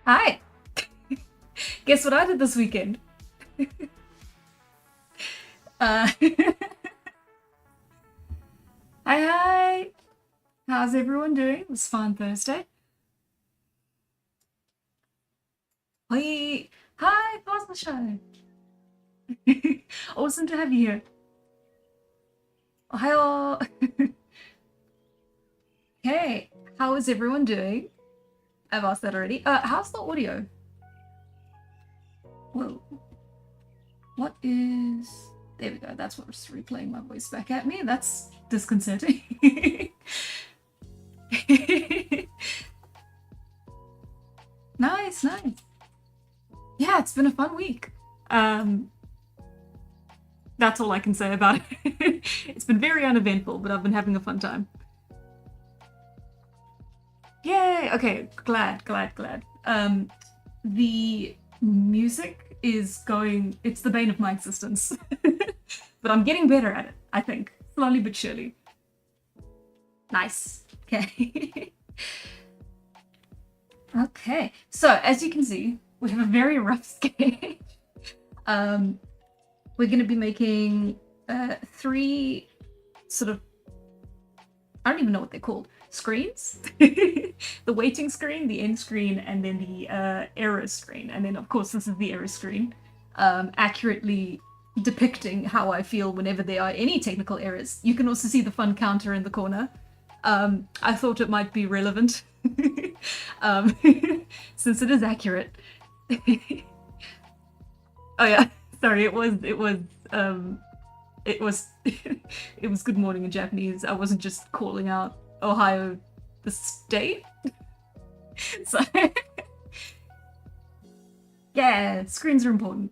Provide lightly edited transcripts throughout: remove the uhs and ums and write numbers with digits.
Hi! Guess what I did this weekend? Hi, hi! How's everyone doing? It was fun Thursday. Hi! Hi, pause the show. Awesome to have you here. Ohio! Hey, how is everyone doing? I've asked that already. How's the audio? Whoa. What is... There we go, that's what's replaying my voice back at me. That's disconcerting. Nice, nice. Yeah, it's been a fun week. Um, that's all I can say about it. It's been very uneventful, but I've been having a fun time. Yay! Okay, glad. The music is going, it's the bane of my existence. But I'm getting better at it, I think. Slowly but surely. Nice. Okay. Okay, so as you can see, we have a very rough sketch. We're going to be making three sort of, I don't even know what they're called, screens. The waiting screen, the end screen, and then the error screen. And then, of course, this is the error screen, accurately depicting how I feel whenever there are any technical errors. You can also see the fun counter in the corner. I thought it might be relevant um, since it is accurate. Oh yeah, sorry. It was it was good morning in Japanese. I wasn't just calling out Ohio, the state. So yeah, screens are important.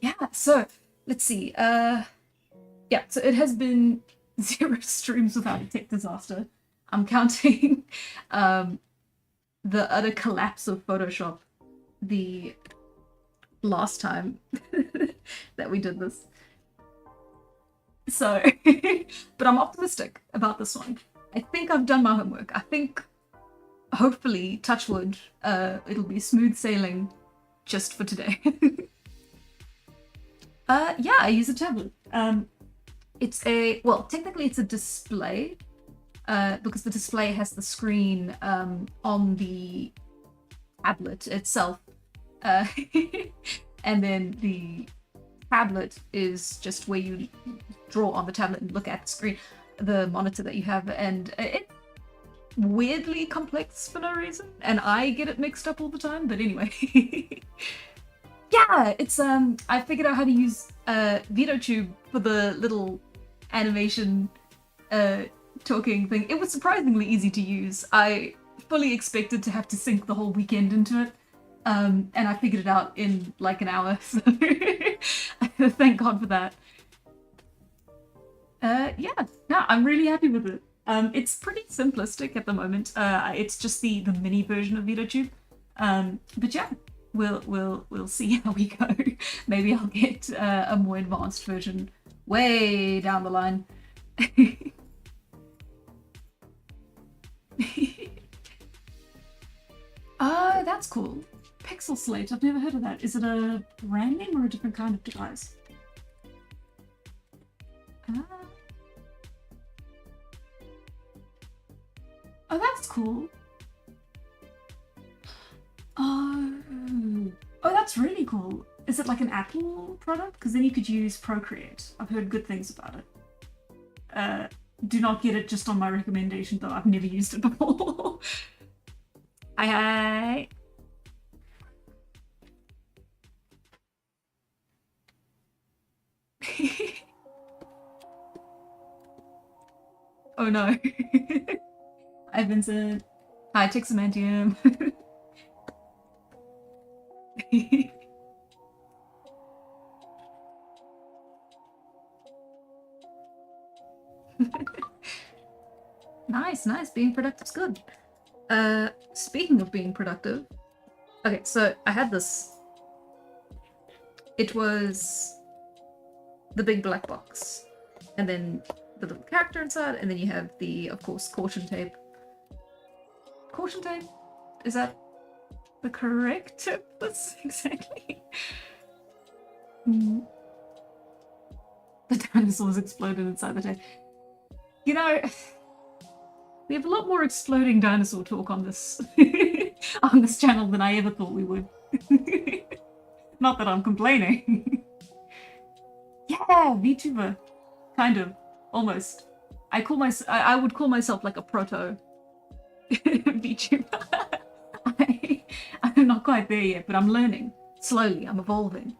Yeah. So let's see. Yeah. So it has been 0 streams without a tech disaster. I'm counting um, the utter collapse of Photoshop the last time that we did this. So, but I'm optimistic about this one. I think I've done my homework. I think, hopefully, touch wood, it'll be smooth sailing just for today. Yeah, I use a tablet. It's a, well, technically it's a display, because the display has the screen on the tablet itself. Uh, and then the tablet is just where you draw on the tablet and look at the screen, the monitor that you have, and it's weirdly complex for no reason, and I get it mixed up all the time, but anyway. Yeah, it's I figured out how to use VTuber for the little animation talking thing. It was surprisingly easy to use. I fully expected to have to sink the whole weekend into it. And I figured it out in like an hour, so thank God for that. Yeah, no, I'm really happy with it. It's pretty simplistic at the moment. It's just the mini version of VTuber. But yeah, we'll see how we go. Maybe I'll get a more advanced version way down the line. Oh, that's cool. Pixel Slate, I've never heard of that. Is it a brand name or a different kind of device? Ah. Oh, that's cool. Oh, oh, that's really cool. Is it like an Apple product? Because then you could use Procreate. I've heard good things about it. Uh, do not get it just on my recommendation, though. I've never used it before. Hi, hi. Oh no. Hi, Vincent. Hi, Tixamantium. Nice, nice. Being productive's good. Speaking of being productive, okay, so I had this. It was the big black box, and then the little character inside, and then you have the, of course, caution tape. caution tape? Is that the correct term for this exactly? The dinosaurs exploded inside the tape. You know, we have a lot more exploding dinosaur talk on this on this channel than I ever thought we would. Not that I'm complaining. Yeah, VTuber. Kind of. Almost. I would call myself like a proto VTuber. I'm not quite there yet, but I'm learning. Slowly, I'm evolving.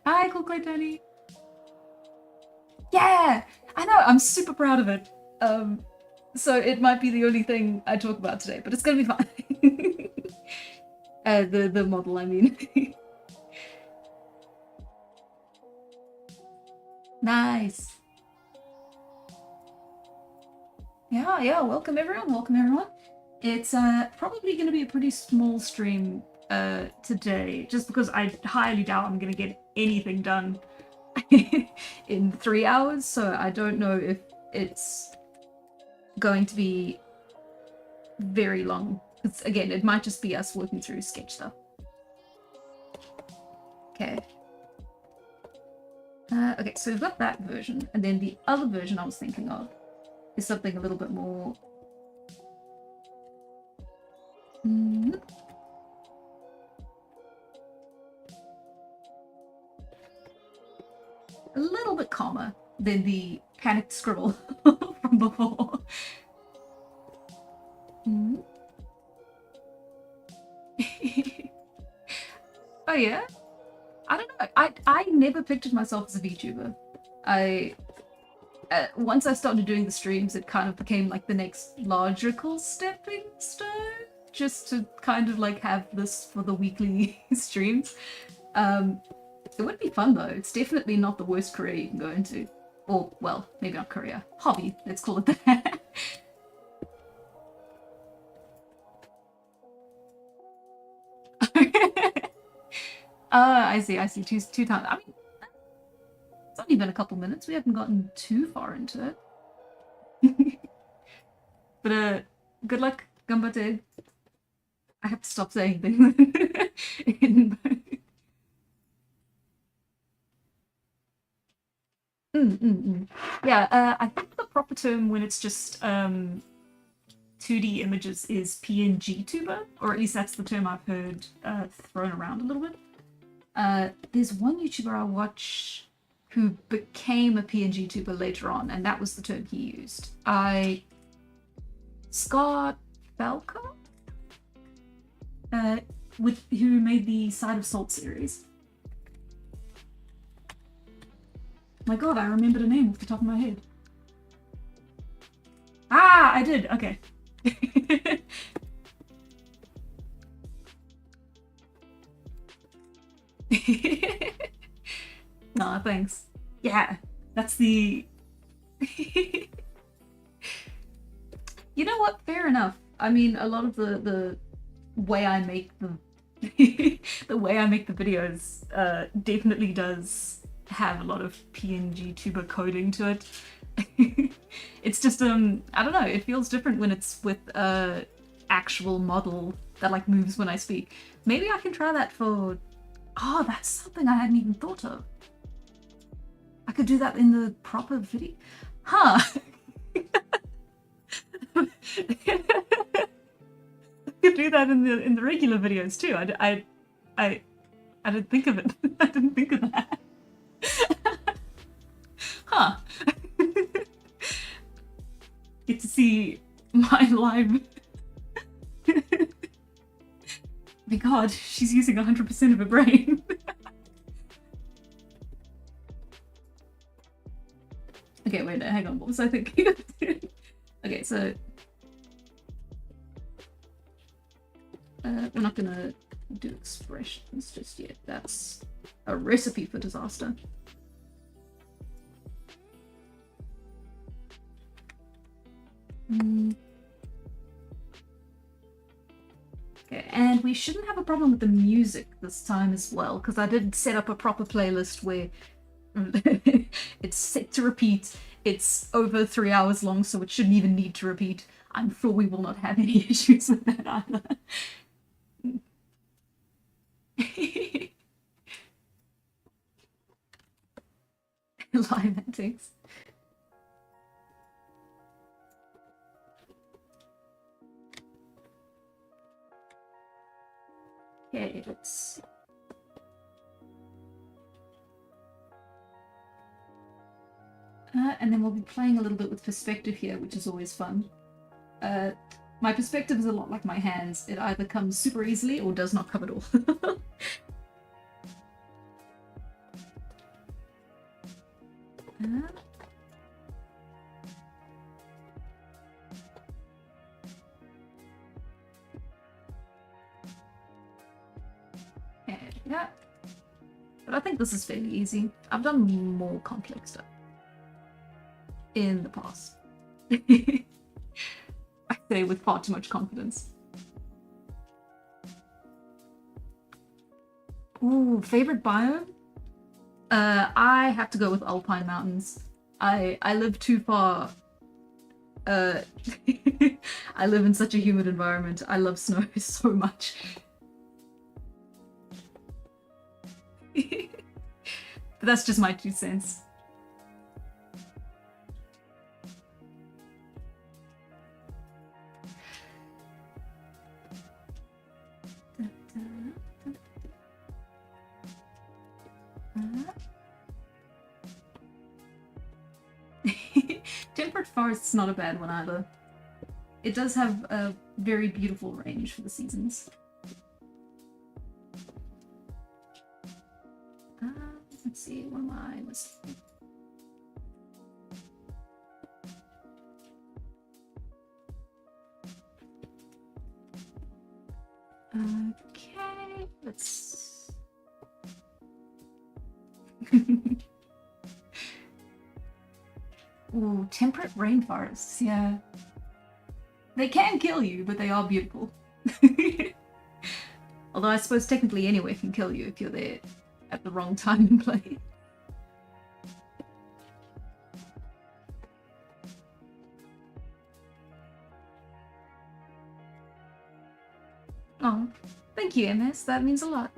Hi, Cool Clay Tony. Yeah, I know, I'm super proud of it. So it might be the only thing I talk about today, but it's gonna be fine. The model, I mean. Nice. Yeah, welcome everyone. It's probably gonna be a pretty small stream today, just because I highly doubt I'm gonna get anything done in 3 hours, so I don't know if it's going to be very long. Because again, it might just be us working through sketch stuff. Okay. Okay, so we've got that version, and then the other version I was thinking of is something a little bit more... a little bit calmer than the panicked scribble from before. Oh yeah? I don't know. I never pictured myself as a VTuber. Once I started doing the streams, it kind of became like the next logical stepping stone, just to kind of like have this for the weekly streams. It would be fun though. It's definitely not the worst career you can go into. Or, well, maybe not career. Hobby, let's call it that. I see. Two times. I mean, it's only been a couple minutes. We haven't gotten too far into it. But good luck, Gambate. I have to stop saying things. Yeah, I think the proper term when it's just 2D images is PNG tuber, or at least that's the term I've heard thrown around a little bit. There's one YouTuber I watch who became a PNG tuber later on, and that was the term he used. Scott Falco, who made the Side of Salt series. My god, I remembered a name off the top of my head. Ah, I did. Okay. Nah, thanks. Yeah, that's the... You know what? Fair enough. I mean, a lot of the way I make the the way I make the videos definitely does have a lot of PNG tuber coding to it. It's just I don't know, it feels different when it's with a actual model that like moves when I speak. Maybe I can try that for... Oh, that's something I hadn't even thought of. I could do that in the proper video. Huh. I could do that in the regular videos too. I didn't think of it. I didn't think of that. Huh. Get to see my live... My god, she's using 100% of her brain. Okay, wait, no, hang on, what was I thinking of doing? Okay, so... we're not gonna do expressions just yet. That's a recipe for disaster. Okay, and we shouldn't have a problem with the music this time as well, because I did set up a proper playlist where it's set to repeat It's over 3 hours long, so it shouldn't even need to repeat. I'm sure we will not have any issues with that either. Live antics. Okay, let's see. And then we'll be playing a little bit with perspective here, which is always fun. My perspective is a lot like my hands. It either comes super easily or does not come at all. Yeah. But I think this is fairly easy. I've done more complex stuff in the past. I say with far too much confidence. Ooh, favorite biome? I have to go with Alpine Mountains. I live too far. I live in such a humid environment. I love snow so much. But that's just my 2 cents. Temperate Forest's not a bad one either. It does have a very beautiful range for the seasons. Let's see, what am I missing? Okay, let's... Ooh, temperate rainforests, yeah. They can kill you, but they are beautiful. Although I suppose technically anywhere can kill you if you're there at the wrong time and place. Oh, thank you, MS. That means a lot.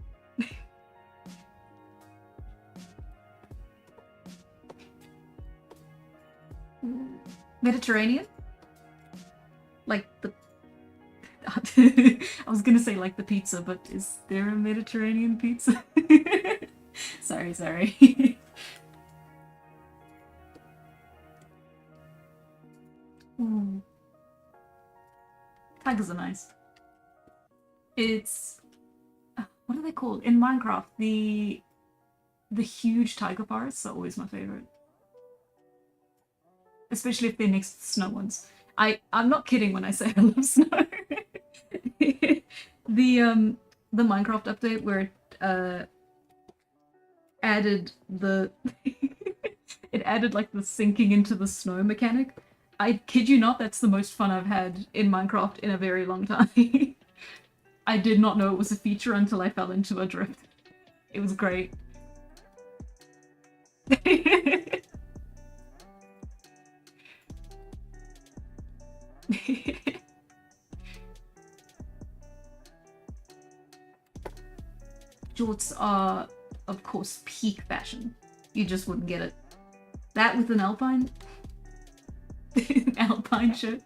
Mediterranean? Like the... I was gonna say like the pizza, but is there a Mediterranean pizza? Sorry. Ooh. Tigers are nice. It's... what are they called? In Minecraft, the huge tiger forests are always my favorite. Especially if they're next to the snow ones. I'm not kidding when I say I love snow. The Minecraft update where it added the it added like the sinking into the snow mechanic. I kid you not, that's the most fun I've had in Minecraft in a very long time. I did not know it was a feature until I fell into a drift. It was great. Jorts are, of course, peak fashion. You just wouldn't get it. That with an alpine? An alpine shirt?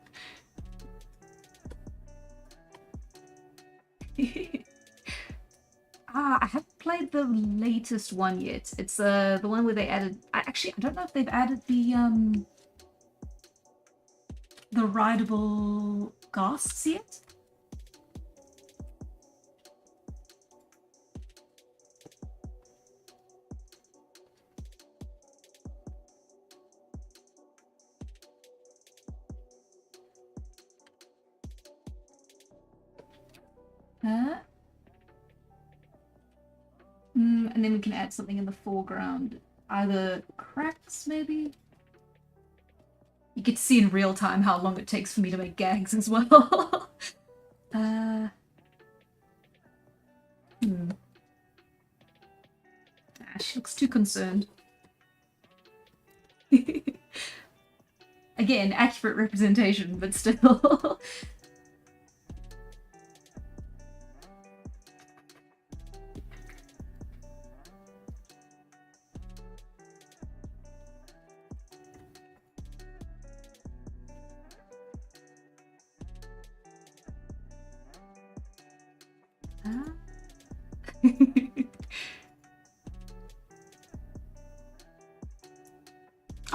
I haven't played the latest one yet. It's the one where they added... I don't know if they've added the rideable ghasts yet. And then we can add something in the foreground. Either cracks, maybe? You get to see in real time how long it takes for me to make gags as well. She looks too concerned. Again, accurate representation, but still.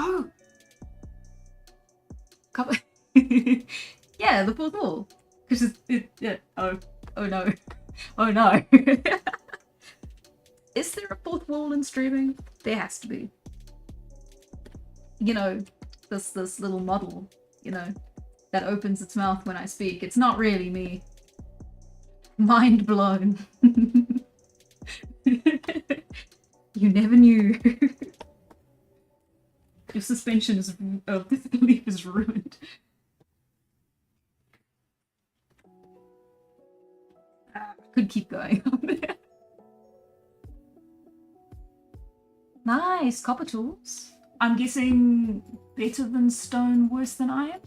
Oh! Yeah, the fourth wall. Because yeah. Oh no. Oh no. Is there a fourth wall in streaming? There has to be. You know, this little model, you know, that opens its mouth when I speak. It's not really me. Mind blown. You never knew. Your suspension of disbelief is ruined. Could keep going. Nice, copper tools. I'm guessing better than stone, worse than iron?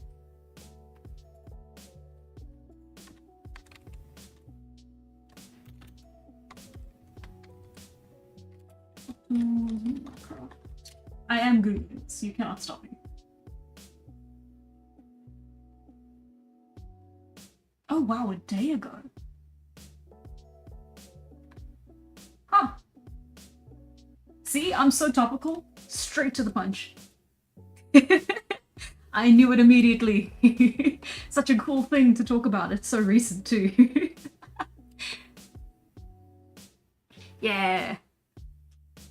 I am Googling, so you cannot stop me. Oh wow, a day ago. Huh. See, I'm so topical. Straight to the punch. I knew it immediately. Such a cool thing to talk about. It's so recent too. Yeah.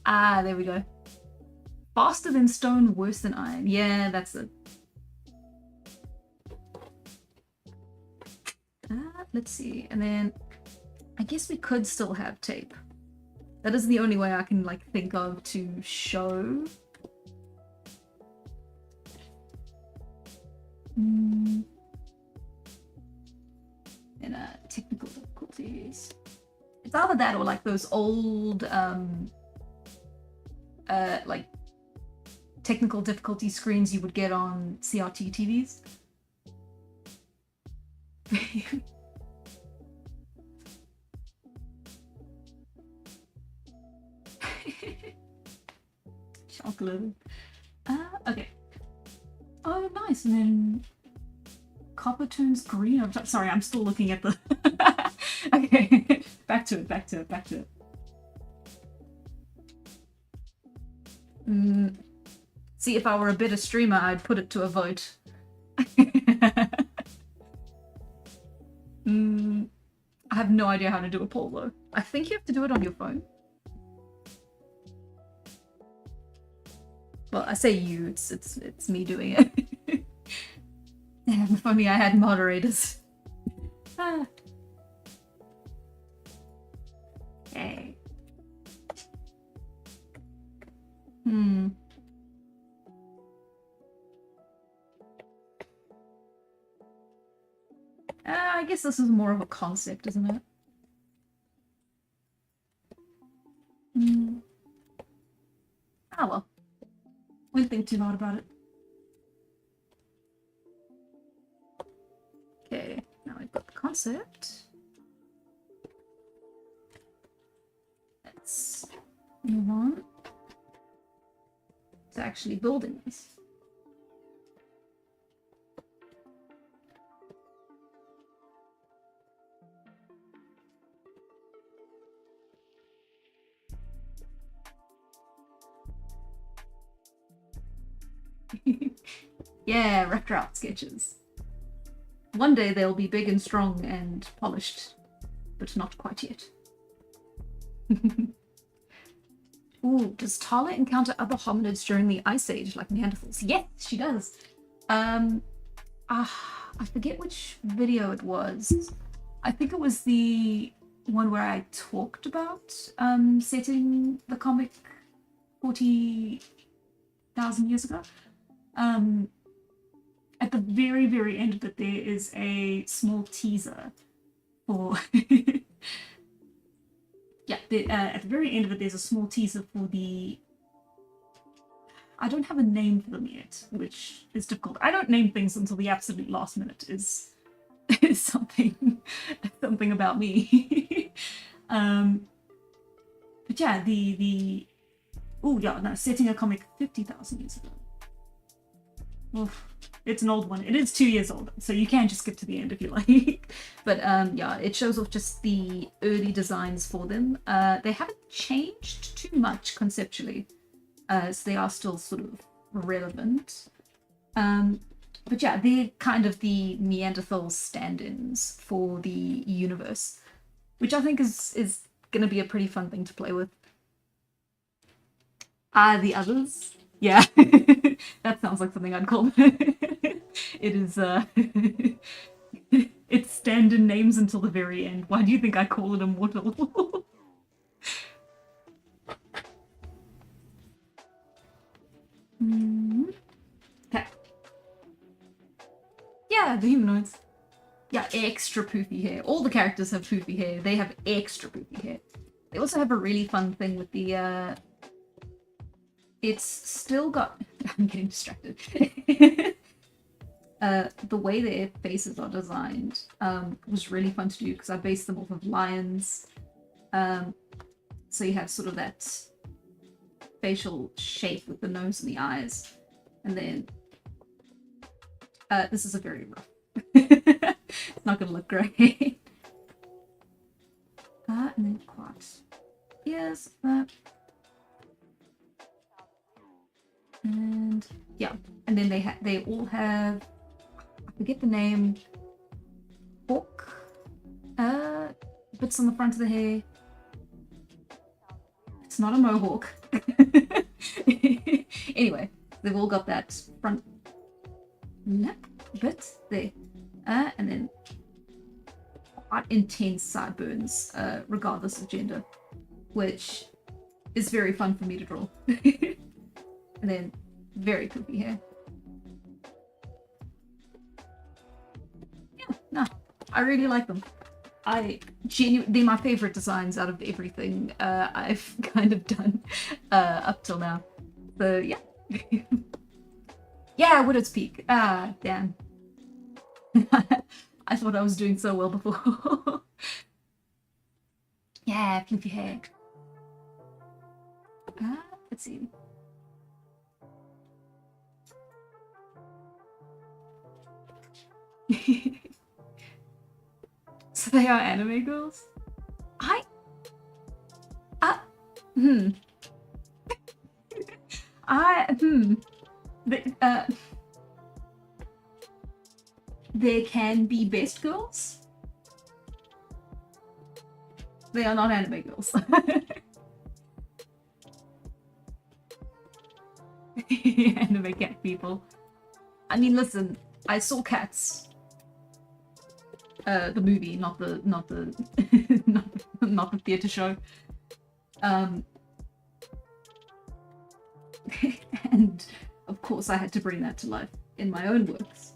Ah, there we go. Faster than stone, worse than iron. Yeah, that's it. Let's see. And then I guess we could still have tape. That is the only way I can like think of to show. And technical difficulties. It's either that or like those old like technical difficulty screens you would get on CRT TVs. Chocolate. Okay. Oh, nice. And then copper turns green. I'm sorry, I'm still looking at the. Okay, back to it. See, if I were a better streamer, I'd put it to a vote. I have no idea how to do a poll though. I think you have to do it on your phone. Well, I say you, it's me doing it. If only I had moderators. Okay. I guess this is more of a concept, isn't it? Ah well. Won't think too hard about it. Okay, now we've got the concept. Let's move on to actually building this. Yeah, roughed out sketches. One day they'll be big and strong and polished, but not quite yet. Ooh, does Tala encounter other hominids during the Ice Age, like Neanderthals? Yes, she does. I forget which video it was. I think it was the one where I talked about setting the comic 40,000 years ago. At the very, very end of it, there is a small teaser for... Yeah, at the very end of it, there's a small teaser for the... I don't have a name for them yet, which is difficult. I don't name things until the absolute last minute is something about me. But yeah, setting a comic 50,000 years ago. Oof, it's an old one. It is 2 years old, so you can just skip to the end if you like. But yeah, it shows off just the early designs for them. They haven't changed too much conceptually, so they are still sort of relevant. But yeah, they're kind of the Neanderthal stand-ins for the universe, which I think is going to be a pretty fun thing to play with. The others? Yeah, that sounds like something I'd call it. It is, it's stand-in names until the very end. Why do you think I call it Immortal? Okay. Yeah, the humanoids. Yeah, extra poofy hair. All the characters have poofy hair. They have extra poofy hair. They also have a really fun thing with the, it's still got... I'm getting distracted. The way their faces are designed was really fun to do because I based them off of lions. So you have sort of that facial shape with the nose and the eyes. And then this is a very rough. It's not gonna look great. And then quite. Yes, that. And yeah, and then they all have, I forget the name, hawk bits on the front of the hair. It's not a mohawk. Anyway, they've all got that front neck bit there, and then quite intense sideburns, regardless of gender, which is very fun for me to draw. And then very poofy hair. Yeah, no, I really like them. They're my favorite designs out of everything I've kind of done up till now. So yeah. Yeah, Widow's Peak. Ah, damn. I thought I was doing so well before. Yeah, poofy hair. Let's see. So they are anime girls? There can be best girls. They are not anime girls. Anime cat people. I mean, listen, I saw Cats. The movie, not the not the theater show. And of course I had to bring that to life in my own works.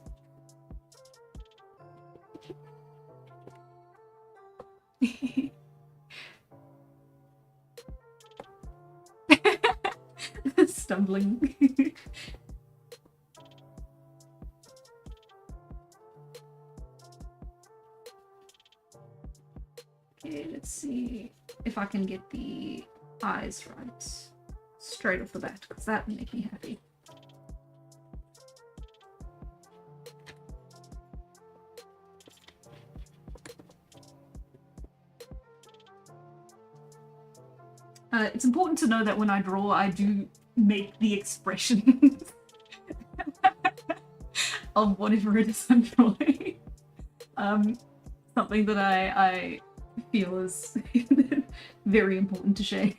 Stumbling. Okay, let's see if I can get the eyes right straight off the bat, because that would make me happy. It's important to know that when I draw, I do make the expression of whatever it is I'm drawing. Something that I feel is very important to share.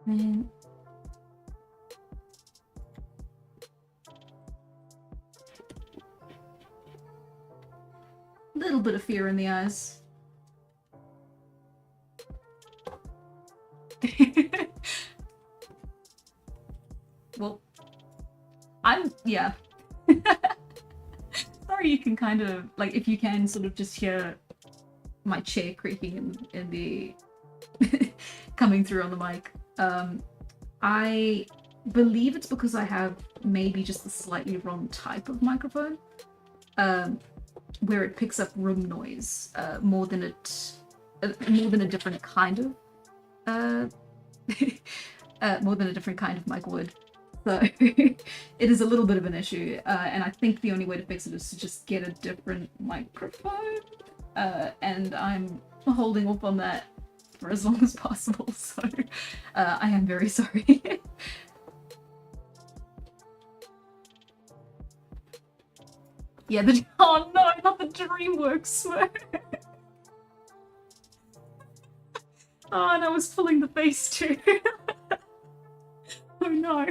Man. Little bit of fear in the eyes. Well, yeah. Sorry, you can kind of, like, if you can sort of just hear my chair creaking in the coming through on the mic. I believe it's because I have maybe just the slightly wrong type of microphone, where it picks up room noise more than a different kind of more than a different kind of mic would. So it is a little bit of an issue, and I think the only way to fix it is to just get a different microphone, and I'm holding off on that for as long as possible, so I am very sorry. Yeah, oh no, not the DreamWorks smoke! Oh, and I was pulling the face too. Oh no.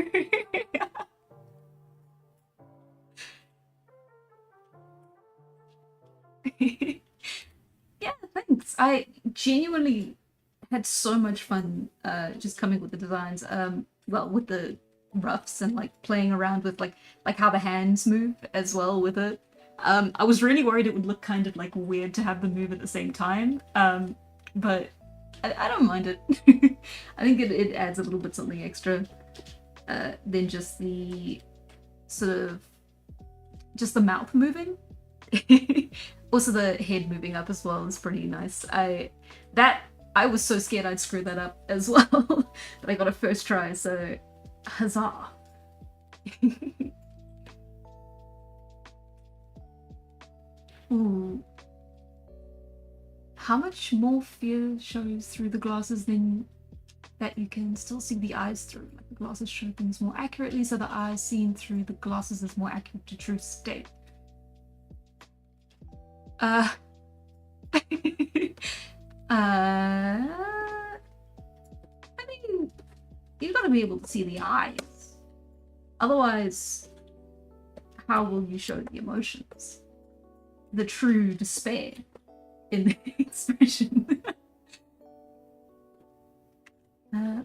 Yeah, thanks. I genuinely had so much fun just coming with the designs. Well, with the roughs and like playing around with like how the hands move as well with it. I was really worried it would look kind of like weird to have them move at the same time. But I don't mind it. I think it adds a little bit something extra than just the sort of just the mouth moving. Also the head moving up as well is pretty nice. I was so scared I'd screw that up as well, but I got a first try, so huzzah. Ooh. How much more fear shows through the glasses than that you can still see the eyes through? Like the glasses show things more accurately, so the eyes seen through the glasses is more accurate to true state. I mean, you gotta be able to see the eyes. Otherwise, how will you show the emotions? The true despair in the expression.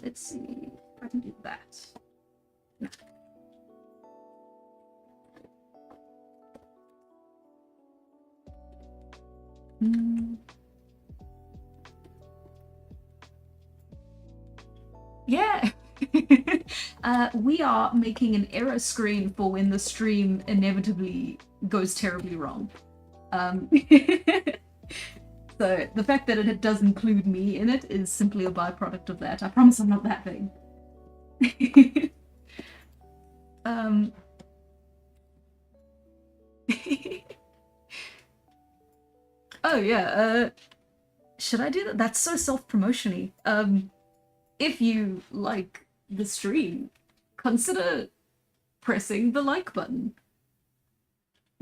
Let's see if I can do that. No. Yeah. We are making an error screen for when the stream inevitably goes terribly wrong. So the fact that it does include me in it is simply a byproduct of that. I promise I'm not that big. Oh yeah, should I do that? That's so self-promotion-y. If you like the stream, consider pressing the like button.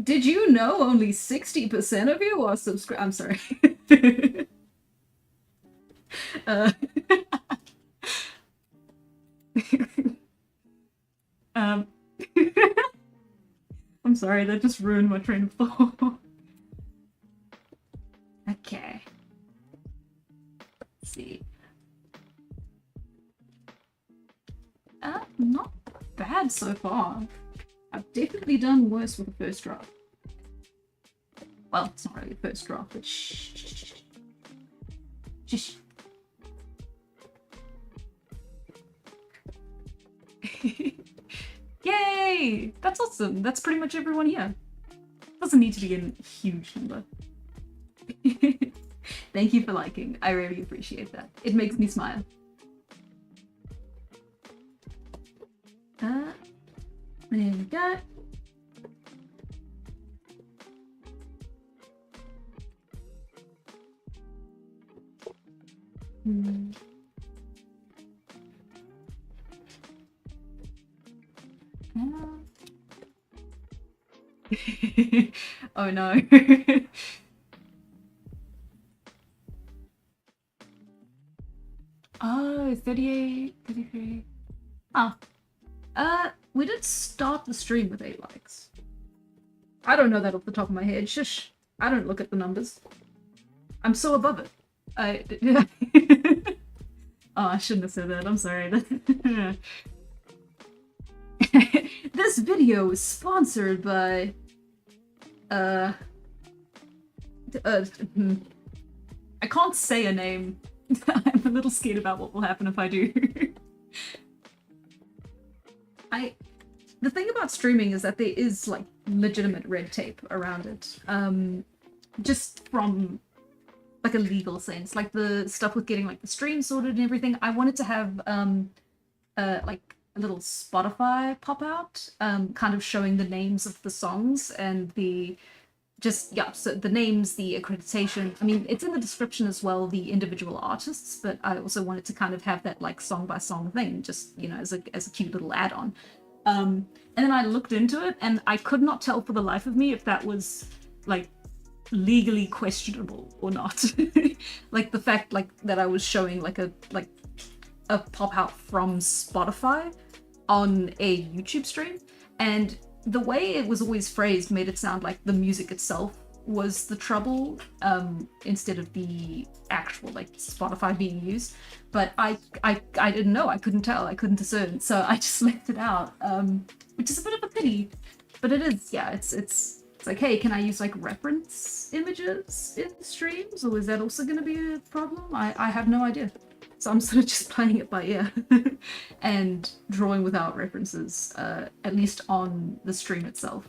Did you know only 60% of you are subscribed? I'm sorry. I'm sorry, that just ruined my train of thought. Okay. Let's see. Not bad so far. I've definitely done worse with the first draft. Well, it's not really the first draft, but shh. Shh. Yay! That's awesome. That's pretty much everyone here. Doesn't need to be a huge number. Thank you for liking. I really appreciate that. It makes me smile. There we go. Oh no. Oh, 38, 33. Oh. We did start the stream with 8 likes. I don't know that off the top of my head. Shush. I don't look at the numbers. I'm so above it. Oh, I shouldn't have said that. I'm sorry. This video is sponsored by I can't say a name. I'm a little scared about what will happen if I do. The thing about streaming is that there is like legitimate red tape around it. Just from like a legal sense, like the stuff with getting like the stream sorted and everything. I wanted to have like a little Spotify pop out, kind of showing the names of the songs and the so the names, the accreditation. I mean, it's in the description as well, the individual artists, but I also wanted to kind of have that like song by song thing, just, you know, as a cute little add-on. And then I looked into it and I could not tell for the life of me if that was like legally questionable or not. Like the fact like that I was showing like a pop out from Spotify on a YouTube stream, and the way it was always phrased made it sound like the music itself was the trouble, instead of the actual like Spotify being used. But I didn't know, I couldn't tell, I couldn't discern, so I just left it out, which is a bit of a pity. But it is, yeah, it's like, hey, can I use like reference images in streams, or is that also going to be a problem? I have no idea. So I'm sort of just playing it by ear and drawing without references, at least on the stream itself.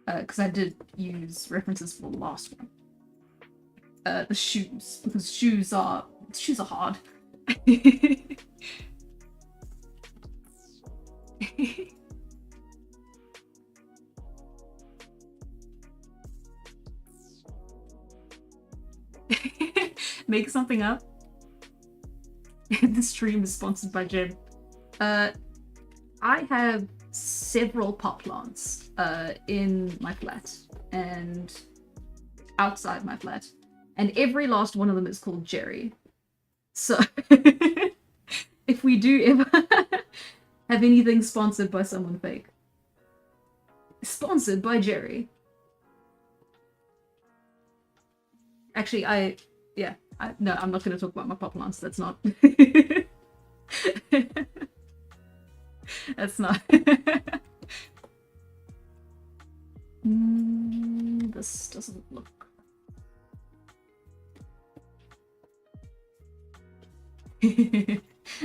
Because I did use references for the last one. The shoes, because shoes are hard. Make something up. The stream is sponsored by Jim. I have several pot plants in my flat and outside my flat, and every last one of them is called Jerry. So if we do ever have anything sponsored by someone fake, sponsored by Jerry. Actually, no, I'm not going to talk about my pot plants. That's not. That's not. This doesn't look.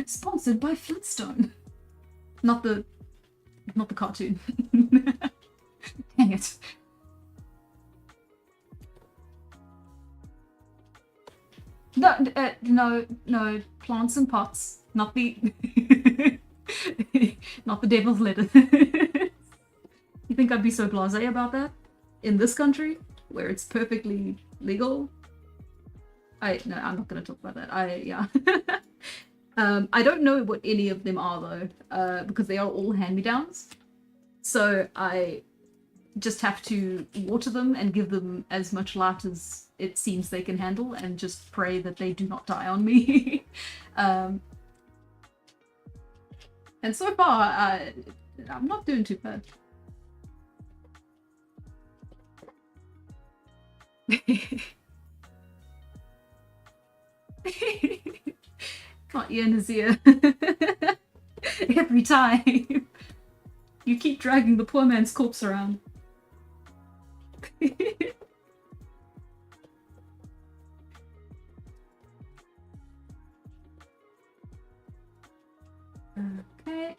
Sponsored by Flintstone. Not the cartoon. Dang it. No, plants and pots, not the not the devil's lettuce. You think I'd be so blasé about that in this country where it's perfectly legal? I'm not going to talk about that. I don't know what any of them are though, because they are all hand-me-downs. So I just have to water them and give them as much light as it seems they can handle, and just pray that they do not die on me. And so far, I'm not doing too bad. Not your Nazir. Every time. You keep dragging the poor man's corpse around. Okay.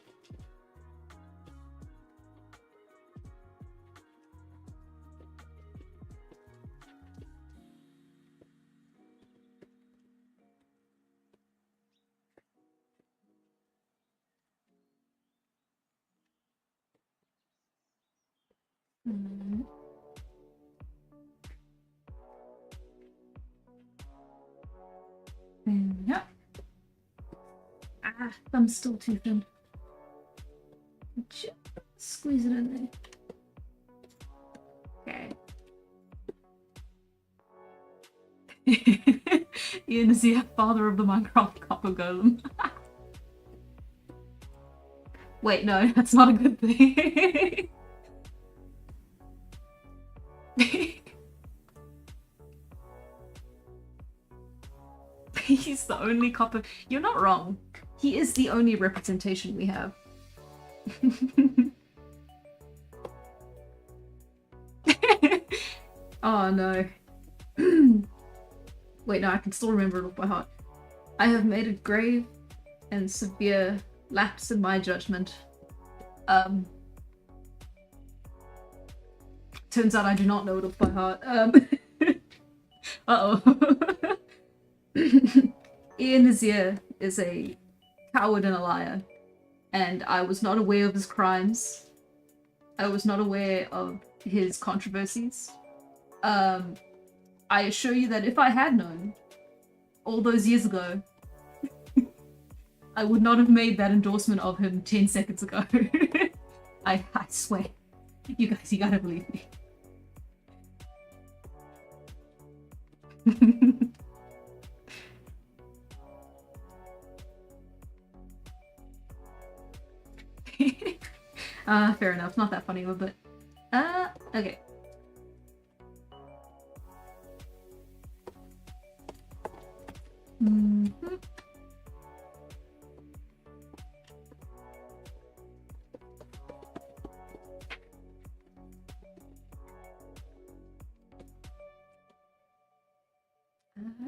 Yeah. Thumb's still too thin. Just squeeze it in there. Okay. Ian is the father of the Minecraft copper golem. Wait, no, that's not a good thing. He's the only copper. You're not wrong. He is the only representation we have. Oh no. Wait, no, I can still remember it off by heart. I have made a grave and severe lapse in my judgment. Turns out I do not know it off by heart. Uh-oh. Ian Nazir is a coward and a liar, and I was not aware of his crimes. I was not aware of his controversies. I assure you that if I had known all those years ago, I would not have made that endorsement of him 10 seconds ago. I swear. You guys, you gotta believe me. Fair enough. Not that funny, but okay.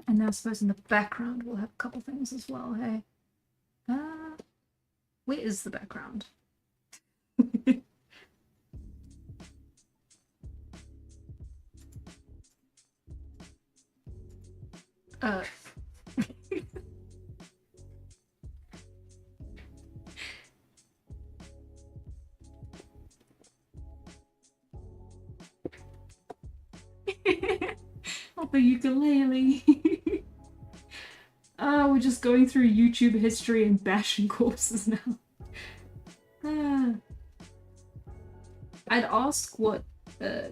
And now I suppose in the background we'll have a couple things as well, hey? Where is the background? Not the ukulele. We're just going through YouTube history and bashing corpses now. I'd ask what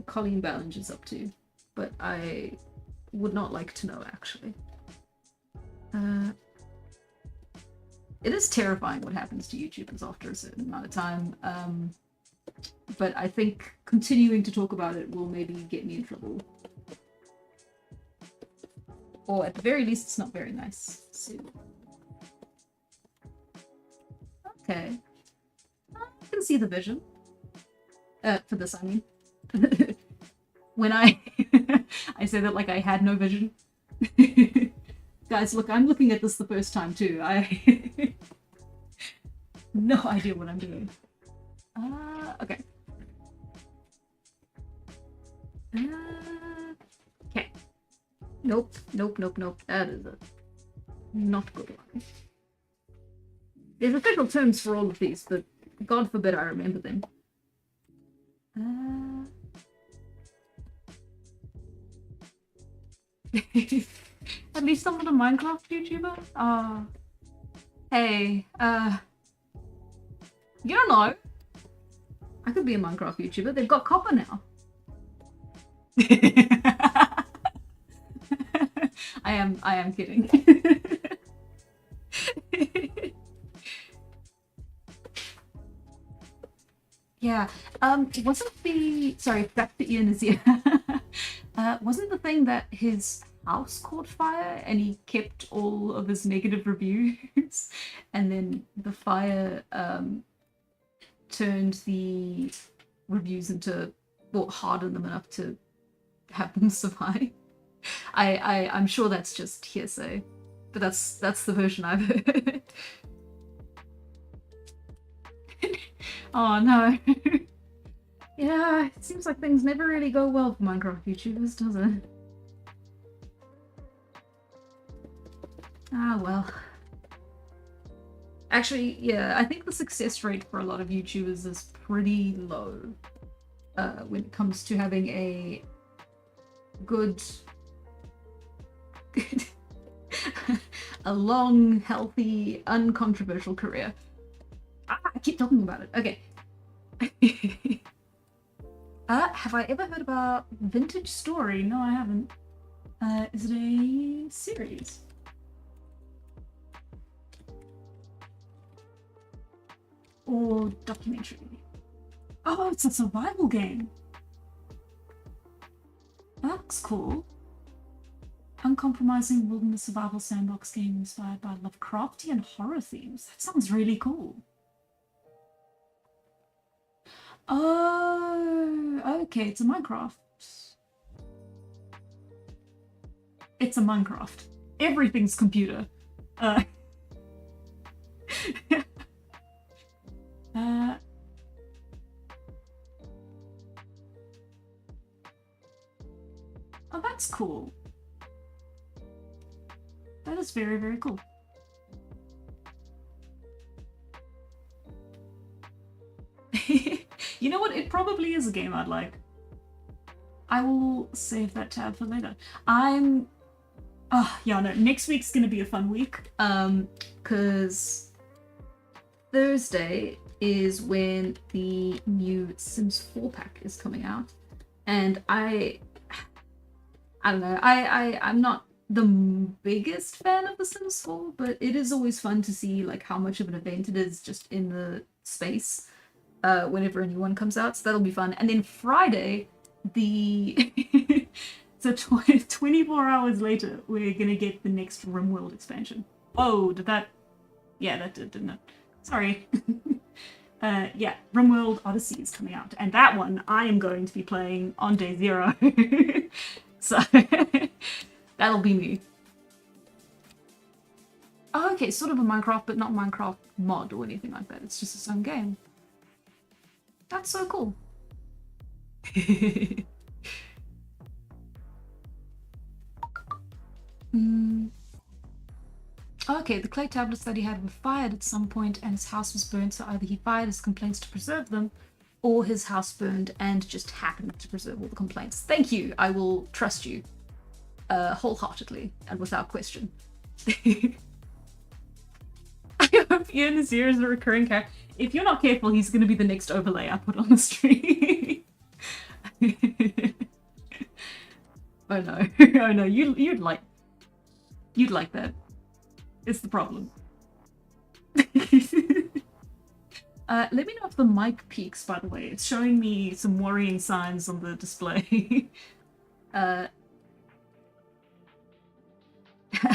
Colleen Ballinger's up to, but I would not like to know, actually. It is terrifying what happens to YouTubers after a certain amount of time, but I think continuing to talk about it will maybe get me in trouble. Or at the very least, it's not very nice. So... okay. I can see the vision. For this, I mean. When I say that like I had no vision. Guys, look, I'm looking at this the first time too. I no idea what I'm doing. Okay. Okay. Nope. That is a not good one. There's official terms for all of these, but God forbid I remember them. At least I'm not a Minecraft YouTuber. Hey, you don't know. I could be a Minecraft YouTuber. They've got copper now. I am kidding. Yeah. Wasn't the back to Ian is here. Wasn't the thing that his house caught fire and he kept all of his negative reviews and then the fire turned the reviews into, well, hardened them enough to have them survive? I'm sure that's just hearsay, but that's the version I've heard. Oh no. Yeah, it seems like things never really go well for Minecraft YouTubers, does it? Ah, well. Actually, yeah, I think the success rate for a lot of YouTubers is pretty low when it comes to having a good a long, healthy, uncontroversial career. I keep talking about it. Okay. Have I ever heard about Vintage Story? No, I haven't. Is it a series? Or documentary? Oh, it's a survival game. That looks cool. uncompromising wilderness survival sandbox game inspired by Lovecraftian horror themes. That sounds really cool. Oh, okay, it's a Minecraft. It's a Minecraft. Everything's computer. Oh, that's cool. That is very, very cool. You know what? It probably is a game I'd like. I will save that tab for later. Yeah, no, next week's gonna be a fun week. Because Thursday is when the new Sims 4 pack is coming out. And I don't know, I'm not the biggest fan of the Sims 4, but it is always fun to see like how much of an event it is just in the space whenever a new one comes out, so that'll be fun. And then Friday, so 24 hours later, we're gonna get the next RimWorld expansion. Oh, did that? Yeah, that did, didn't it? Sorry. Yeah, RimWorld Odyssey is coming out, and that one I am going to be playing on day 0. So that'll be me. Oh, okay, sort of a Minecraft, but not Minecraft mod or anything like that. It's just its own game. That's so cool. Okay, the clay tablets that he had were fired at some point and his house was burned, so either he fired his complaints to preserve them, or his house burned and just happened to preserve all the complaints. Thank you, I will trust you wholeheartedly and without question. I hope Ian is here as a recurring character. If you're not careful, he's going to be the next overlay I put on the stream. Oh no, oh no, you'd like that. It's the problem. Let me know if the mic peaks, by the way. It's showing me some worrying signs on the display.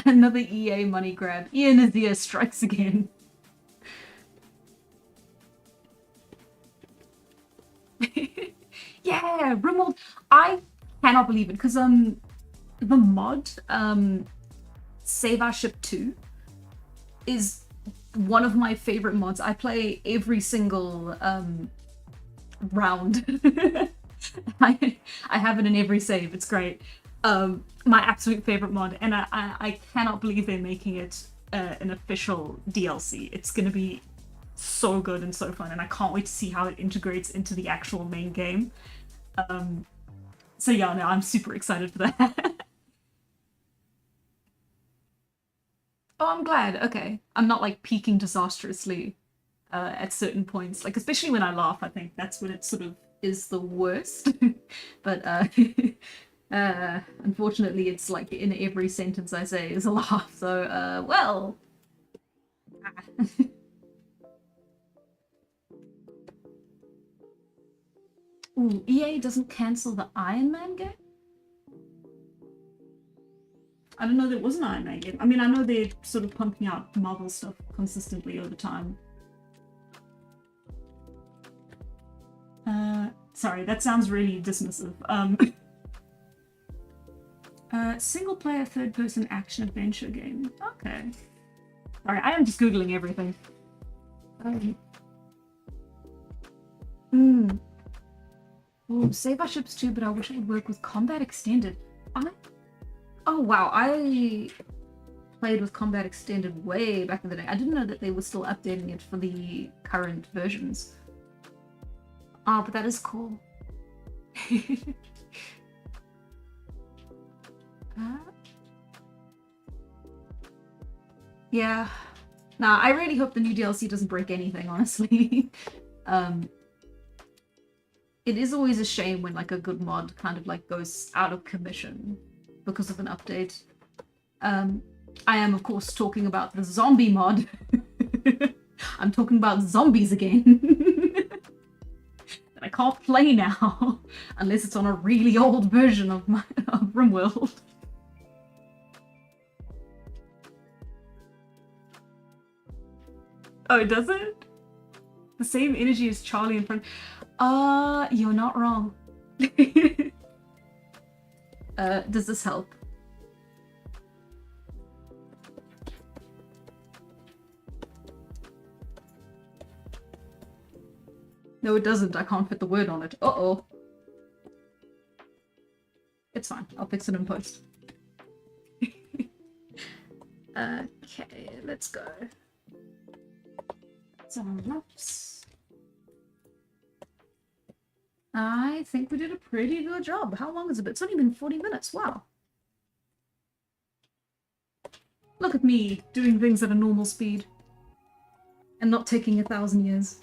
Another EA money grab. Ian Azir strikes again. Yeah, RimWorld. I cannot believe it, because the mod Save Our Ship 2 is one of my favorite mods. I play every single round. I have it in every save. It's great. My absolute favorite mod, and I cannot believe they're making it an official DLC. It's gonna be so good and so fun, and I can't wait to see how it integrates into the actual main game. So yeah, no, I'm super excited for that. Oh, I'm glad. Okay. I'm not like peaking disastrously at certain points. Like, especially when I laugh, I think that's when it sort of is the worst. But unfortunately, it's like in every sentence I say is a laugh. So, well. Ooh, EA doesn't cancel the Iron Man game? I don't know there was an Iron Man game. I mean, I know they're sort of pumping out Marvel stuff consistently over time. Sorry, that sounds really dismissive. Single-player third-person action-adventure game. Okay. Sorry, I am just Googling everything. Oh, Save Our Ships too, but I wish it would work with Combat Extended. Oh wow, I played with Combat Extended way back in the day. I didn't know that they were still updating it for the current versions. Oh, but that is cool. Yeah. Nah, I really hope the new DLC doesn't break anything, honestly. It is always a shame when like a good mod kind of like goes out of commission because of an update. I am of course talking about the zombie mod. I'm talking about zombies again. That I can't play now unless it's on a really old version of RimWorld. Oh, does it? The same energy as Charlie in front. You're not wrong. Does this help? No, it doesn't. I can't fit the word on it. Uh-oh. It's fine. I'll fix it in post. Okay, let's go. Some laps. I think we did a pretty good job. How long is it? It's only been 40 minutes. Wow. Look at me doing things at a normal speed. And not taking 1,000 years.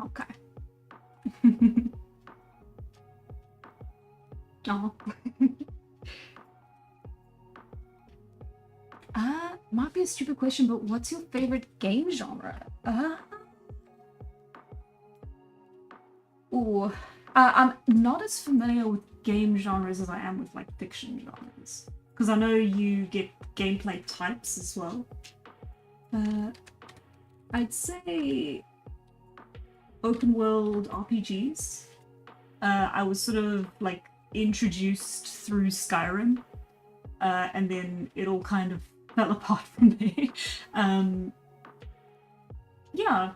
Okay. Oh. Might be a stupid question, but what's your favorite game genre? I'm not as familiar with game genres as I am with like fiction genres, because I know you get gameplay types as well. I'd say open world RPGs. I was sort of like introduced through Skyrim, and then it all kind of fell apart from there. Yeah,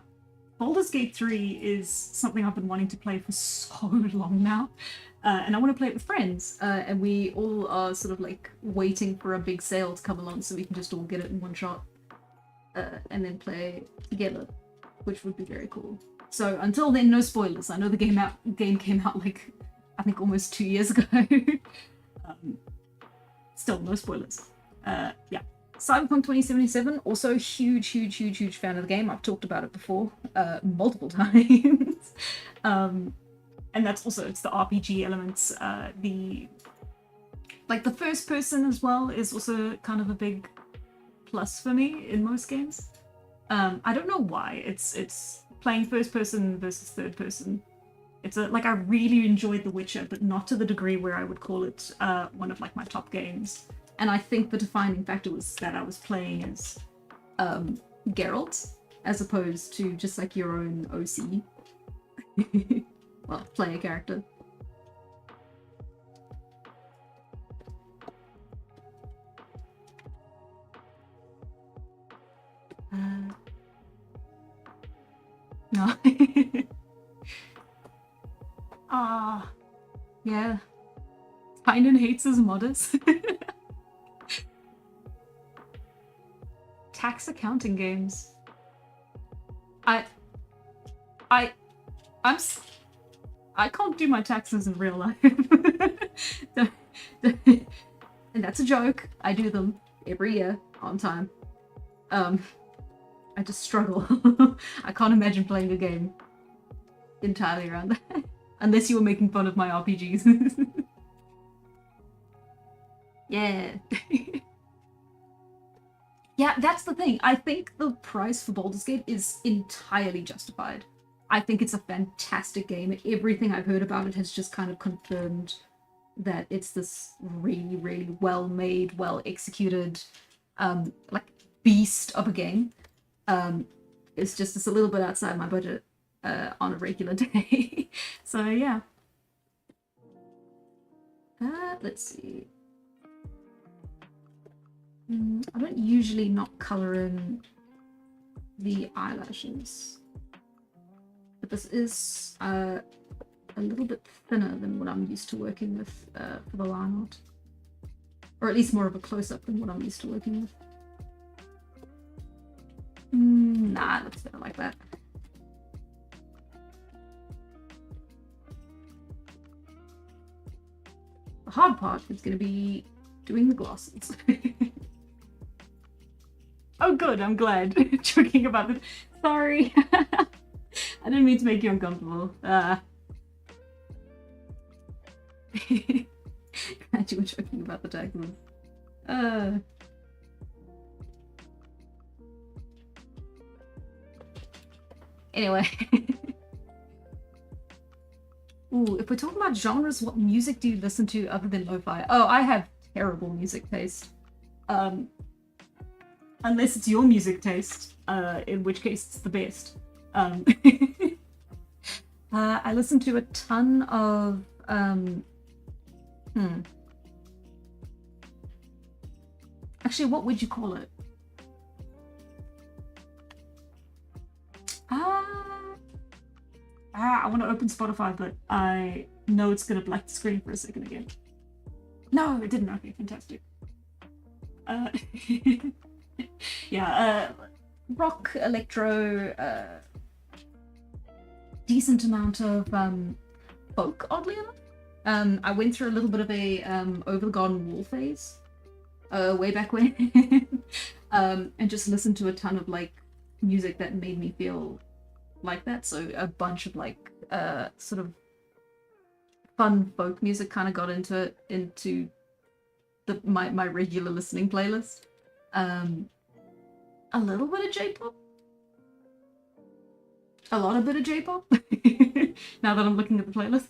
Baldur's Gate 3 is something I've been wanting to play for so long now, and I want to play it with friends, and we all are sort of like waiting for a big sale to come along so we can just all get it in one shot, and then play together, which would be very cool. So until then, no spoilers. I know the game came out like, I think almost 2 years ago. Still, no spoilers. Yeah. Cyberpunk 2077, also huge fan of the game. I've talked about it before, multiple times. And that's also, it's the RPG elements. The first person as well is also kind of a big plus for me in most games. I don't know why. It's playing first person versus third person. It's like I really enjoyed The Witcher, but not to the degree where I would call it one of like my top games. And I think the defining factor was that I was playing as Geralt, as opposed to just like your own OC. Well, player character. No. Yeah. Tynan hates his modders. Tax accounting games. I can't do my taxes in real life. And that's a joke. I do them every year on time. I just struggle. I can't imagine playing a game entirely around that. Unless you were making fun of my RPGs. Yeah. Yeah, that's the thing. I think the price for Baldur's Gate is entirely justified. I think it's a fantastic game. Everything I've heard about it has just kind of confirmed that it's this really well-made, well-executed, like beast of a game. It's a little bit outside my budget on a regular day. So yeah. Let's see. I don't usually not color in the eyelashes, but this is a little bit thinner than what I'm used to working with for the line art, or at least more of a close-up than what I'm used to working with. Nah, it looks better like that. The hard part is going to be doing the glasses. Oh good, I'm glad. Joking about it. Sorry. I didn't mean to make you uncomfortable. Glad you were joking about the taxes. Anyway. Ooh, if we're talking about genres, what music do you listen to other than lo-fi? Oh, I have terrible music taste. Unless it's your music taste, in which case it's the best. I listen to a ton of actually, what would you call it? I want to open Spotify, but I know it's gonna black the screen for a second again. No, it didn't. Okay, fantastic. Yeah, rock, electro, decent amount of folk, oddly enough. I went through a little bit of a Over the Garden Wall phase way back when, and just listened to a ton of like music that made me feel like that. So a bunch of like sort of fun folk music kind of got into my regular listening playlist. A little bit of J-pop. A lot of bit of J-pop. Now that I'm looking at the playlist.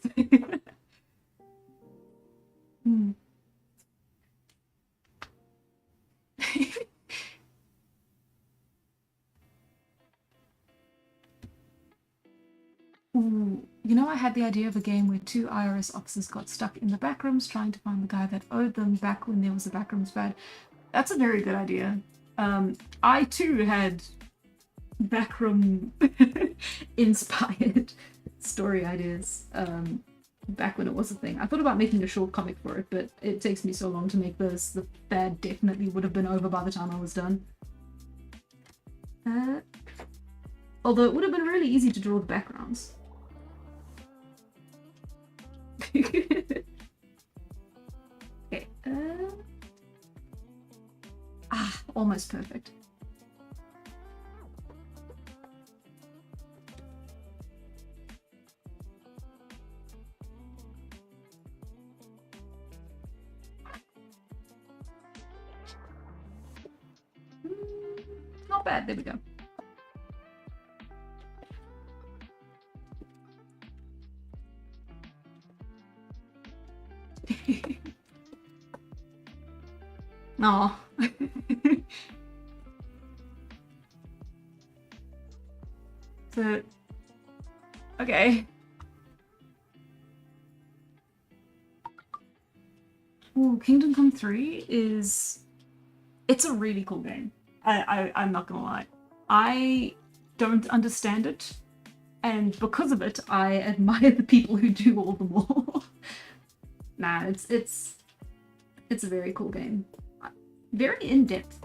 Ooh, you know, I had the idea of a game where two IRS officers got stuck in the backrooms trying to find the guy that owed them back when there was a backrooms fad. That's a very good idea. I too had backroom inspired story ideas back when it was a thing. I thought about making a short comic for it, but it takes me so long to make those. The fad definitely would have been over by the time I was done. Although it would have been really easy to draw the backgrounds. Okay. Almost perfect. Not bad. There we go. Aw. So, okay. Ooh, Kingdom Come 3 is... It's a really cool game. I'm not gonna lie. I don't understand it, and because of it, I admire the people who do all the more. Nah, it's a very cool game. Very in-depth.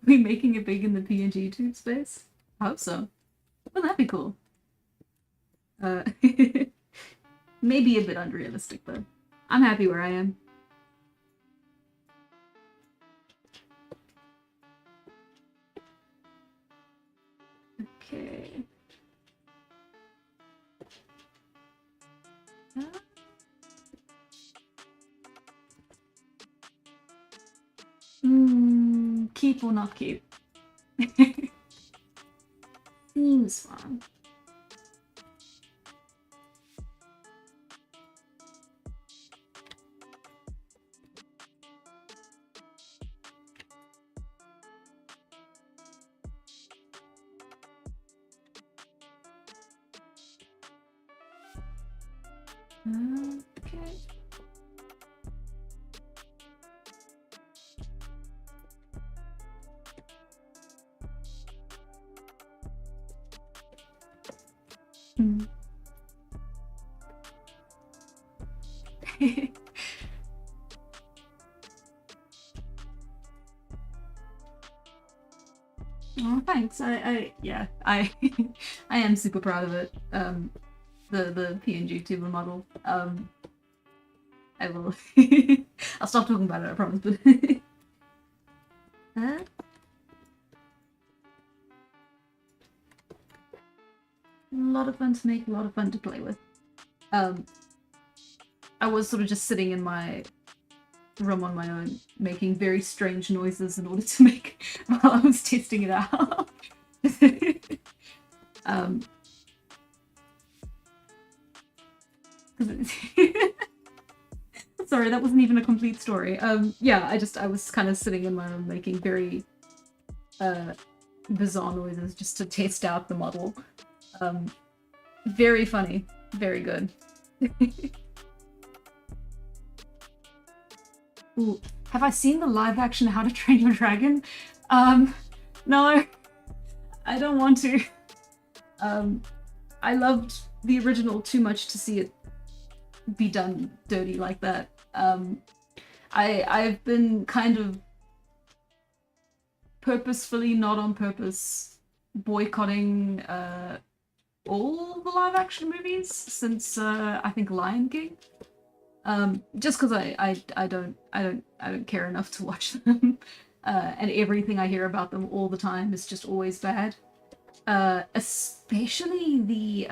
We making it big in the PNG tube space? I hope so. Well, that'd be cool. Maybe a bit unrealistic though. I'm happy where I am. Okay. Keep or not keep? Seems fun. Okay. Oh, thanks. Yeah, I am super proud of it. The PNG tuber model. I will I'll stop talking about it, I promise. But a lot of fun to make, a lot of fun to play with. I was sort of just sitting in my room on my own, making very strange noises in order to make while I was testing it out. Sorry, that wasn't even a complete story. Yeah, I was kind of sitting in my room making very bizarre noises just to test out the model. Very funny, very good. Ooh, have I seen the live action How to Train Your Dragon? No, I don't want to. I loved the original too much to see it be done dirty like that. I've been kind of purposefully, not on purpose, boycotting all the live action movies since I think Lion King. Just because I don't care enough to watch them, and everything I hear about them all the time is just always bad. Especially the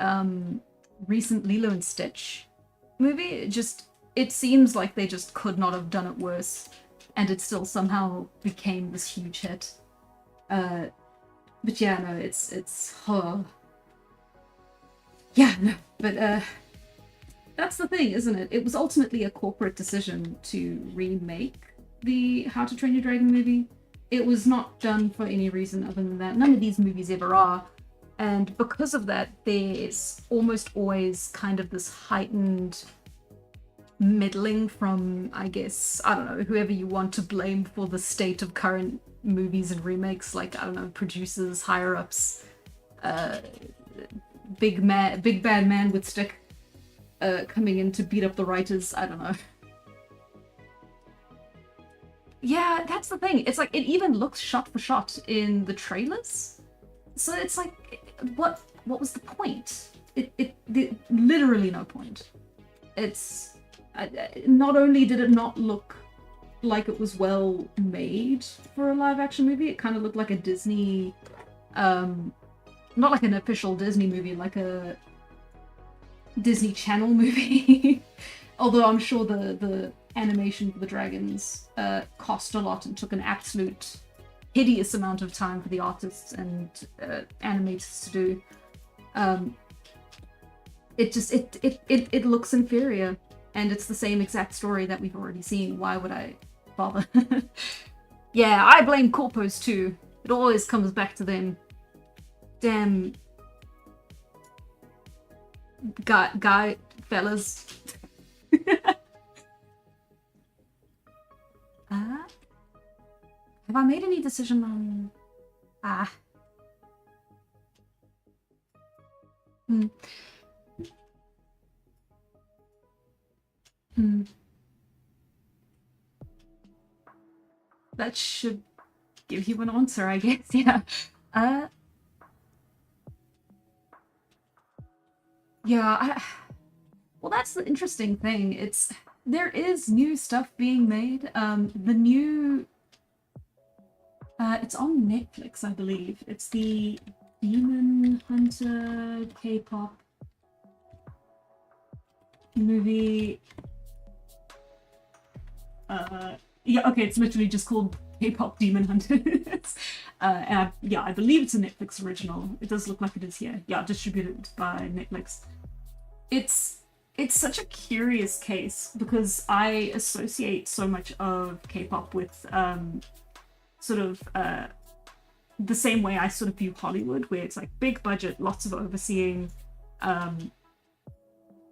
recent Lilo and Stitch movie. It seems like they just could not have done it worse, and it still somehow became this huge hit. But yeah, no, it's yeah, no, but that's the thing, isn't it? It was ultimately a corporate decision to remake the How to Train Your Dragon movie. It was not done for any reason other than that. None of these movies ever are. And because of that, there's almost always kind of this heightened meddling from, I guess, I don't know, whoever you want to blame for the state of current movies and remakes, like, I don't know, producers, higher-ups, big bad man with stick. Coming in to beat up the writers, I don't know. Yeah, that's the thing. It's like, it even looks shot for shot in the trailers. So it's like, what was the point? Literally no point. It's, not only did it not look like it was well made for a live action movie, it kind of looked like a Disney, not like an official Disney movie, like a Disney Channel movie. Although I'm sure the animation for the dragons cost a lot and took an absolute hideous amount of time for the artists and animators to do. It looks inferior, and it's the same exact story that we've already seen. Why would I bother? Yeah, I blame corpos too. It always comes back to them. Damn guy fellas. Have I made any decision on That should give you an answer, I guess. Yeah. Yeah, well, that's the interesting thing. There is new stuff being made. The new, it's on Netflix, I believe. It's the Demon Hunter K-pop movie. Yeah, okay, it's literally just called K-pop Demon Hunters. And I believe it's a Netflix original. It does look like it is here. Yeah, distributed by Netflix. It's such a curious case because I associate so much of K-pop with sort of the same way I sort of view Hollywood, where it's like big budget, lots of overseeing,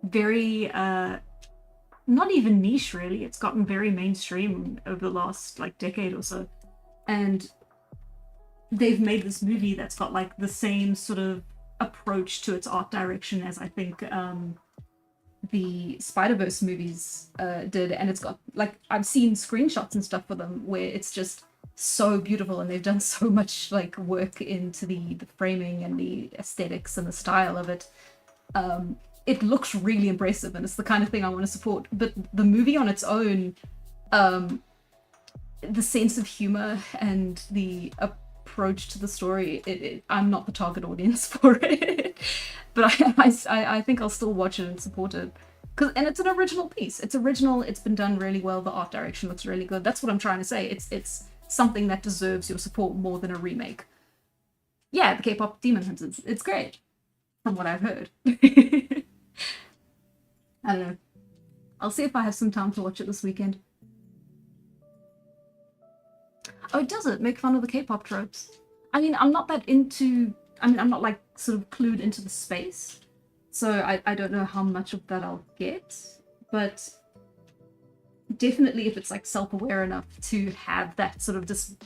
very not even niche really. It's gotten very mainstream over the last like decade or so, and they've made this movie that's got like the same sort of approach to its art direction as I think the Spider-Verse movies did, and it's got like, I've seen screenshots and stuff for them where it's just so beautiful, and they've done so much like work into the framing and the aesthetics and the style of it. It looks really impressive, and it's the kind of thing I want to support. But the movie on its own, The sense of humor and the approach to the story, I'm not the target audience for it. But I think I'll still watch it and support it. And it's an original piece. It's original. It's been done really well. The art direction looks really good. That's what I'm trying to say. It's something that deserves your support more than a remake. Yeah, the K-pop Demon Hunters. It's great, from what I've heard. I don't know. I'll see if I have some time to watch it this weekend. Oh, it does it make fun of the K-pop tropes. I mean, I'm not that into. I mean, I'm not like sort of clued into the space, so I don't know how much of that I'll get. But definitely, if it's like self-aware enough to have that sort of just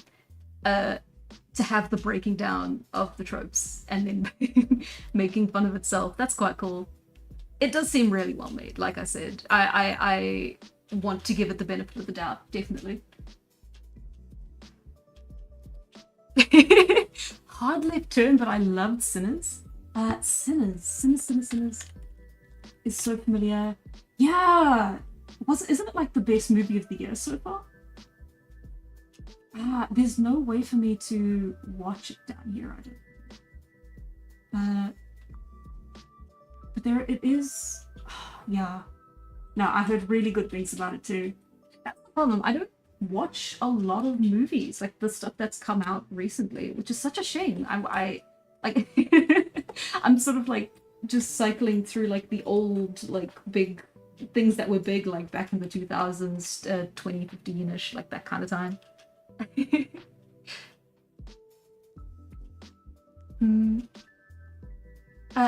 to have the breaking down of the tropes and then making fun of itself, that's quite cool. It does seem really well made. Like I said, I want to give it the benefit of the doubt, definitely. Hard left turn, but I loved Sinners. Sinners is so familiar. Yeah, isn't it like the best movie of the year so far? There's no way for me to watch it down here. I don't. But there it is. Yeah. No, I heard really good things about it too. That's the problem. I don't watch a lot of movies, like the stuff that's come out recently, which is such a shame. I like I'm sort of like just cycling through like the old like big things that were big like back in the 2000s, 2015ish, like that kind of time.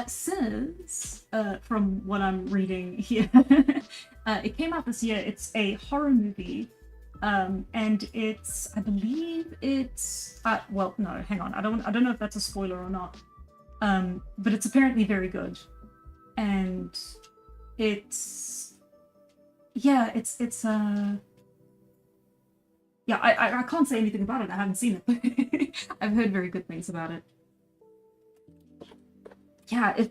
Sinners, from what I'm reading here, it came out this year. It's a horror movie. And it's, I believe it's, well, no, hang on. I don't know if that's a spoiler or not. But it's apparently very good. And it's, yeah, yeah, I can't say anything about it. I haven't seen it. I've heard very good things about it. Yeah,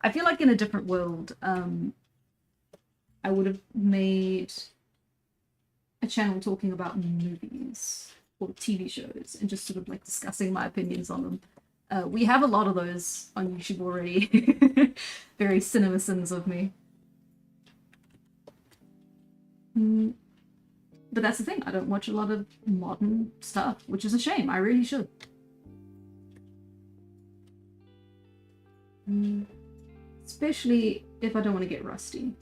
I feel like in a different world, I would have made a channel talking about movies or TV shows and just sort of like discussing my opinions on them. We have a lot of those on YouTube already. Very cinema sins of me. But that's the thing, I don't watch a lot of modern stuff, which is a shame. I really should. Especially if I don't want to get rusty.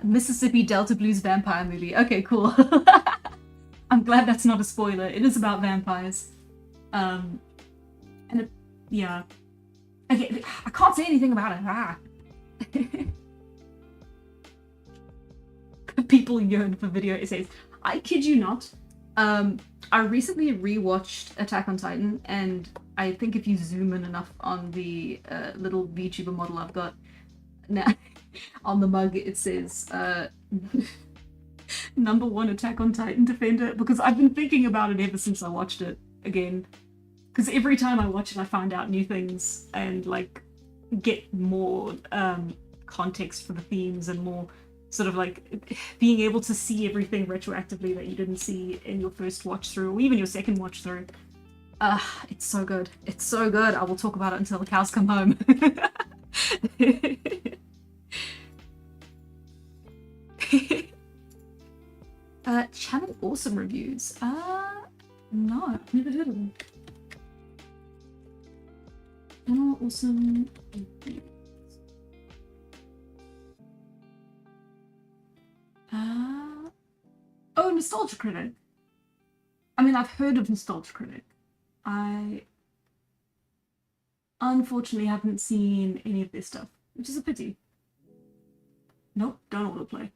Mississippi Delta Blues vampire movie. Okay, cool. I'm glad that's not a spoiler. It is about vampires. And yeah. Okay, I can't say anything about it. People yearn for video essays. I kid you not. I recently rewatched Attack on Titan, and I think if you zoom in enough on the little VTuber model I've got now on the mug, it says #1 Attack on Titan defender, because I've been thinking about it ever since I watched it again. Because every time I watch it, I find out new things and like get more context for the themes and more sort of like being able to see everything retroactively that you didn't see in your first watch through or even your second watch through. It's so good. It's so good. I will talk about it until the cows come home. Channel Awesome Reviews. No, I've never heard of them. Channel Awesome Reviews. Oh, Nostalgia Critic. I mean, I've heard of Nostalgia Critic. I unfortunately haven't seen any of their stuff, which is a pity. Nope, don't autoplay.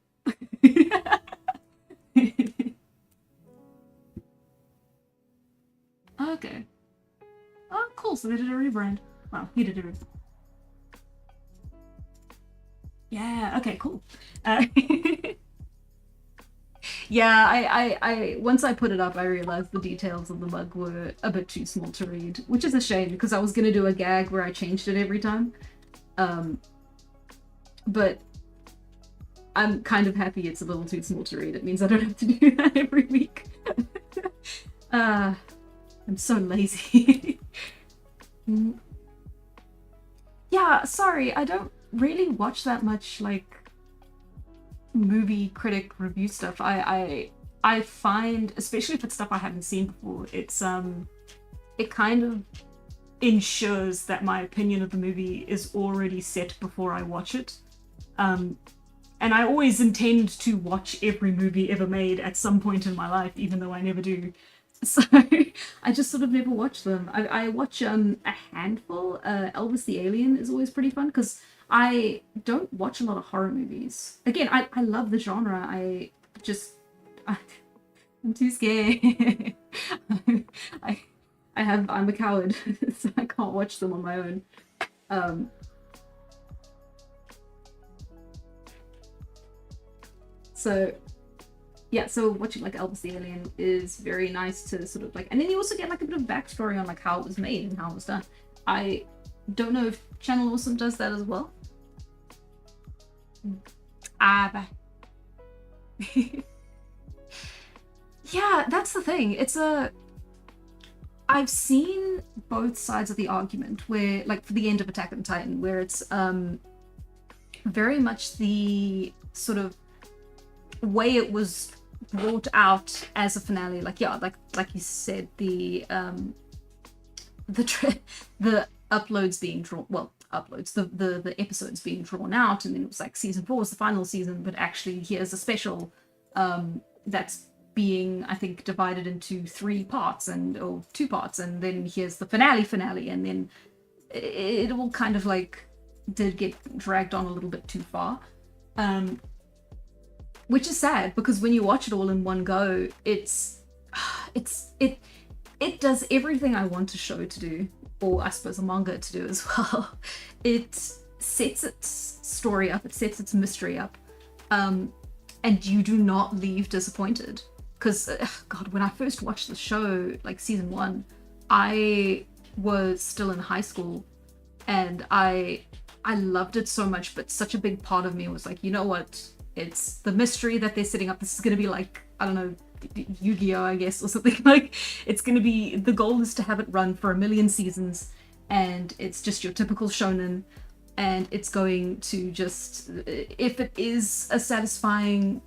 Okay. Oh, cool, so they did a rebrand. Well, he did a rebrand. Yeah, okay, cool. Yeah, I once I put it up, I realized the details of the mug were a bit too small to read, which is a shame because I was gonna do a gag where I changed it every time. Um, but I'm kind of happy it's a little too small to read. It means I don't have to do that every week. I'm so lazy. Yeah, sorry, I don't really watch that much like movie critic review stuff. I find, especially if it's stuff I haven't seen before, it kind of ensures that my opinion of the movie is already set before I watch it. And I always intend to watch every movie ever made at some point in my life, even though I never do. So I just sort of never watch them. I watch a handful. Elvis the Alien is always pretty fun because I don't watch a lot of horror movies. Again, I love the genre. I'm too scared. I I'm a coward, so I can't watch them on my own. Um, so yeah, so watching like Elvis the Alien is very nice to sort of like, and then you also get like a bit of backstory on like how it was made and how it was done. I don't know if Channel Awesome does that as well. Ah, yeah, that's the thing. I've seen both sides of the argument where, like, for the end of Attack on Titan, where it's very much the sort of way it was brought out as a finale. Like, yeah, like you said, the uploads being drawn, well, uploads, the episodes being drawn out, and then it was like season 4 was the final season, but actually here's a special that's being, I think, divided into 3 parts or 2 parts, and then here's the finale, and then it all kind of like did get dragged on a little bit too far, which is sad because when you watch it all in one go, it does everything I want a show to do, or I suppose a manga to do as well. It sets its story up, it sets its mystery up, and you do not leave disappointed. Because, God, when I first watched the show, like season 1, I was still in high school, and I loved it so much, but such a big part of me was like, you know what? It's the mystery that they're setting up. This is going to be like, I don't know, Yu-Gi-Oh, I guess, or something. Like, it's going to be, the goal is to have it run for 1,000,000 seasons, and it's just your typical shonen, and it's going to just, if it is a satisfying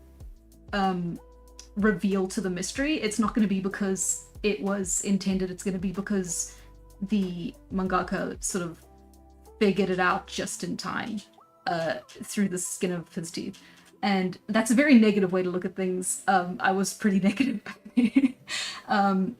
reveal to the mystery, it's not going to be because it was intended, it's going to be because the mangaka sort of figured it out just in time, through the skin of his teeth. And that's a very negative way to look at things. I was pretty negative. But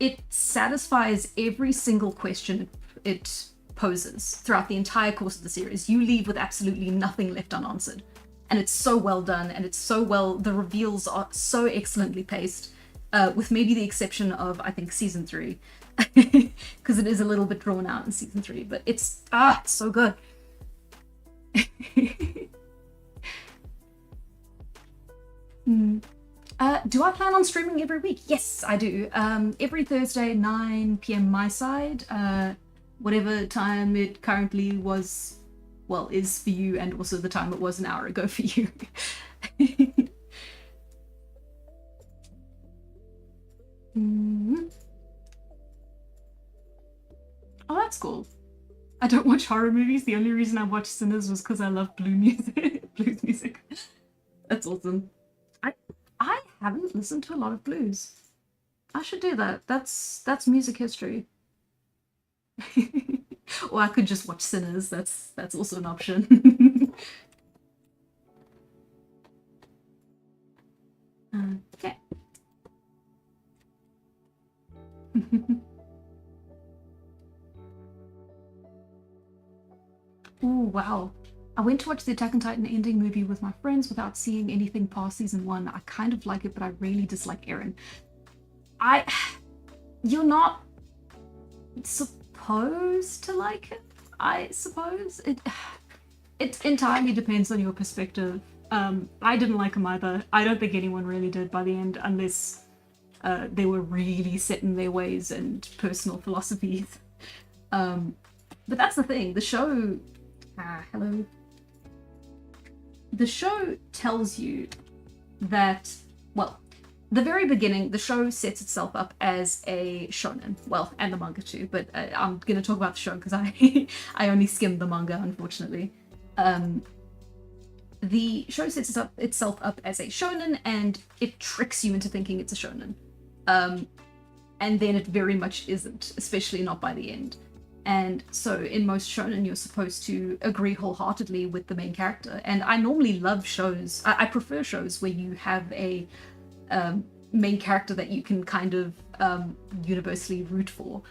it satisfies every single question it poses throughout the entire course of the series. You leave with absolutely nothing left unanswered. And it's so well done, and it's so well, the reveals are so excellently paced, with maybe the exception of, I think, season 3, because it is a little bit drawn out in season 3, but it's so good. Do I plan on streaming every week? Yes, I do. Every Thursday, 9 p.m. my side, whatever time it currently was, well, is for you, and also the time it was an hour ago for you. Oh, that's cool. I don't watch horror movies. The only reason I watched Sinners was because I love blues music. That's awesome. I haven't listened to a lot of blues. I should do that. That's music history. Or I could just watch Sinners. That's also an option. Okay. Oh wow. I went to watch the Attack on Titan ending movie with my friends without seeing anything past season 1. I kind of like it, but I really dislike Eren. You're not supposed to like it, I suppose. It entirely depends on your perspective. I didn't like him either. I don't think anyone really did by the end, unless they were really set in their ways and personal philosophies. But that's the thing. The show... hello. The show tells you that, well, the very beginning, the show sets itself up as a shonen. Well, and the manga too, but I'm going to talk about the show because I only skimmed the manga, unfortunately. The show sets itself up as a shonen, and it tricks you into thinking it's a shonen. And then it very much isn't, especially not by the end. And so in most shonen, you're supposed to agree wholeheartedly with the main character. And I normally love shows, I prefer shows where you have a main character that you can kind of universally root for.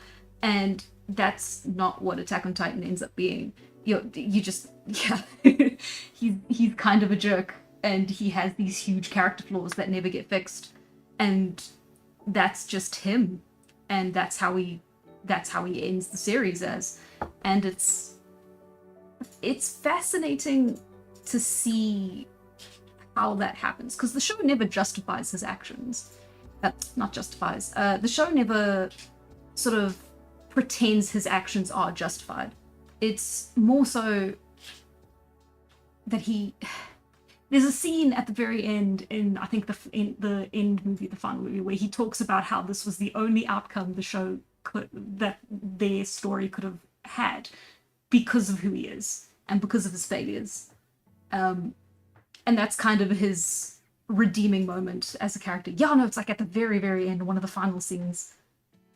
And that's not what Attack on Titan ends up being. You just, yeah, he's kind of a jerk, and he has these huge character flaws that never get fixed. And that's just him. And that's how he ends the series as. And it's fascinating to see how that happens, because the show never justifies his actions. Not justifies. The show never sort of pretends his actions are justified. It's more so that there's a scene at the very end in, I think, the end movie, the final movie, where he talks about how this was the only outcome the show that their story could have had because of who he is and because of his failures. And that's kind of his redeeming moment as a character. Yeah, no, it's like at the very, very end, one of the final scenes.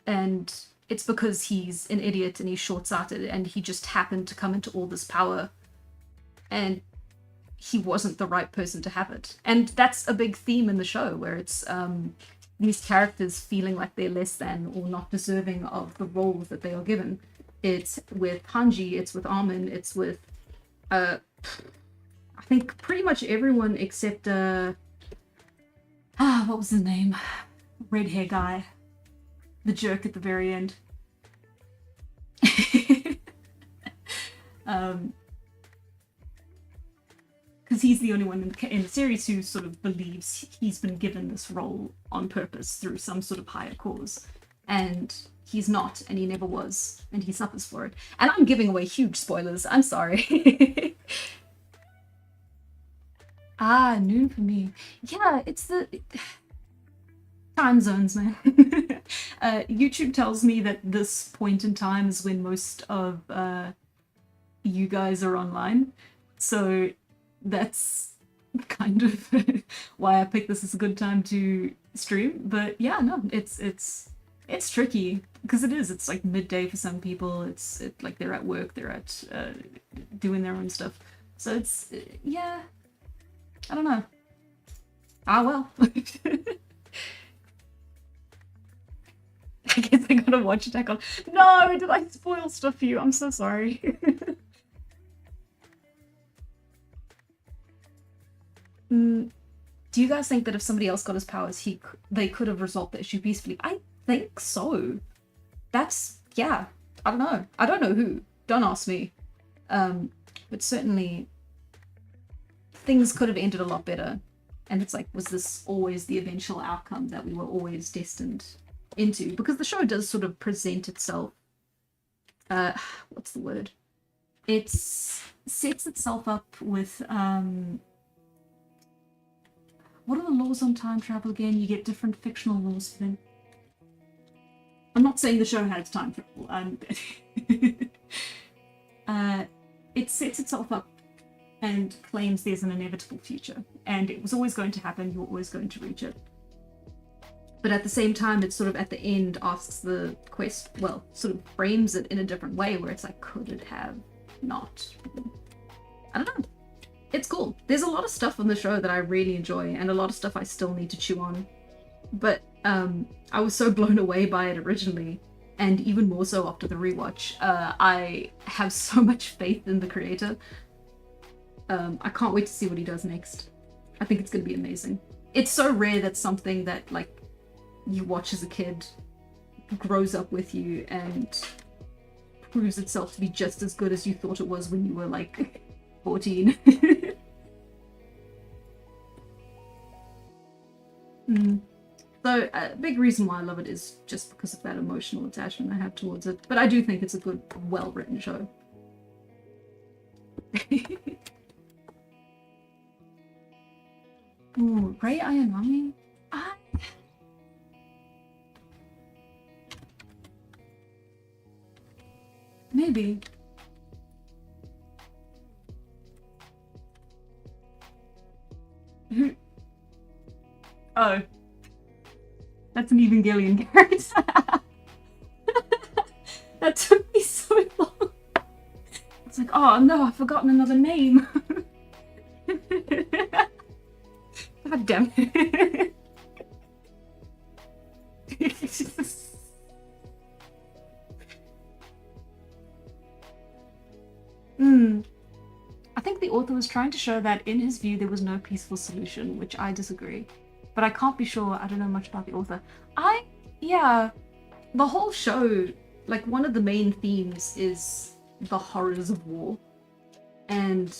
And it's because he's an idiot and he's short-sighted and he just happened to come into all this power and he wasn't the right person to have it. And that's a big theme in the show, where it's these characters feeling like they're less than or not deserving of the roles that they are given. It's with Hanji, it's with Armin, it's with I think pretty much everyone except what was his name? Red hair guy. The jerk at the very end. Because he's the only one in the series who sort of believes he's been given this role on purpose through some sort of higher cause. And he's not, and he never was, and he suffers for it. And I'm giving away huge spoilers, I'm sorry. Noon for me. Yeah, it's the... time zones, man. YouTube tells me that this point in time is when most of you guys are online. So that's kind of why I picked this as a good time to stream. But yeah, no, it's tricky because it's like midday for some people. It's like they're at work, they're at doing their own stuff. So it's yeah, I don't know. Well. I guess I gotta watch Attack on... No, did I spoil stuff for you? I'm so sorry. Do you guys think that if somebody else got his powers, they could have resolved the issue peacefully? I think so. That's... yeah. I don't know. I don't know who. Don't ask me. But certainly things could have ended a lot better. And it's like, was this always the eventual outcome that we were always destined into? Because the show does sort of present itself, what's the word? It sets itself up with, what are the laws on time travel again? You get different fictional laws for them. I'm not saying the show has time travel. It sets itself up and claims there's an inevitable future. And it was always going to happen, you're always going to reach it. But at the same time, it's sort of at the end asks the quest, well, sort of frames it in a different way where it's like, could it have not? I don't know. It's cool. There's a lot of stuff on the show that I really enjoy and a lot of stuff I still need to chew on. But I was so blown away by it originally, and even more so after the rewatch. I have so much faith in the creator. I can't wait to see what he does next. I think it's going to be amazing. It's so rare that something that, like, you watch as a kid grows up with you and proves itself to be just as good as you thought it was when you were like 14. So a big reason why I love it is just because of that emotional attachment I have towards it. But I do think it's a good, well-written show. Ooh, Grey Iron Mummy? Maybe. Oh. That's an Evangelion character. That took me so long. It's like, oh no, I've forgotten another name. God damn it. I think the author was trying to show that in his view there was no peaceful solution, which I disagree. But I can't be sure, I don't know much about the author. Yeah, the whole show, like one of the main themes is the horrors of war. And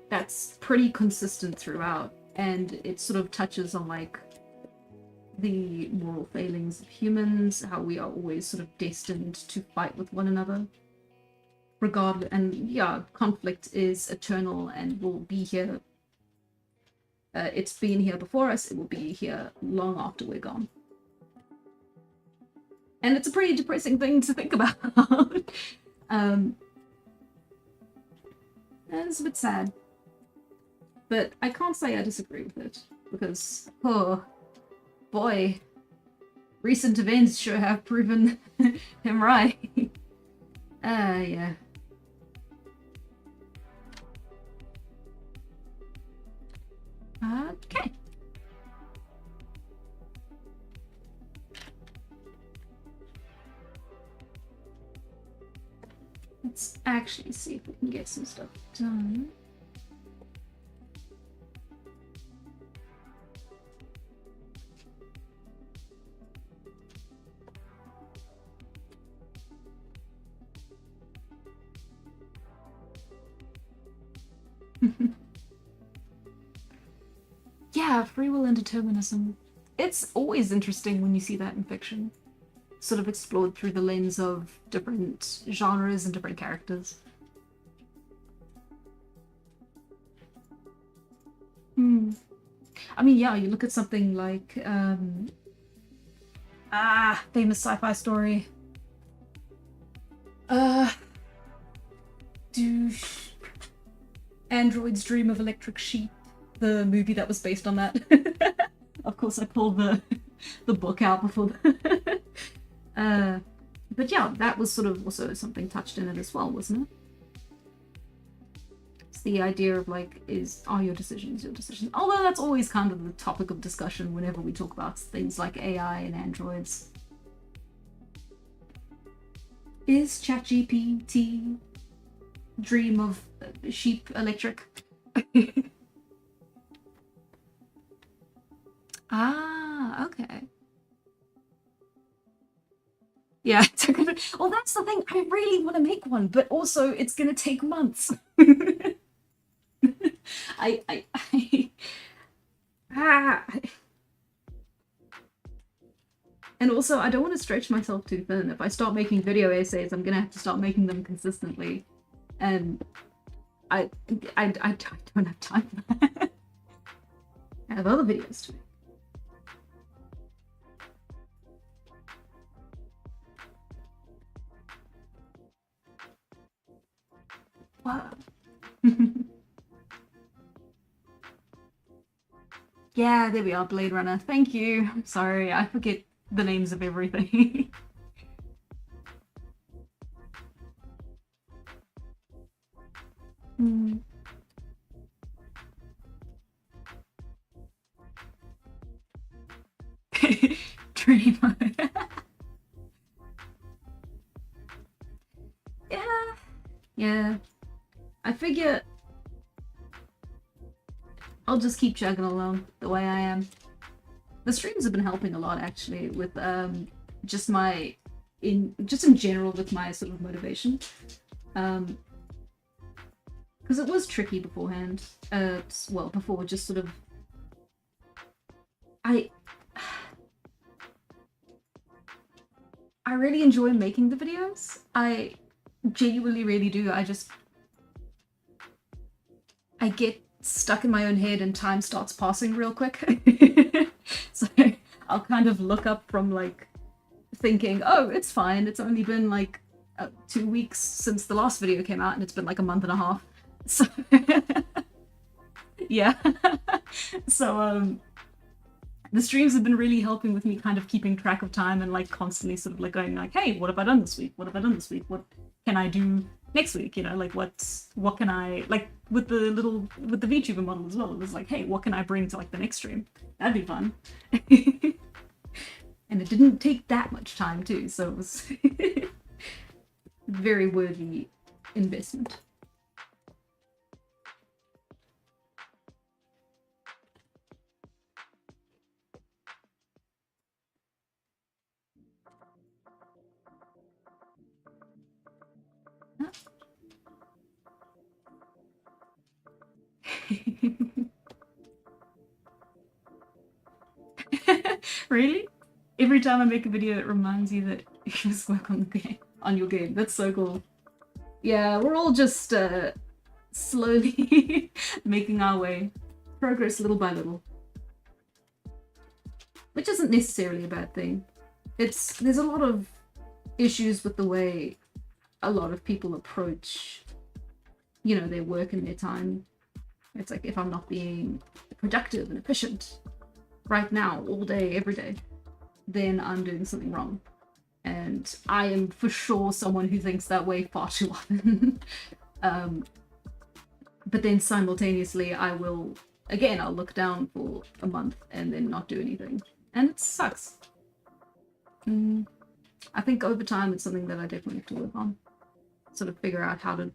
that's pretty consistent throughout. And it sort of touches on like the moral failings of humans, how we are always sort of destined to fight with one another. Regardless, and yeah, conflict is eternal and will be here. It's been here before us, it will be here long after we're gone. And it's a pretty depressing thing to think about. And it's a bit sad. But I can't say I disagree with it, because, oh boy, recent events sure have proven him right. Yeah. Okay. Let's actually see if we can get some stuff done. Yeah, free will and determinism. It's always interesting when you see that in fiction. Sort of explored through the lens of different genres and different characters. I mean, yeah, you look at something like, famous sci-fi story. Android's Dream of Electric Sheep, the movie that was based on that. Of course, I pulled the book out before. But yeah, that was sort of also something touched in it as well, wasn't it? It's the idea of like, are your decisions your decisions? Although that's always kind of the topic of discussion whenever we talk about things like AI and androids. Is ChatGPT Dream of Sheep Electric? Okay. Yeah, well, that's the thing. I really want to make one, but also it's gonna take months. And also, I don't want to stretch myself too thin. If I start making video essays, I'm gonna have to start making them consistently, and I don't have time for that. I have other videos to make. Wow. Yeah, there we are, Blade Runner. Thank you. I'm sorry, I forget the names of everything. Dream. Yeah. I figure I'll just keep chugging along the way I am. The streams have been helping a lot actually with just in general with my sort of motivation. Because it was tricky beforehand. Well, before just sort of I really enjoy making the videos. I genuinely really do. I get stuck in my own head and time starts passing real quick. So I'll kind of look up from like thinking, oh, it's fine. It's only been like 2 weeks since the last video came out and it's been like a month and a half. So yeah. So the streams have been really helping with me kind of keeping track of time and like constantly sort of like going like, hey, what have I done this week? What have I done this week? What can I do next week? You know, like what can I, like with the VTuber model as well, it was like, hey, what can I bring to like the next stream? That'd be fun. And it didn't take that much time too, so it was very worthy investment. Really? Every time I make a video, it reminds you that you just work on the game, on your game. That's so cool. Yeah, we're all just slowly making our way, progress little by little, which isn't necessarily a bad thing. There's a lot of issues with the way a lot of people approach, you know, their work and their time. It's like, if I'm not being productive and efficient right now, all day, every day, then I'm doing something wrong. And I am for sure someone who thinks that way far too often. But then simultaneously, I'll look down for a month and then not do anything. And it sucks. I think over time, it's something that I definitely have to work on. Sort of figure out how to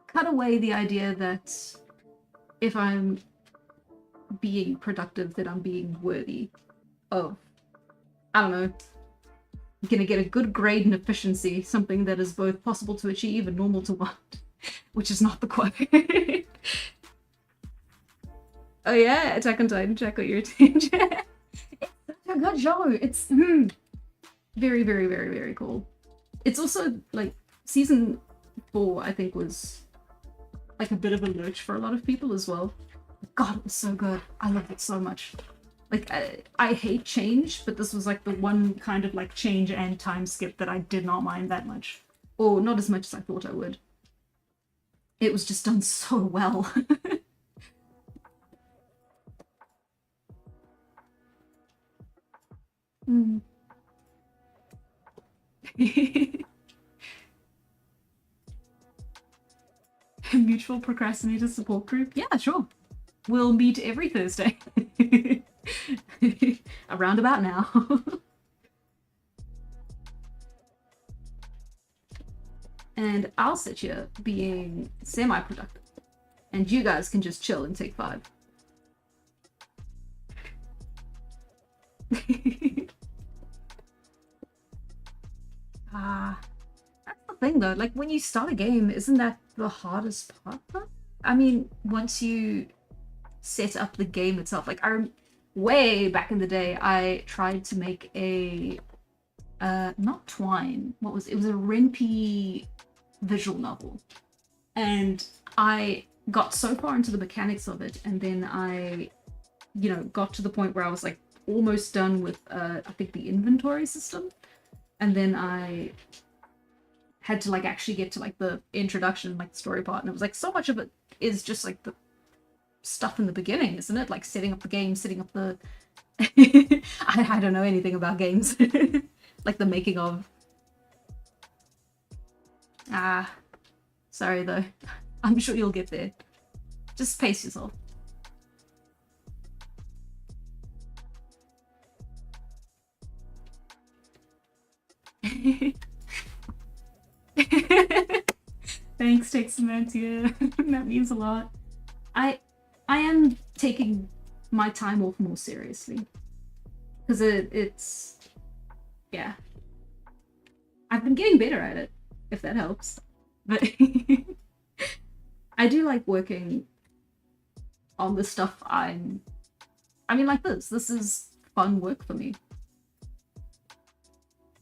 cut away the idea that if I'm being productive, that I'm being worthy of, I don't know, gonna get a good grade in efficiency, something that is both possible to achieve and normal to want, which is not the quote. Oh yeah, Attack on Titan, check out your attention. It's such a good show. It's very, very, very, very cool. It's also like season 4, I think, was like a bit of a lurch for a lot of people as well. God, it was so good. I loved it so much. Like, I hate change, but this was like the one kind of like change and time skip that I did not mind that much. Or not as much as I thought I would. It was just done so well. Mutual procrastinator support group? Yeah, sure. We'll meet every Thursday. Around about now. And I'll sit here being semi-productive. And you guys can just chill and take 5. That's the thing though, like when you start a game, isn't that the hardest part though? I mean, once you set up the game itself, like way back in the day, I tried to make a not Twine, it was a Renpy visual novel, and I got so far into the mechanics of it, and then I, you know, got to the point where I was like almost done with I think the inventory system, and then I had to like actually get to like the introduction, like the story part, and it was like so much of it is just like the stuff in the beginning, isn't it? Like setting up the game, setting up the I don't know anything about games. Like the making of. Sorry though. I'm sure you'll get there. Just pace yourself. Thanks, Texamantia. That means a lot. I am taking my time off more seriously. Because it's... yeah. I've been getting better at it, if that helps. But I do like working on the stuff I mean, like this. This is fun work for me.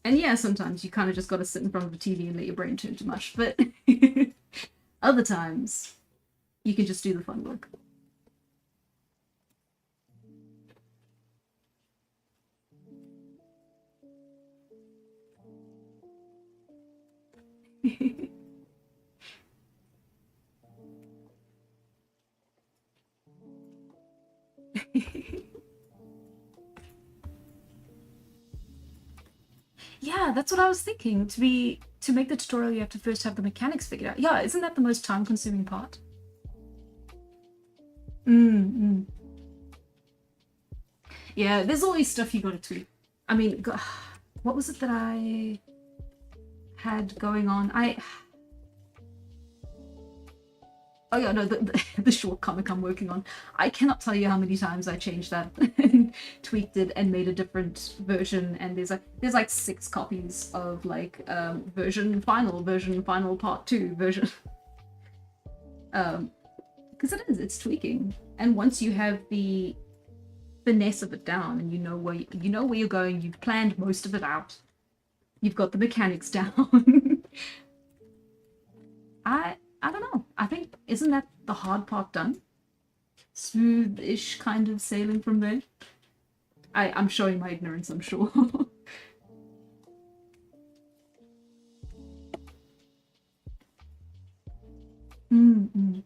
And yeah, sometimes you kind of just got to sit in front of the TV and let your brain turn to mush. But other times, you can just do the fun work. Yeah, that's what I was thinking. To make the tutorial, you have to first have the mechanics figured out. Yeah, isn't that the most time-consuming part? Mm. Yeah, there's always stuff you gotta tweak. I mean, what was it that I had going on? Oh yeah, no, the short comic I'm working on. I cannot tell you how many times I changed that and tweaked it and made a different version. And there's like 6 copies of like version final part 2 version. Because it's tweaking. And once you have the finesse of it down and you know where you're going, you've planned most of it out. You've got the mechanics down. I don't know. I think, isn't that the hard part done? Smooth-ish kind of sailing from there. I'm showing my ignorance, I'm sure. Mm-mm.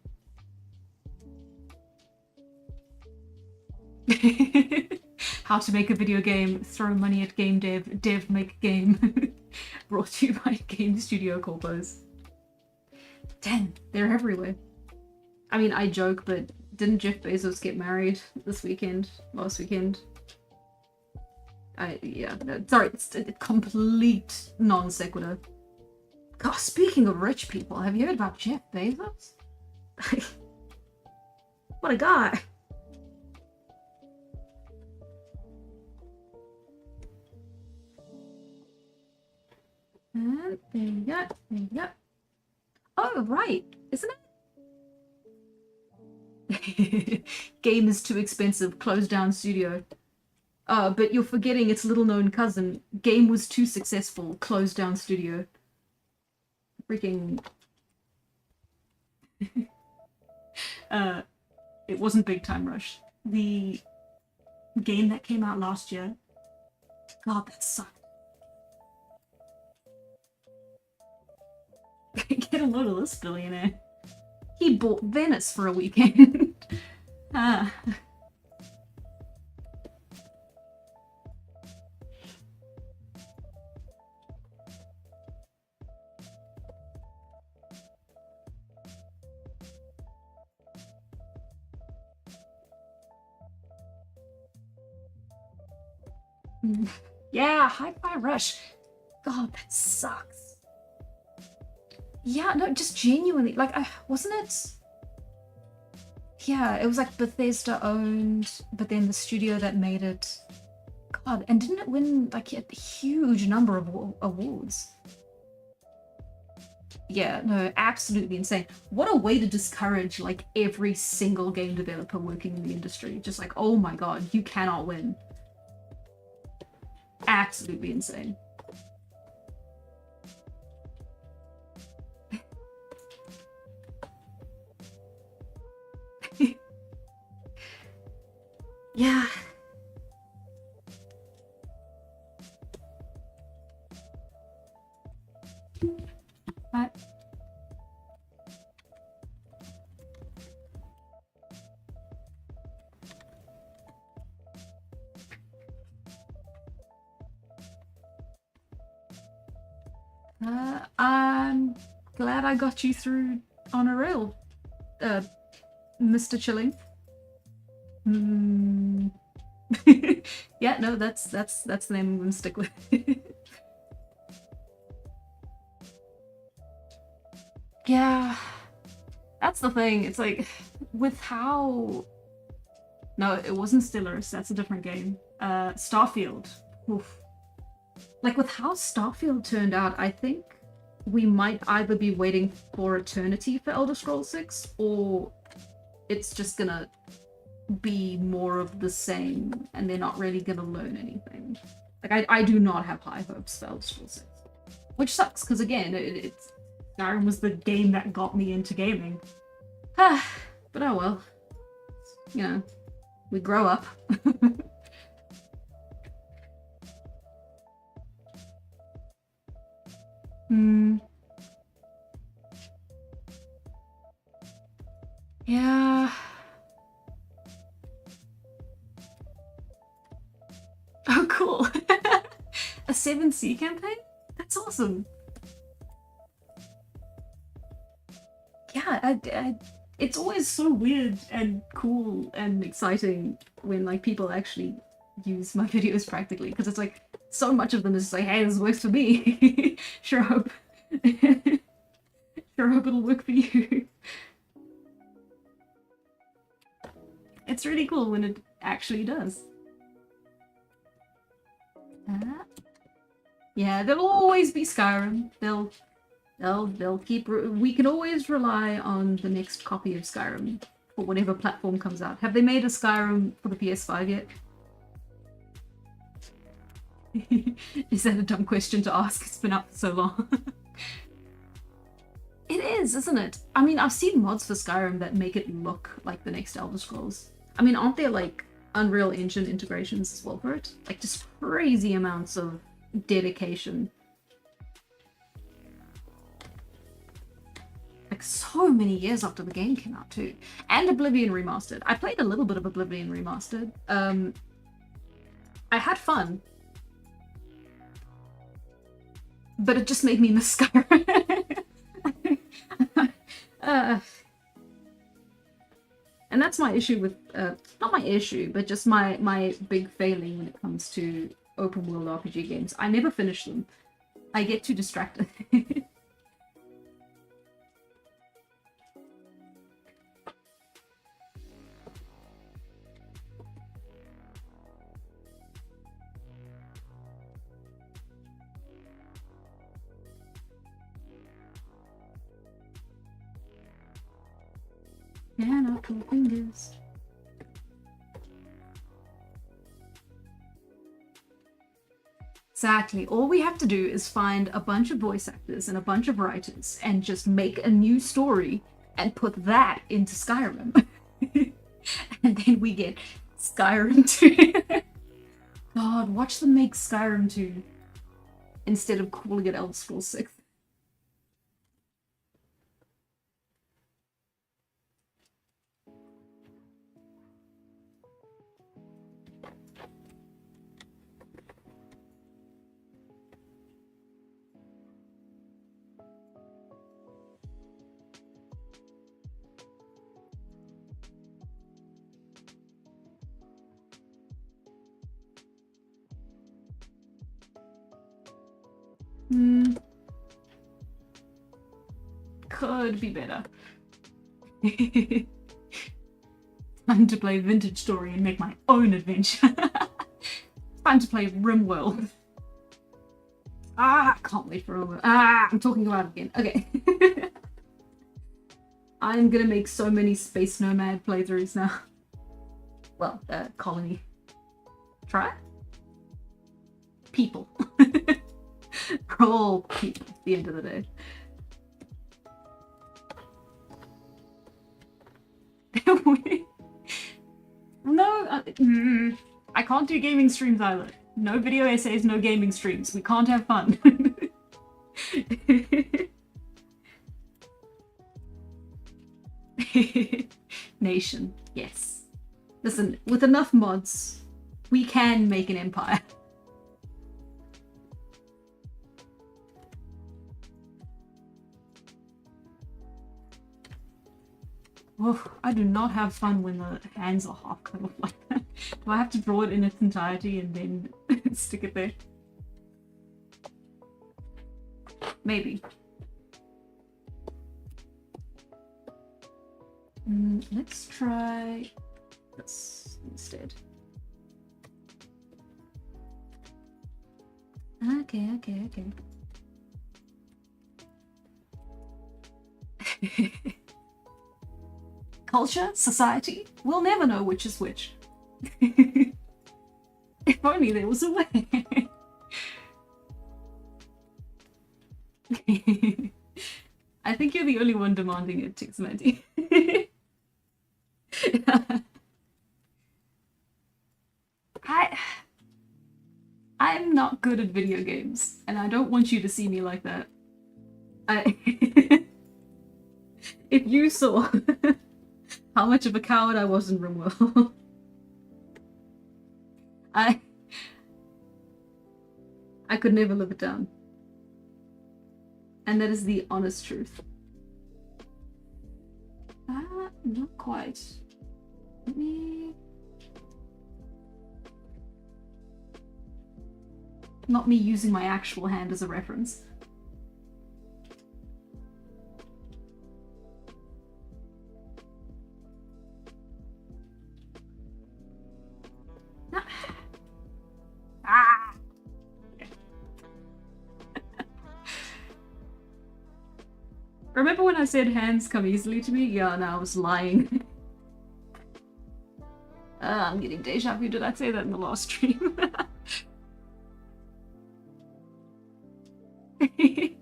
How to make a video game, throw money at game dev make game. Brought to you by Game Studio Corpos. Damn, they're everywhere. I mean, I joke, but didn't Jeff Bezos get married last weekend? Yeah, no, sorry, it's a complete non sequitur. God, speaking of rich people, have you heard about Jeff Bezos? What a guy. And there you go. Oh, right, isn't it? Game is too expensive, close down studio. But you're forgetting its little known cousin. Game was too successful, close down studio. Freaking... it wasn't Big Time Rush. The game that came out last year. God, that sucked. Get a load of this billionaire. He bought Venice for a weekend. Ah. Yeah, Hi-Fi Rush. God, that sucks. Yeah, no, just genuinely, like, wasn't it? Yeah, it was like Bethesda owned, but then the studio that made it. God, and didn't it win like a huge number of awards? Yeah, no, absolutely insane. What a way to discourage like every single game developer working in the industry. Just like, oh my god, you cannot win. Absolutely insane. Yeah. What? I'm glad I got you through on a rail, Mr. Chilling. Yeah, no, that's the name I'm gonna stick with. Yeah, that's the thing. It's like with how. No, it wasn't Stellaris. That's a different game. Starfield. Oof. Like with how Starfield turned out, I think we might either be waiting for eternity for Elder Scrolls 6, or it's just gonna be more of the same and they're not really gonna learn anything. Like, I do not have high hopes for Elder Scrolls 6. Which sucks, because again, it's Skyrim was the game that got me into gaming. But oh well. You know, we grow up. Yeah. Oh, cool. A 7C campaign? That's awesome. Yeah, it's always so weird and cool and exciting when like people actually use my videos practically, because it's like so much of them is like, hey, this works for me. Sure hope. Sure hope it'll work for you. It's really cool when it actually does. Yeah, there'll always be Skyrim. They'll keep. We can always rely on the next copy of Skyrim for whatever platform comes out. Have they made a Skyrim for the PS5 yet? Is that a dumb question to ask? It's been out for so long. It is, isn't it? I mean, I've seen mods for Skyrim that make it look like the next Elder Scrolls. I mean, aren't there like Unreal Engine integrations as well for it? Like just crazy amounts of dedication. Like so many years after the game came out too. And Oblivion Remastered. I played a little bit of Oblivion Remastered. I had fun. But it just made me miss Skyrim. And that's my issue with, not my issue, but just my big failing when it comes to open world RPG games. I never finish them. I get too distracted. Yeah, no cool fingers. Exactly. All we have to do is find a bunch of voice actors and a bunch of writers and just make a new story and put that into Skyrim. And then we get Skyrim 2. God, watch them make Skyrim 2 instead of calling it Elder Scrolls 6. Could be better. Time to play Vintage Story and make my own adventure. Time to play RimWorld. I can't wait for RimWorld. I'm talking about it again. Okay. I'm gonna make so many Space Nomad playthroughs now. Well, colony. Try? People. We're all people at the end of the day. No, I can't do gaming streams either. No video essays, no gaming streams. We can't have fun. Nation, yes. Listen, with enough mods, we can make an empire. Oh, I do not have fun when the hands are half cut off like that. Do I have to draw it in its entirety and then stick it there? Maybe. Let's try this instead. Okay. Culture? Society? We'll never know which is which. If only there was a way. I think you're the only one demanding it, Tixmanti. I'm not good at video games, and I don't want you to see me like that. If you saw how much of a coward I was in RimWorld, I could never live it down. And that is the honest truth. Not quite. Let me... Not me using my actual hand as a reference. Ah! Remember when I said hands come easily to me? Yeah, no, I was lying. I'm getting deja vu. Did I say that in the last stream? Try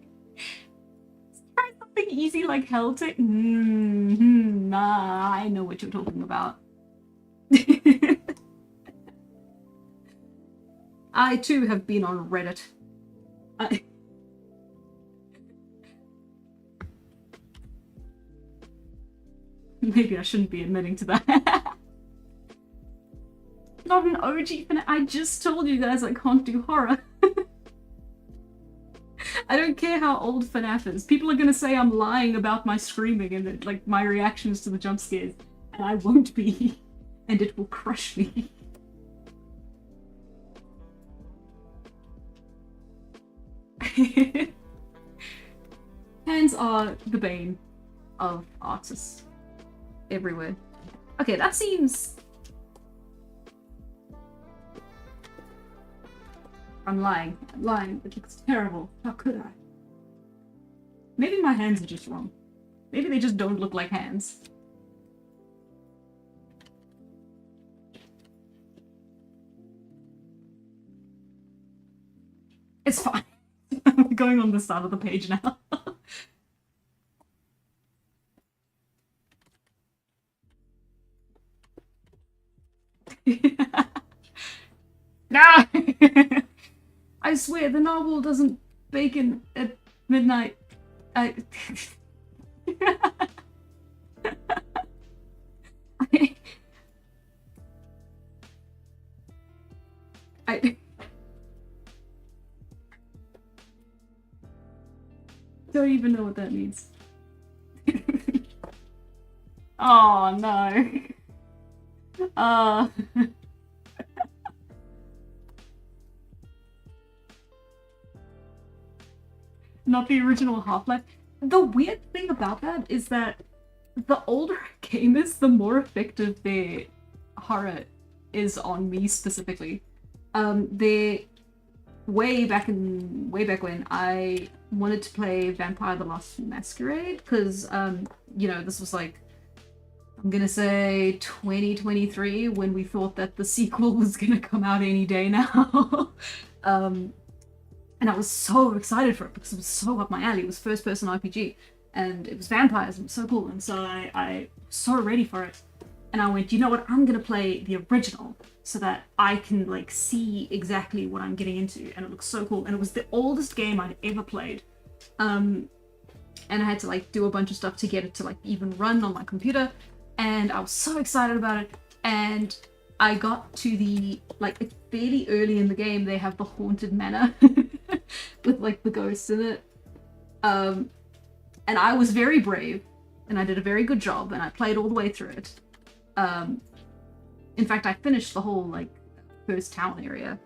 something easy like hell to... Nah, I know what you're talking about. I too have been on Reddit. Maybe I shouldn't be admitting to that. Not an OG fan. I just told you guys I can't do horror. I don't care how old FNAF is. People are gonna say I'm lying about my screaming and like my reactions to the jump scares, and I won't be, and it will crush me. Hands are the bane of artists everywhere. Okay, that seems... I'm lying. I'm lying. It looks terrible. How could I? Maybe my hands are just wrong. Maybe they just don't look like hands. It's fine. I'm going on the side of the page now. No! I swear, the narwhal doesn't bacon at midnight. I don't even know what that means. Oh no. Not the original Half-Life. The weird thing about that is that the older a game is, the more effective their horror is on me specifically. They way back when I wanted to play Vampire the Last Masquerade, because you know, this was like, I'm gonna say 2023, when we thought that the sequel was gonna come out any day now. And I was so excited for it because it was so up my alley. It was first-person RPG, and it was vampires, and it was so cool. And so I was so ready for it. And I went, you know what? I'm gonna play the original so that I can like see exactly what I'm getting into. And it looks so cool. And it was the oldest game I'd ever played. And I had to like do a bunch of stuff to get it to like even run on my computer. And I was so excited about it. And I got to the, like, it's fairly early in the game, they have the haunted manor with like the ghosts in it. And I was very brave, and I did a very good job, and I played all the way through it. In fact, I finished the whole like first town area.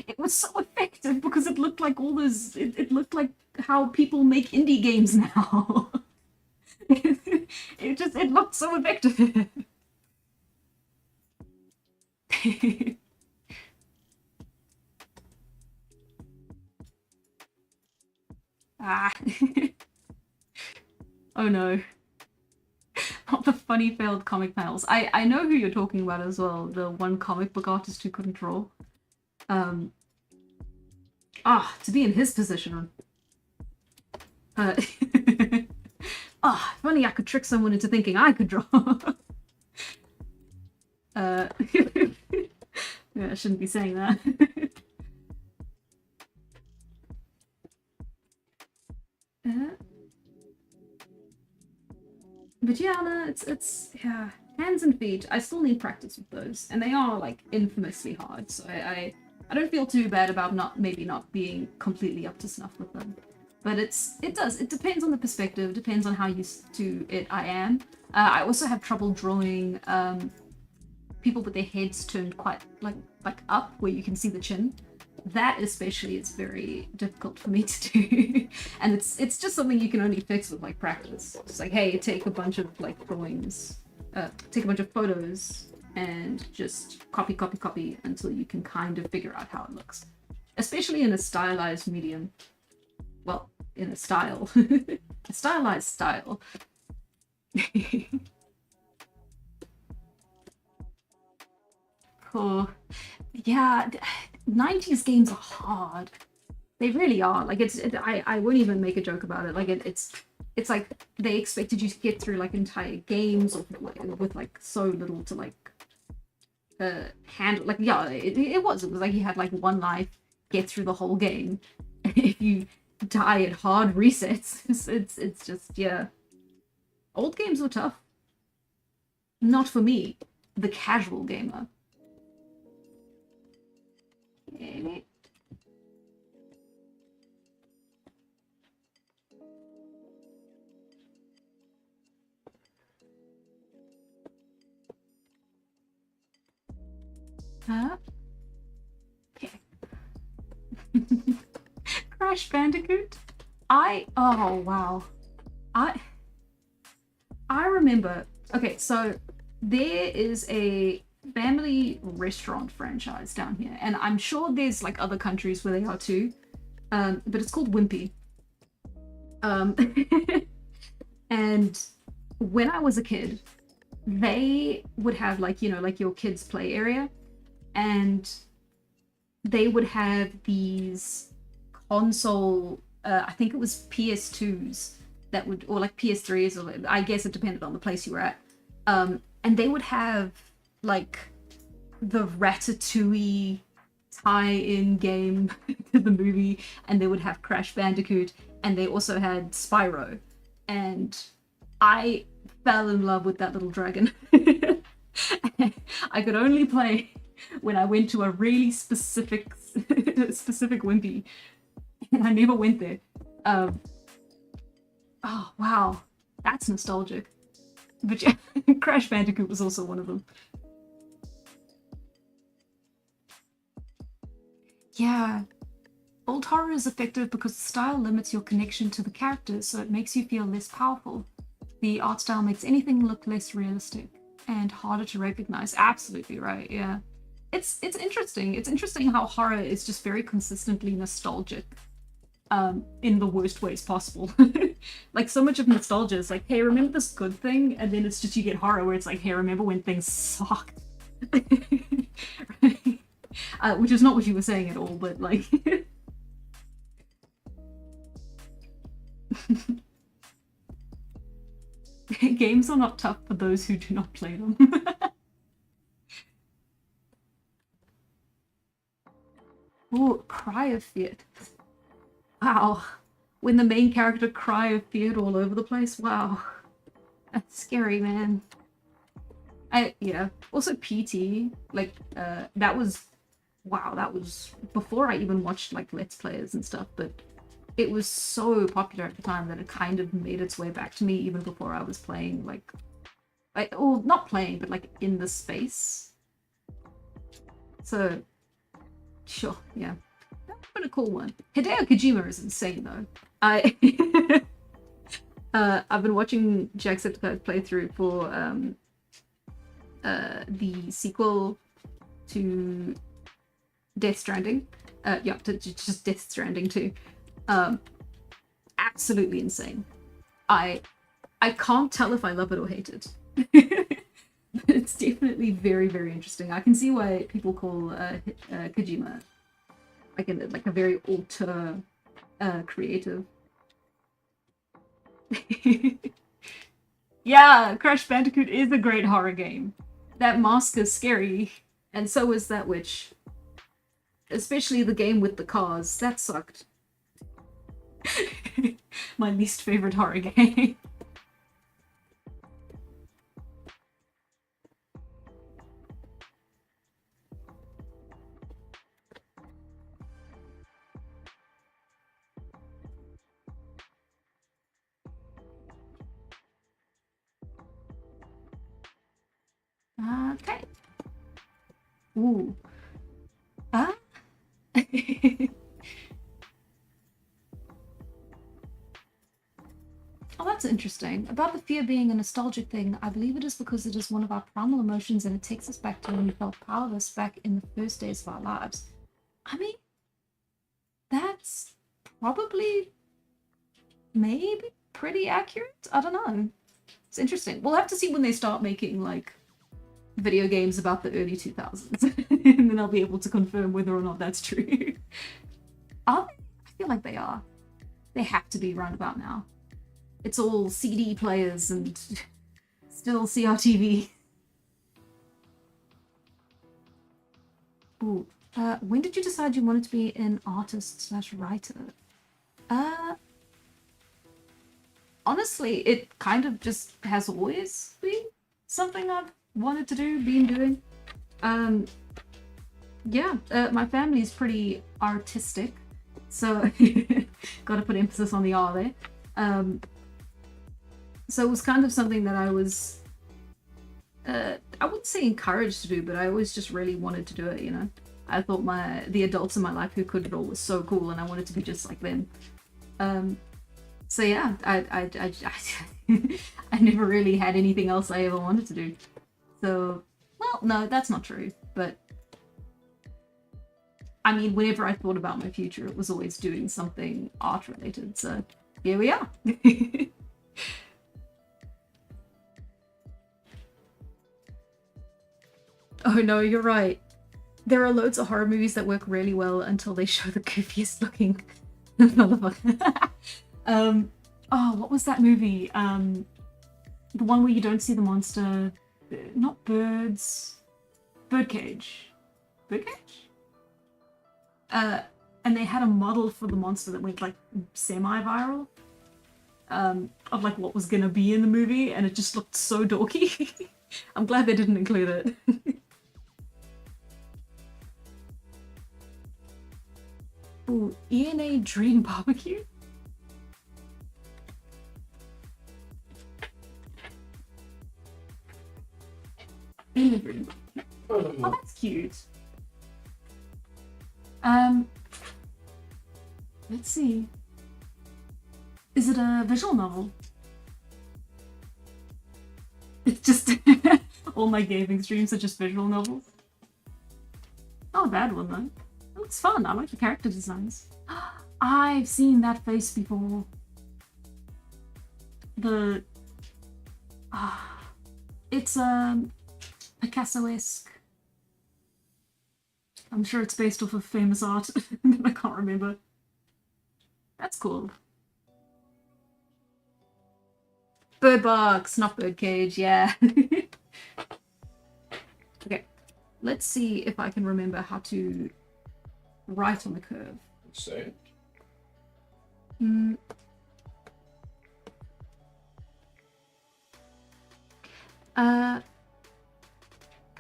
It was so effective because it looked like all those, it looked like how people make indie games now. It looked so effective. Ah. Oh no. Not the funny failed comic panels. I know who you're talking about as well. The one comic book artist who couldn't draw. Oh to be in his position. If only I could trick someone into thinking I could draw. Yeah, I shouldn't be saying that. But yeah, no, it's yeah, hands and feet. I still need practice with those, and they are like infamously hard. So I don't feel too bad about maybe not being completely up to snuff with them. But it depends on the perspective, depends on how used to it I am. I also have trouble drawing people with their heads turned quite like up where you can see the chin. That especially is very difficult for me to do. And it's just something you can only fix with like practice. It's like, hey, take a bunch of like drawings, take a bunch of photos and just copy until you can kind of figure out how it looks. Especially in a stylized medium. Well, in a style. A stylized style. Oh, yeah, 90s games are hard. They really are. Like I won't even make a joke about it. Like it's like they expected you to get through like entire games with like so little to like handle. Like yeah, it was like you had like one life, get through the whole game. If you die at hard resets, it's just yeah. Old games were tough. Not for me, the casual gamer. Okay. Crash Bandicoot. Oh wow. I remember. Okay, so there is a family restaurant franchise down here, and I'm sure there's like other countries where they are too. But it's called Wimpy. And when I was a kid, they would have like, you know, like your kids' play area, and they would have these console, I think it was PS2s that would, or like PS3s, or I guess it depended on the place you were at. And they would have like the Ratatouille tie-in game to the movie, and they would have Crash Bandicoot, and they also had Spyro. And I fell in love with that little dragon. I could only play when I went to a really specific Wimpy, and I never went there. Oh wow, that's nostalgic. But yeah, Crash Bandicoot was also one of them. Yeah, old horror is effective because the style limits your connection to the characters, so it makes you feel less powerful. The art style makes anything look less realistic and harder to recognize. Absolutely right, yeah. It's interesting. It's interesting how horror is just very consistently nostalgic. In the worst ways possible. Like so much of nostalgia is like, hey, remember this good thing? And then it's just you get horror where it's like, hey, remember when things sucked? Right? Which is not what you were saying at all, but like... Games are not tough for those who do not play them. Ooh, Cry of Fear. Wow. When the main character Cry of Fear all over the place. Wow. That's scary, man. Yeah. Also PT, like, that was, wow, that was before I even watched like Let's Players and stuff, but it was so popular at the time that it kind of made its way back to me even before I was playing, like, or not playing, but like in the space. So, sure, yeah. That's been a cool one. Hideo Kojima is insane though. I've been watching Jacksepticeye's playthrough for the sequel to Death Stranding. Yeah, just Death Stranding 2. Absolutely insane. I can't tell if I love it or hate it. But it's definitely very, very interesting. I can see why people call Kojima like a very auteur creative. Yeah, Crash Bandicoot is a great horror game. That mask is scary, and so is that witch. Especially the game with the cars. That sucked. My least favorite horror game. Okay. Ooh. Ah. Oh, that's interesting. About the fear being a nostalgic thing, I believe it is because it is one of our primal emotions and it takes us back to when we felt powerless back in the first days of our lives. I mean, that's probably maybe pretty accurate. I don't know. It's interesting. We'll have to see when they start making like video games about the early 2000s and then I'll be able to confirm whether or not that's true. Are they? I feel like they are. They have to be round about now. It's all CD players and still CRTV. Ooh. When did you decide you wanted to be an artist/writer? Honestly, it kind of just has always been something I've wanted to do, been doing. Yeah, my family is pretty artistic, so gotta put emphasis on the R there. So it was kind of something that I was, I wouldn't say encouraged to do, but I always just really wanted to do it, you know? I thought the adults in my life who could draw was so cool and I wanted to be just like them. So yeah, I I never really had anything else I ever wanted to do. So, well, no, that's not true, but I mean, whenever I thought about my future, it was always doing something art related, so here we are. Oh no, you're right. There are loads of horror movies that work really well until they show the goofiest looking motherfucker. Oh, what was that movie? The one where you don't see the monster. Not birds. Birdcage. Birdcage? And they had a model for the monster that went like semi-viral. Of like what was gonna be in the movie, and it just looked so dorky. I'm glad they didn't include it. Ooh, ENA Dream Barbecue? Oh, that's cute. Let's see. Is it a visual novel? It's just all my gaming streams are just visual novels. Not a bad one though. It looks fun. I like the character designs. I've seen that face before. The it's Picasso-esque. I'm sure it's based off of famous art that I can't remember. That's cool. Bird Box, not Birdcage, yeah. Okay, let's see if I can remember how to write on the curve. Say.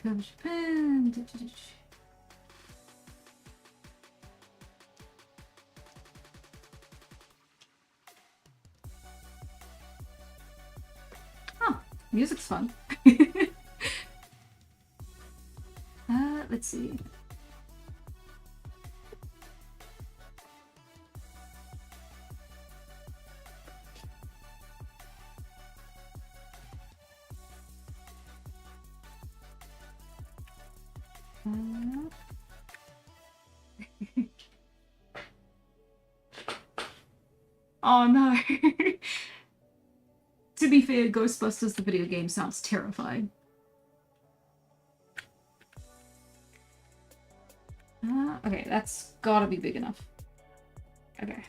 Curve pen. Oh, music's fun. Let's see. Oh no. To be fair, Ghostbusters the video game sounds terrifying. Okay, that's gotta be big enough. Okay.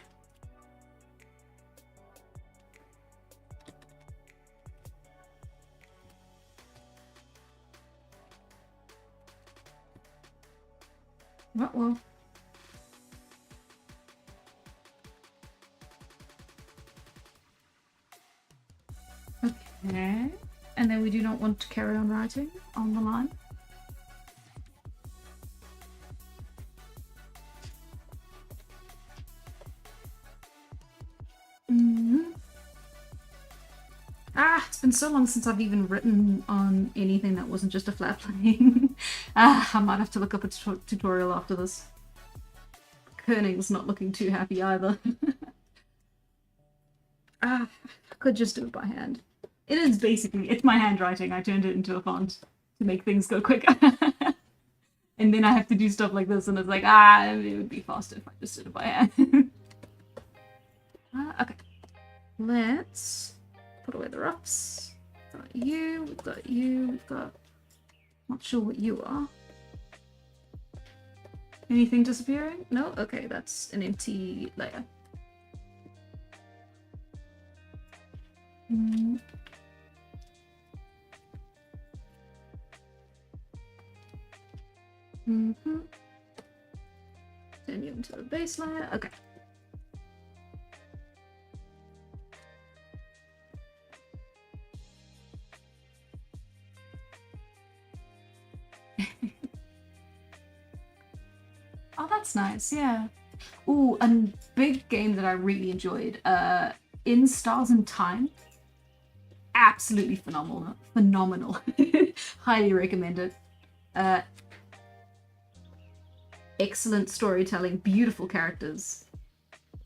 Well. Okay. And then we do not want to carry on writing on the line. It's been so long since I've even written on anything that wasn't just a flat plane. I might have to look up a tutorial after this. Kerning's not looking too happy either. I could just do it by hand. It is basically, it's my handwriting. I turned it into a font to make things go quicker. And then I have to do stuff like this, and it's like, it would be faster if I just did it by hand. Okay. Let's put away the roughs. We've got you, we've got... Not sure what you are. Anything disappearing? No? Okay, that's an empty layer. Turn you into a base layer. Okay. Oh, that's nice, yeah. Ooh, a big game that I really enjoyed. In Stars and Time. Absolutely phenomenal. Highly recommend it. Excellent storytelling, beautiful characters.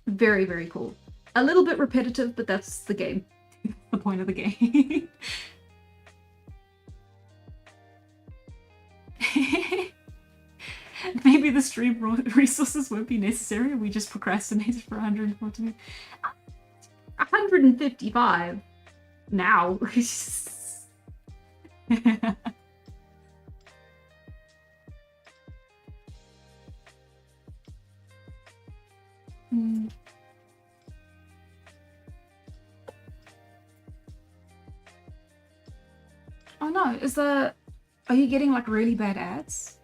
Very, very cool. A little bit repetitive, but that's the game. The point of the game. Maybe the stream resources won't be necessary. We just procrastinated for 140 minutes. 155 now. Oh no, are you getting like really bad ads?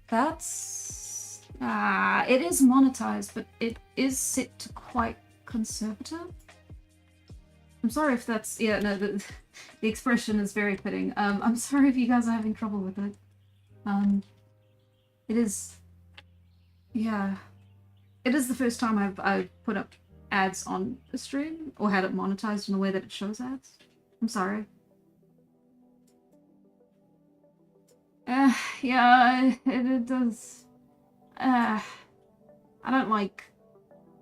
That's... it is monetized, but it is set to quite conservative. I'm sorry if that's... Yeah, no, the expression is very fitting. I'm sorry if you guys are having trouble with it. It is... Yeah. It is the first time I've put up ads on a stream, or had it monetized in a way that it shows ads. I'm sorry. Yeah, it does. I don't like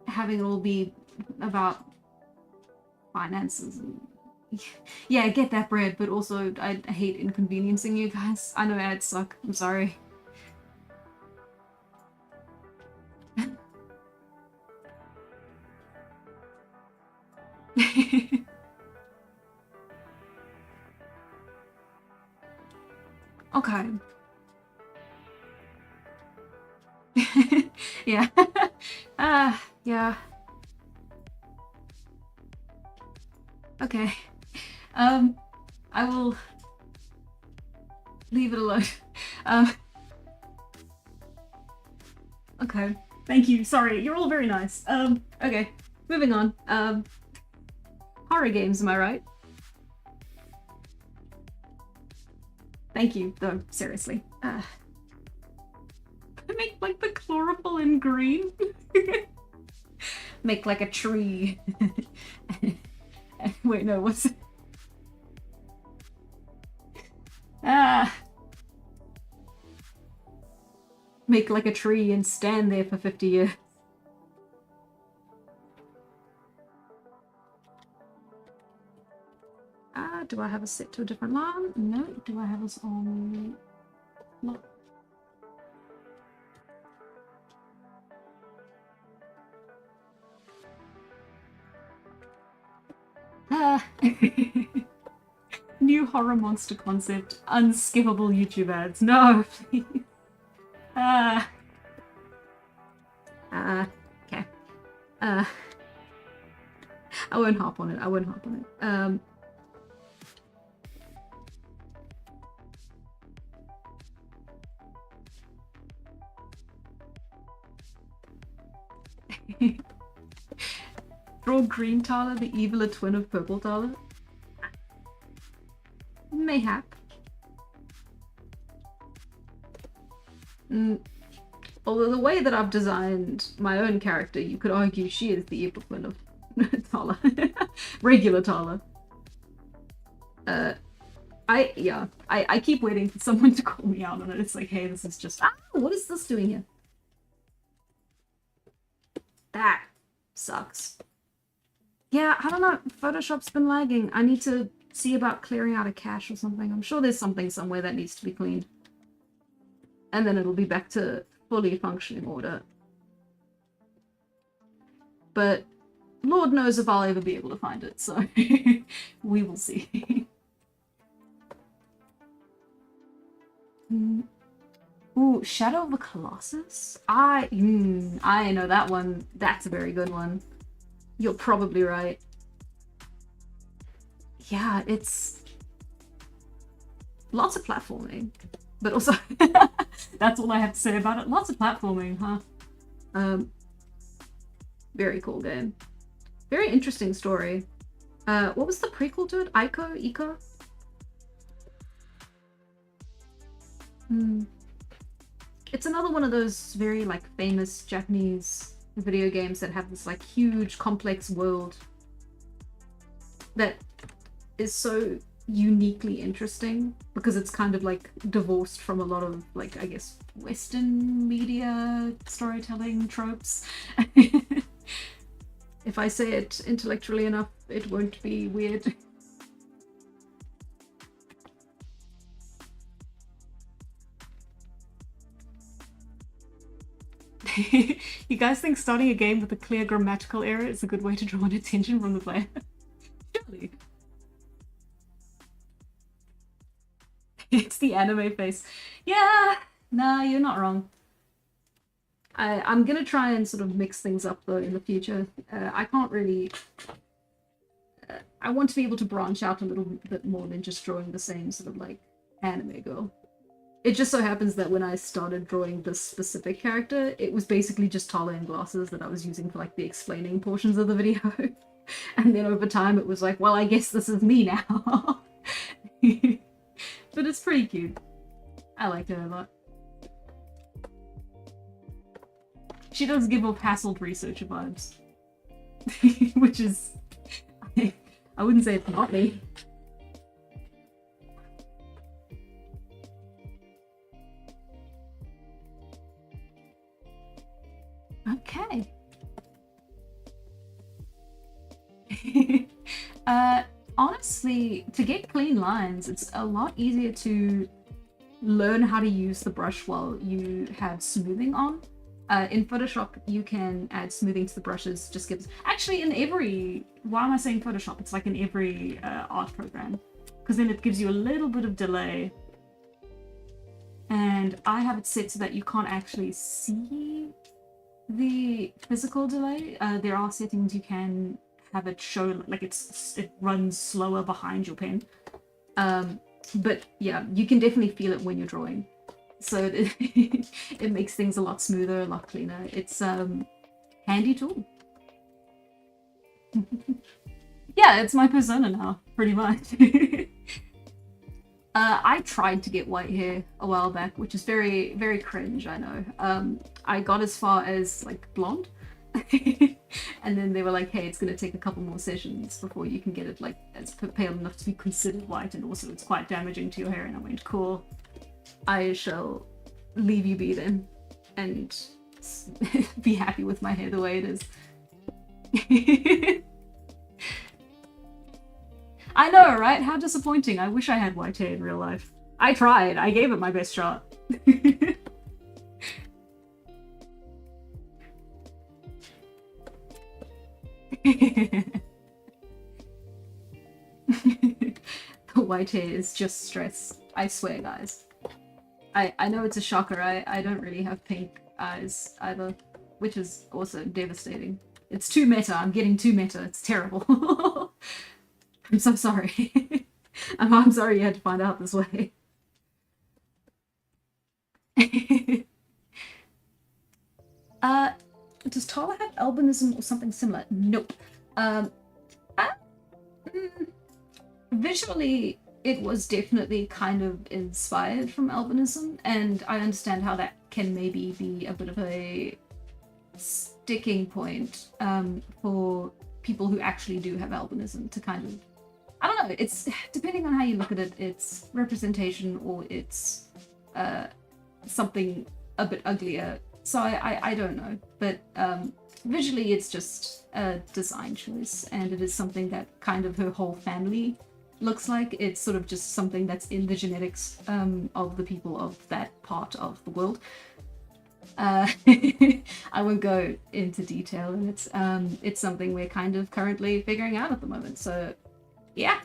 having it all be about finances. And yeah, I get that, Brad, but also I hate inconveniencing you guys. I know ads suck. I'm sorry. Okay. Yeah. Yeah. Okay. I will leave it alone. Okay. Thank you. Sorry, you're all very nice. Okay. Moving on. Horror games, am I right? Thank you, though, seriously. I make like the chlorophyll in green. Make like a tree. Wait, no, what's it? Make like a tree and stand there for 50 years. Do I have us set to a different line? No. Do I have us on... No. New horror monster concept. Unskippable YouTube ads. No, please. I won't harp on it. I won't harp on it. Draw green Tala, the eviler twin of purple Tala? Mayhap. Although the way that I've designed my own character, you could argue she is the evil twin of Tala. Regular Tala. I keep waiting for someone to call me out on it. It's like, hey, this is just... what is this doing here? That sucks. Yeah, I don't know. Photoshop's been lagging. I need to see about clearing out a cache or something. I'm sure there's something somewhere that needs to be cleaned. And then it'll be back to fully functioning order. But Lord knows if I'll ever be able to find it, so we will see. Ooh, Shadow of the Colossus? I know that one. That's a very good one. You're probably right. Yeah, it's lots of platforming, but also that's all I have to say about it. Lots of platforming, huh? Very cool game. Very interesting story. What was the prequel to it? Eco? It's another one of those very like famous Japanese video games that have this like huge complex world that is so uniquely interesting because it's kind of like divorced from a lot of like, I guess, Western media storytelling tropes. If I say it intellectually enough, it won't be weird. You guys think starting a game with a clear grammatical error is a good way to draw an attention from the player? Surely. It's the anime face. Yeah, nah, you're not wrong. I'm gonna try and sort of mix things up though in the future. I can't really... I want to be able to branch out a little bit more than just drawing the same sort of like anime girl. It just so happens that when I started drawing this specific character, it was basically just Tala and glasses that I was using for like the explaining portions of the video. And then over time it was like, well, I guess this is me now. But it's pretty cute. I like her a lot. She does give off hassled researcher vibes. Which is... I wouldn't say it's not me. Okay. Honestly, to get clean lines, it's a lot easier to learn how to use the brush while you have smoothing on. In Photoshop, you can add smoothing to the brushes, just gives... Actually, in every... Why am I saying Photoshop? It's like in every art program. Because then it gives you a little bit of delay. And I have it set so that you can't actually see the physical delay. There are settings you can have it show, like it runs slower behind your pen. But yeah, you can definitely feel it when you're drawing. So it makes things a lot smoother, a lot cleaner. It's handy tool. Yeah, it's my persona now, pretty much. I tried to get white hair a while back, which is very, very cringe, I know. I got as far as like blonde. And then they were like, hey, it's gonna take a couple more sessions before you can get it like as pale enough to be considered white, and also it's quite damaging to your hair. And I went, cool, I shall leave you be then and be happy with my hair the way it is. I know, right? How disappointing. I wish I had white hair in real life. I tried. I gave it my best shot. The white hair is just stress. I swear, guys. I know it's a shocker. I don't really have pink eyes either, which is also devastating. It's too meta. I'm getting too meta. It's terrible. I'm so sorry. I'm sorry you had to find out this way. Does Tala have albinism or something similar? Nope. Uh, Visually, it was definitely kind of inspired from albinism, and I understand how that can maybe be a bit of a sticking point for people who actually do have albinism to kind of, I don't know, it's depending on how you look at it, it's representation or it's something a bit uglier. So I don't know, but visually it's just a design choice, and it is something that kind of her whole family looks like. It's sort of just something that's in the genetics of the people of that part of the world. I won't go into detail, and it's something we're kind of currently figuring out at the moment. So yeah.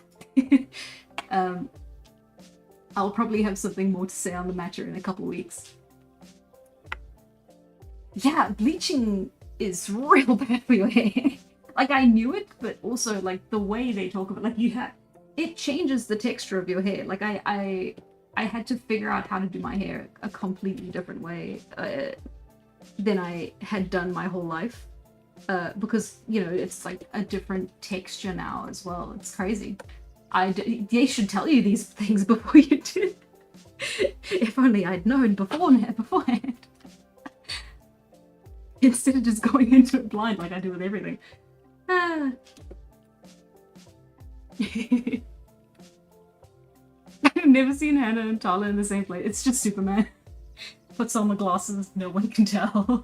I'll probably have something more to say on the matter in a couple of weeks. Yeah, bleaching is real bad for your hair. Like, I knew it, but also like the way they talk about, like, it changes the texture of your hair. Like I had to figure out how to do my hair a completely different way than I had done my whole life, because you know it's like a different texture now as well. It's crazy. They should tell you these things before you do. If only I'd known beforehand. Instead of just going into it blind like I do with everything. I've never seen Hannah and Tala in the same place. It's just Superman. Puts on the glasses, no one can tell.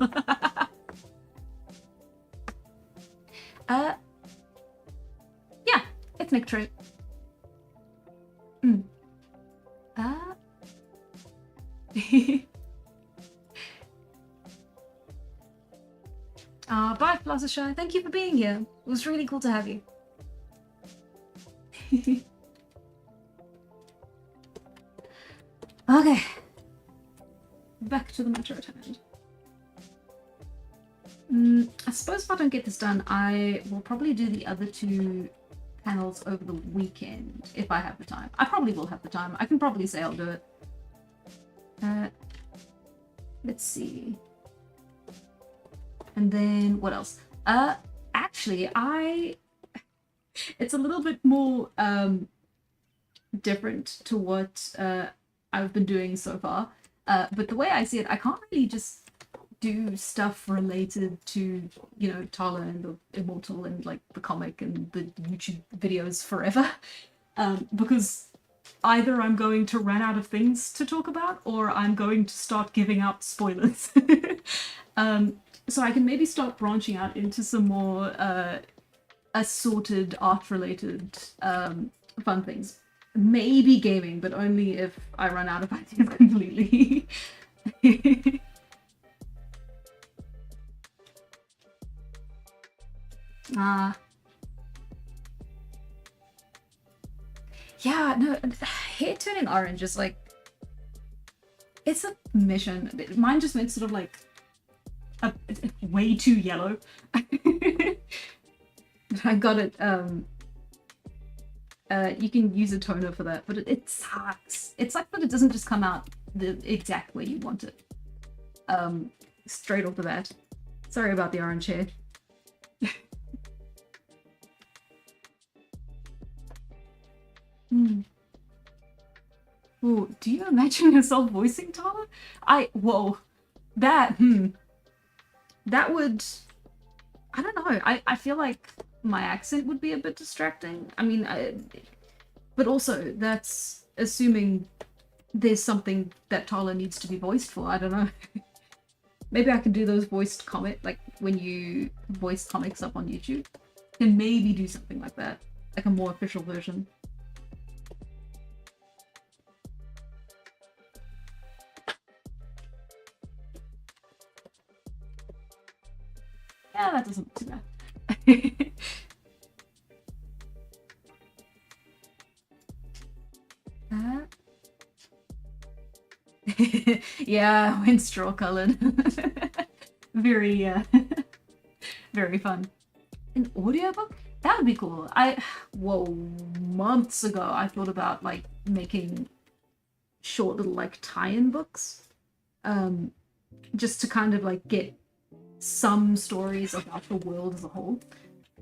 Yeah, ethnic trait. Bye, Fluttershy. Thank you for being here. It was really cool to have you. Okay. Back to the matter at hand. I suppose if I don't get this done, I will probably do the other two panels over the weekend, if I have the time. I probably will have the time. I can probably say I'll do it. Let's see. And then what else? Actually, it's a little bit more different to what I've been doing so far. But the way I see it, I can't really just do stuff related to, you know, Tala and the Immortal and like the comic and the YouTube videos forever. Because either I'm going to run out of things to talk about, or I'm going to start giving out spoilers. So I can maybe start branching out into some more assorted art-related fun things. Maybe gaming, but only if I run out of ideas completely. Yeah, no, hair turning orange is like, it's a mission. Mine just went sort of like way too yellow. I got it. You can use a toner for that, but it sucks. It's like that it doesn't just come out the exact way you want it. Straight off the bat. Sorry about the orange hair. Ooh, do you imagine yourself voicing Tala? Whoa. That would, I don't know. I feel like my accent would be a bit distracting. I mean, but also that's assuming there's something that Tala needs to be voiced for. I don't know. Maybe I can do those voiced comic, like when you voice comics up on YouTube. Can maybe do something like that, like a more official version. Yeah, that doesn't look too bad. Yeah, when straw colored. Very Very fun. An audiobook? That would be cool. Whoa, months ago I thought about like making short little like tie-in books. Just to kind of like get some stories about the world as a whole.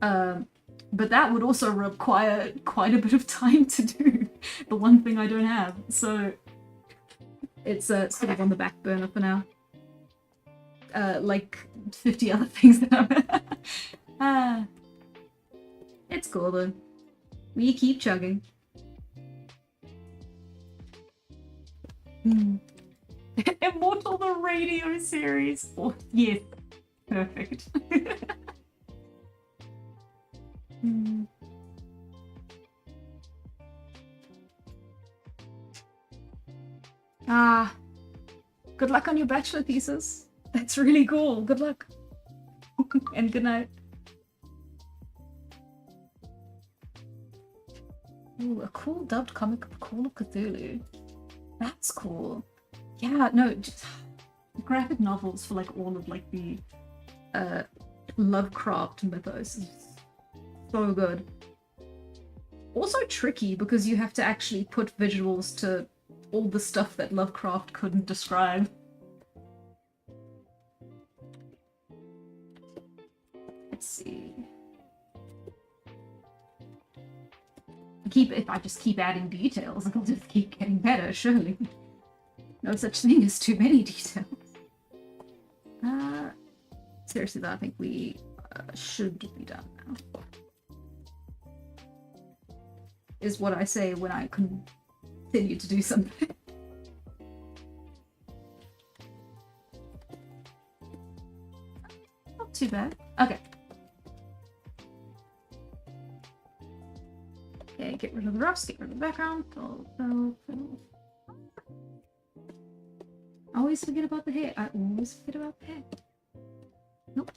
But that would also require quite a bit of time to do. The one thing I don't have. So it's sort of on the back burner for now. Like 50 other things that I'm... it's cool though. We keep chugging. Immortal the radio series. Oh, yes. Perfect. Good luck on your bachelor thesis. That's really cool. Good luck. And good night. Ooh, a cool dubbed comic of Call of Cthulhu. That's cool. Yeah, no, just graphic novels for like all of like the Lovecraft mythos is so good. Also tricky because you have to actually put visuals to all the stuff that Lovecraft couldn't describe. Let's see. If I just keep adding details, it'll just keep getting better, surely. No such thing as too many details. Seriously though, I think we should be done now. Is what I say when I continue to do something. Not too bad. Okay. Okay, get rid of the rust, get rid of the background. I always forget about the hair. I always forget about the hair. Nope.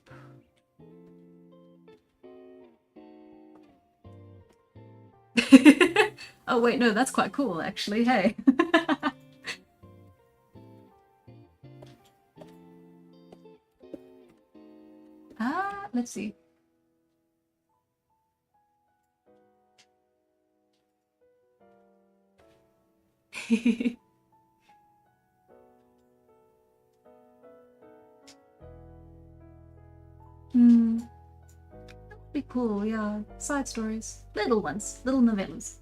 Oh wait, no, that's quite cool actually, hey. Let's see. That would be cool, yeah. Side stories. Little ones. Little novellas.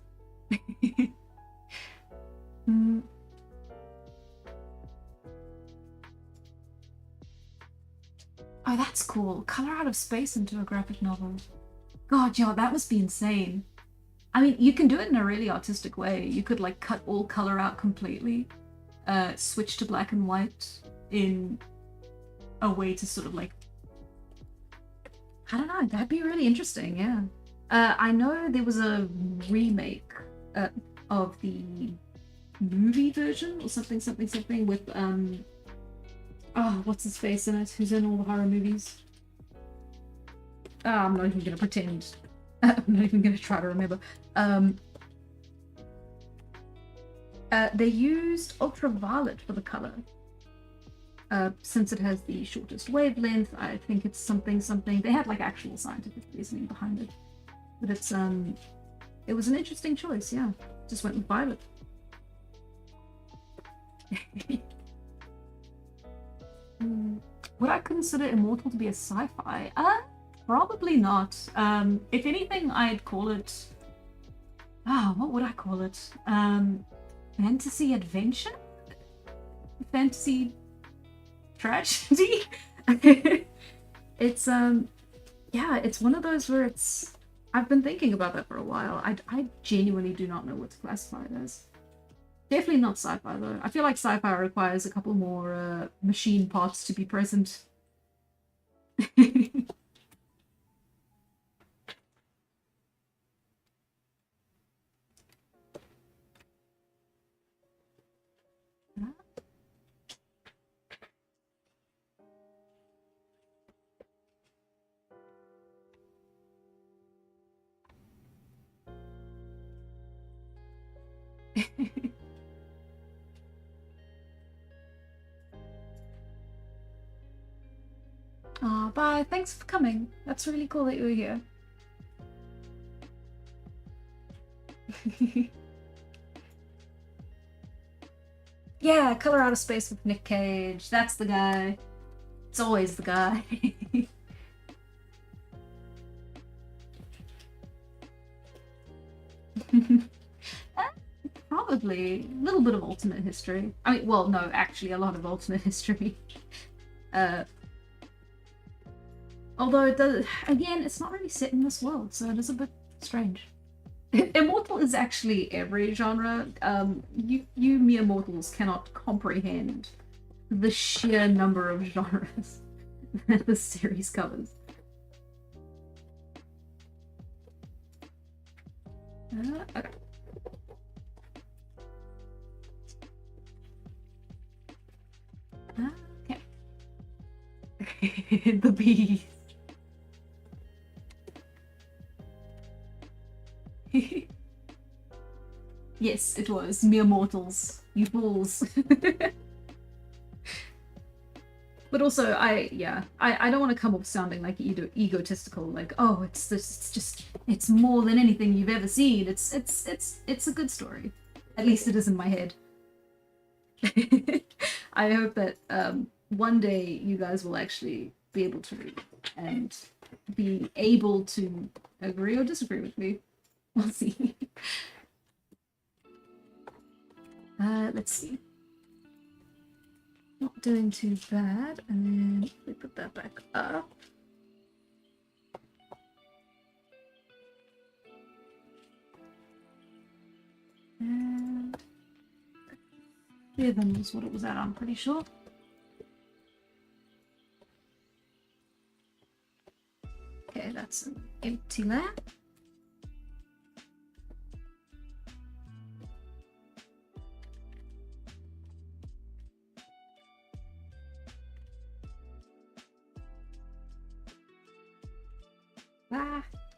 Oh, that's cool. Color out of space into a graphic novel. God, yeah, that must be insane. I mean, you can do it in a really artistic way. You could like cut all color out completely, switch to black and white in a way to sort of like, I don't know, that'd be really interesting, yeah. I know there was a remake of the movie version or something with oh, what's his face in it? Who's in all the horror movies? I'm not even gonna pretend. I'm not even gonna try to remember. They used ultraviolet for the color. Since it has the shortest wavelength, I think it's something. They had like actual scientific reasoning behind it. But it's it was an interesting choice, yeah. Just went with violet. Would I consider Immortal to be a sci-fi? Probably not. If anything, I'd call it... what would I call it? Fantasy adventure? Fantasy tragedy? It's, yeah, it's one of those where it's... I've been thinking about that for a while. I genuinely do not know what to classify it as. Definitely not sci-fi though. I feel like sci-fi requires a couple more machine parts to be present. bye. Thanks for coming. That's really cool that you were here. Yeah, Color Out of Space with Nick Cage. That's the guy. It's always the guy. Probably a little bit of alternate history. I mean, well, no, actually a lot of alternate history. Although it does, again, it's not really set in this world, so it is a bit strange. Immortal is actually every genre. You mere mortals cannot comprehend the sheer number of genres that the series covers. Okay. Okay. The bees. Yes, it was. Mere mortals. You fools. But also, I don't want to come off sounding like egotistical, like, oh, it's more than anything you've ever seen. It's a good story. At least it is in my head. I hope that one day you guys will actually be able to read and be able to agree or disagree with me. We'll see. Let's see. Not doing too bad, and then we put that back up. And rhythm was what it was at, I'm pretty sure. Okay, that's an empty layer.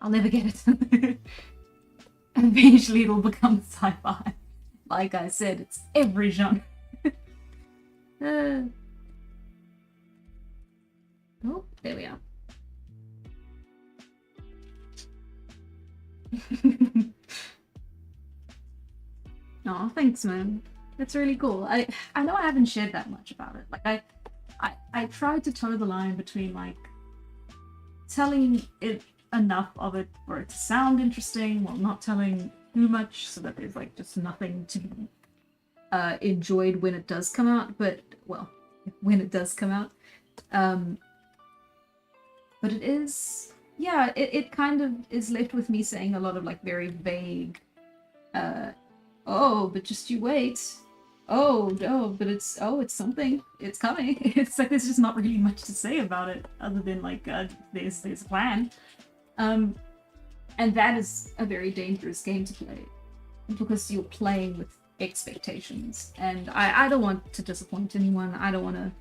I'll never get it. Eventually it'll become sci-fi. Like I said, it's every genre. Oh, there we are. Oh, thanks, man. That's really cool. I know I haven't shared that much about it. Like I tried to toe the line between like telling it enough of it for it to sound interesting while not telling too much so that there's like just nothing to be enjoyed when it does come out, but well, when it does come out. But it is, yeah, it kind of is left with me saying a lot of like very vague oh, but just you wait. Oh no, but it's something. It's coming. It's like there's just not really much to say about it other than like there's a plan. And that is a very dangerous game to play because you're playing with expectations, and I don't want to disappoint anyone. I don't want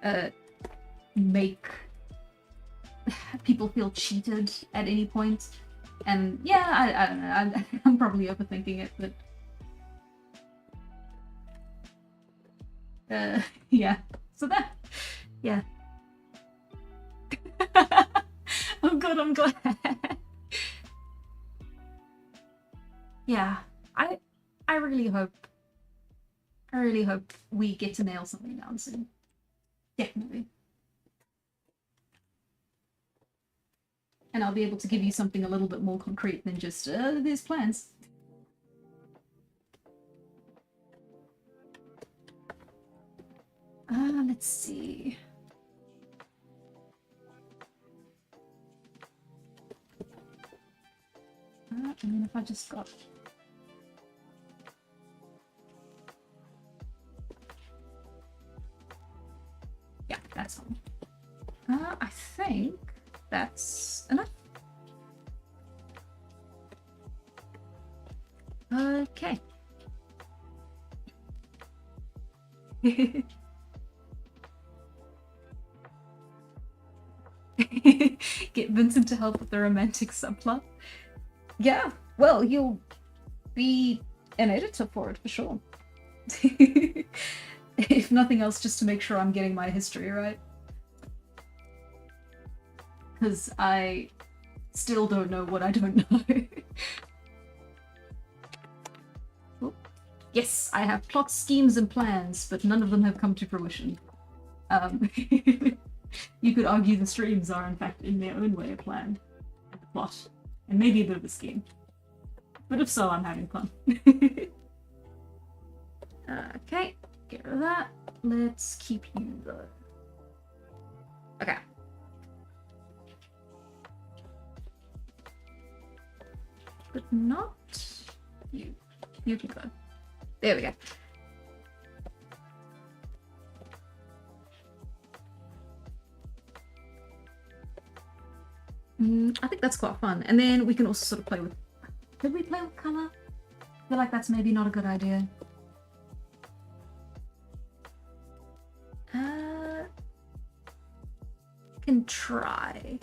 to make people feel cheated at any point. And yeah, I don't know. I'm probably overthinking it, but yeah. So that, yeah. I'm good. I'm glad. Yeah, I really hope we get to nail something down soon. Definitely. And I'll be able to give you something a little bit more concrete than just there's plans. Let's see. And then if I just got... Yeah, that's fine. I think that's enough. Okay. Get Vincent to help with the romantic subplot. Yeah, well, you'll be an editor for it for sure. If nothing else, just to make sure I'm getting my history right. because I still don't know what I don't know. Oh, yes, I have plots, schemes, and plans, but none of them have come to fruition. You could argue the streams are, in fact, in their own way, a plan, a plot, and maybe a bit of a scheme. But if so, I'm having fun. Okay, get rid of that. Let's keep you though. Okay. But not you. You can go. There we go. I think that's quite fun. And then we can also sort of play with... Could we play with colour? I feel like that's maybe not a good idea. Can try.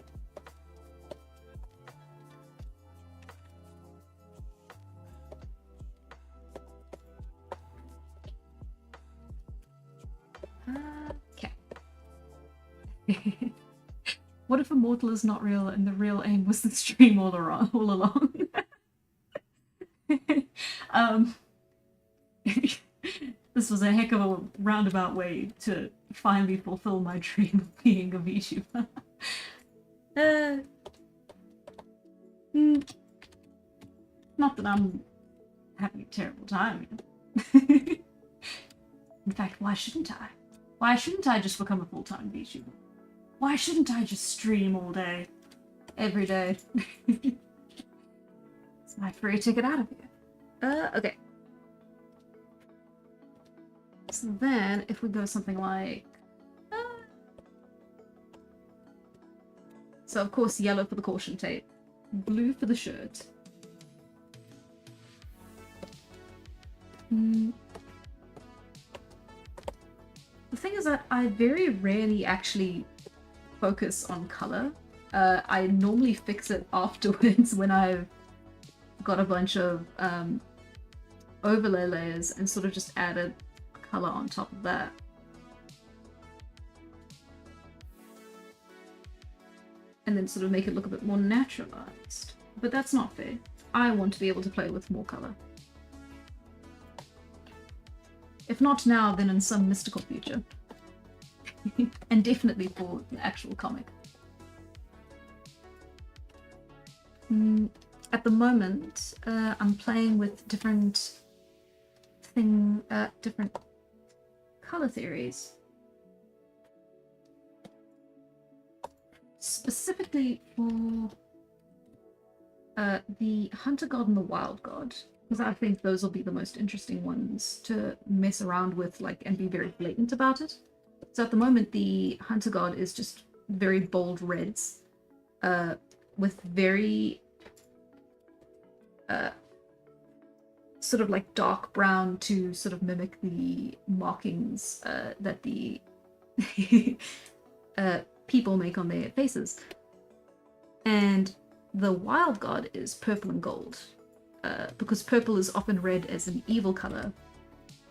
Okay. What if Immortal is not real and the real aim was the stream all along? This was a heck of a roundabout way to finally fulfill my dream of being a VTuber. Not that I'm having a terrible time. In fact, why shouldn't I? Why shouldn't I just become a full-time VTuber? Why shouldn't I just stream all day? Every day? It's my free ticket out of here. Okay. So then, if we go something like... So of course, yellow for the caution tape. Blue for the shirt. The thing is that I very rarely actually focus on color. I normally fix it afterwards when I've got a bunch of overlay layers and sort of just added color on top of that. And then sort of make it look a bit more naturalized. But that's not fair. I want to be able to play with more color. If not now, then in some mystical future. And definitely for the actual comic. At the moment, I'm playing with different color theories. Specifically for the Hunter God and the Wild God, because I think those will be the most interesting ones to mess around with, like, and be very blatant about it. So at the moment, the Hunter God is just very bold reds, with very sort of like dark brown to sort of mimic the markings that the people make on their faces. And the Wild God is purple and gold, because purple is often read as an evil color,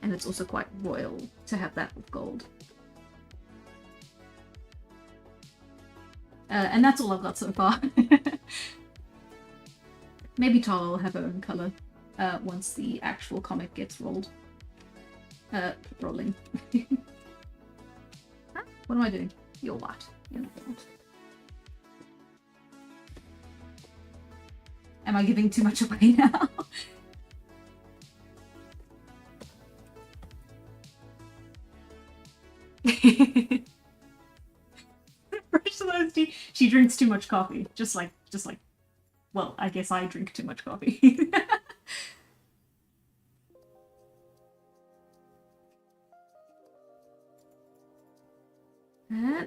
and it's also quite royal to have that with gold. And that's all I've got so far. Maybe Tala will have her own color once the actual comic gets rolling. Huh? What am I doing? You're what? You're not what? Am I giving too much away now? Personality. She drinks too much coffee. Just like, well, I guess I drink too much coffee.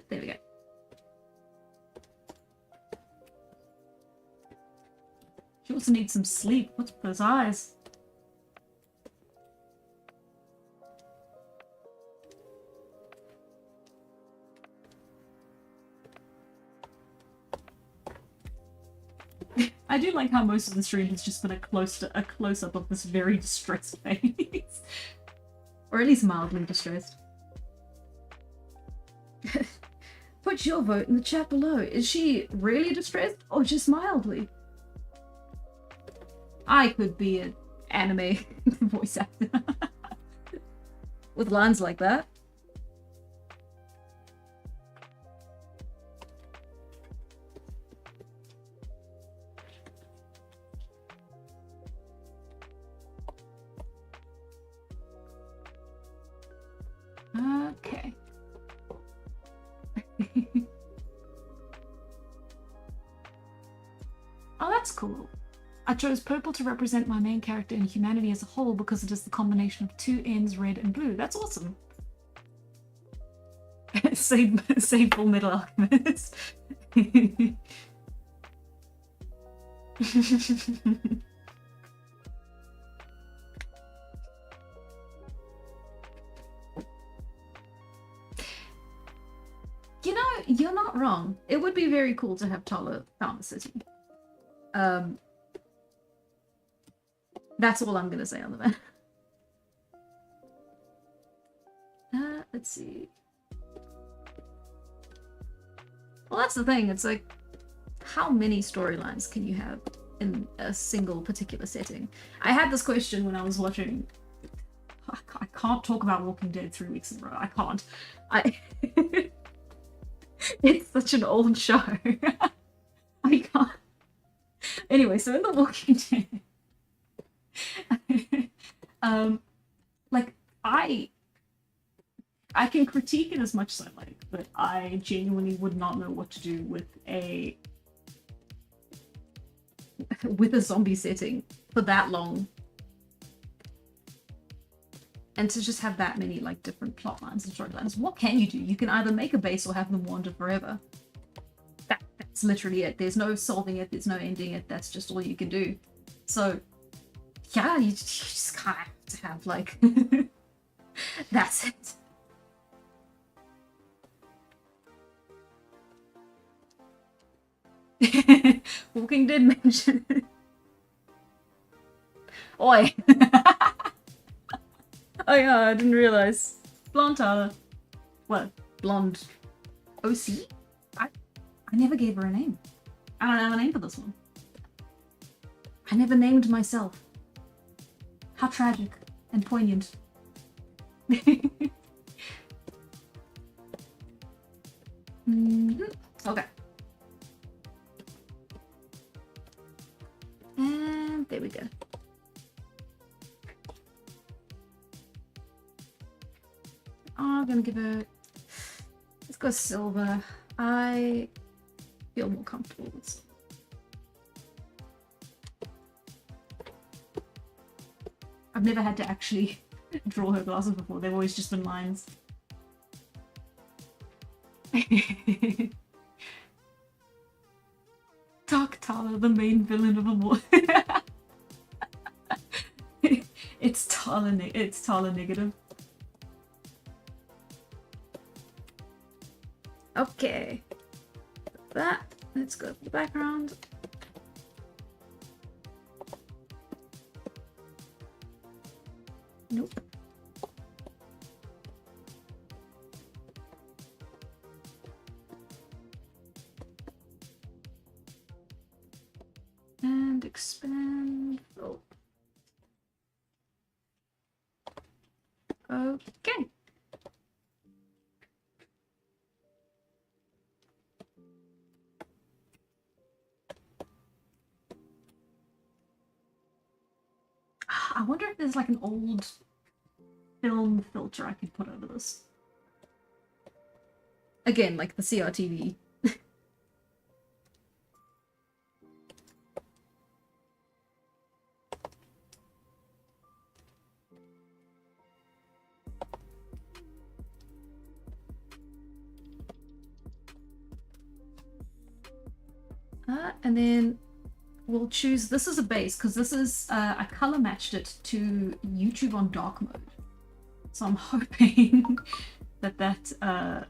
There we go. She also needs some sleep. What's with those eyes? I do like how most of the stream has just been a close-up of this very distressed face. Or at least mildly distressed. Put your vote in the chat below. Is she really distressed or just mildly? I could be an anime voice actor with lines like that. Okay. Oh, that's cool. I chose purple to represent my main character and humanity as a whole because it is the combination of two ends, red and blue. That's awesome. Same Full Metal Alchemist. You know, you're not wrong. It would be very cool to have Tala found the city. That's all I'm gonna say on the matter. Let's see. Well, that's the thing. It's like, how many storylines can you have in a single particular setting? I had this question when I was watching. I can't talk about Walking Dead 3 weeks in a row. I can't. It's such an old show. I can't. Anyway, so in The Walking Dead, like I can critique it as much as I like, but I genuinely would not know what to do with a zombie setting for that long, and to just have that many like different plot lines and storylines. What can you do? You can either make a base or have them wander forever. That's literally it. There's no solving it, there's no ending it, that's just all you can do. So yeah, you just kind of have to have like that's it. Walking Dead mention. Oi. Oh yeah, I didn't realize. Blonde Tala. What? Blonde OC? I never gave her a name. I don't have a name for this one. I never named myself. How tragic and poignant. Okay. And there we go. I'm gonna give it. Let's go silver. I feel more comfortable with silver. I've never had to actually draw her glasses before. They've always just been lines. Dark Tala, the main villain of Immortal. It's Tala negative. Okay. That. Let's go for the background. Nope. And expand. Oh. Okay. I wonder if there's like an old film filter I could put over this. Again, like the CRTV. And then we'll choose, this is a base, because this is, I color matched it to YouTube on dark mode. So I'm hoping that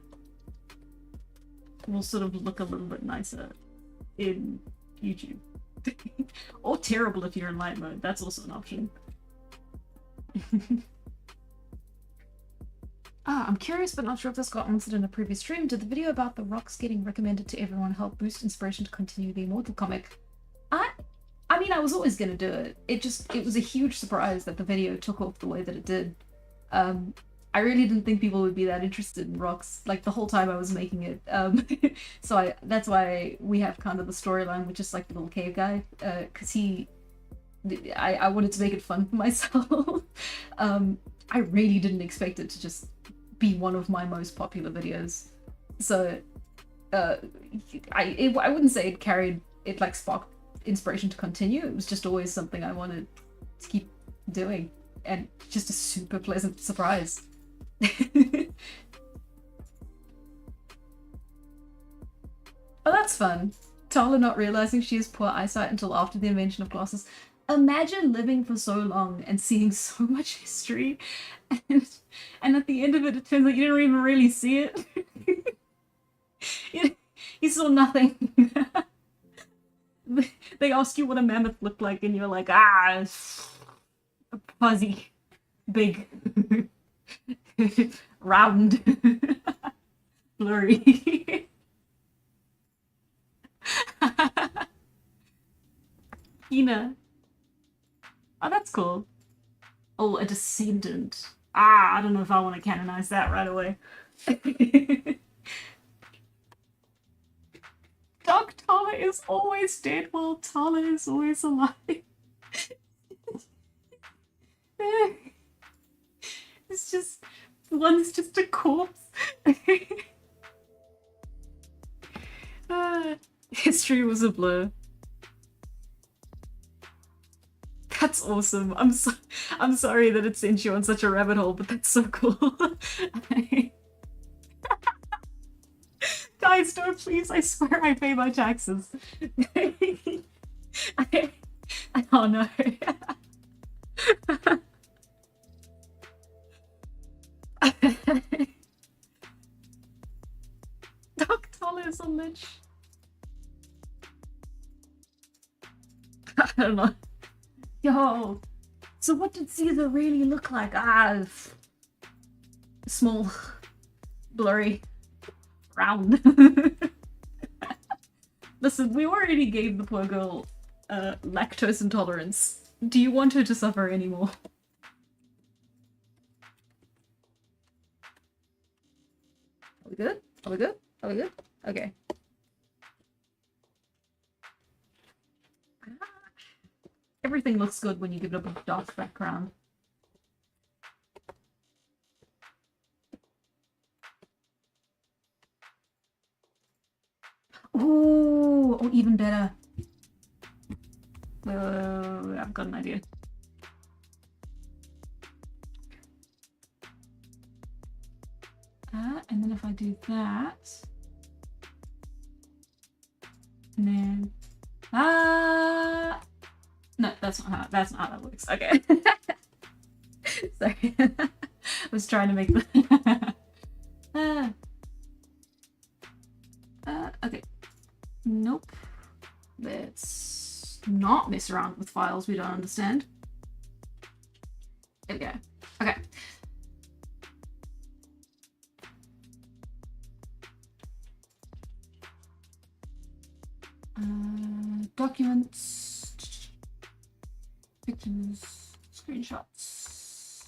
will sort of look a little bit nicer in YouTube. Or terrible if you're in light mode, that's also an option. I'm curious, but not sure if this got answered in a previous stream. Did the video about the rocks getting recommended to everyone help boost inspiration to continue the Immortal comic? I mean, I was always gonna do it. It was a huge surprise that the video took off the way that it did. I really didn't think people would be that interested in rocks, like the whole time I was making it. So that's why we have kind of the storyline with just like the little cave guy, because I wanted to make it fun for myself. I really didn't expect it to just be one of my most popular videos. So I wouldn't say it like sparked inspiration to continue. It was just always something I wanted to keep doing, and just a super pleasant surprise. Oh, that's fun. Tala not realizing she has poor eyesight until after the invention of glasses. Imagine living for so long and seeing so much history, and at the end of it, it turns out you didn't even really see it. You saw nothing. They ask you what a mammoth looked like, and you're like, fuzzy, big, round, blurry. Ina. Oh, that's cool. Oh, a descendant. I don't know if I want to canonize that right away. Doc Tala is always dead while Tala is always alive. It's just, one's just a corpse. History was a blur. That's awesome. I'm sorry that it sent you on such a rabbit hole, but that's so cool. Guys, don't please, I swear I pay my taxes. Oh no. Doc Tala is a lich. I don't know. Yo, so what did Caesar really look like? Small, blurry, round. Listen, we already gave the poor girl lactose intolerance. Do you want her to suffer anymore? Are we good? Are we good? Are we good? Okay. Everything looks good when you give it a dark background. Ooh, oh, even better. Wait, I've got an idea. And then if I do that, and then no, that's not how that works. Okay. Sorry. I was trying to make the okay. Nope. Let's not mess around with files we don't understand. There we go. Okay. Documents, pictures, screenshots.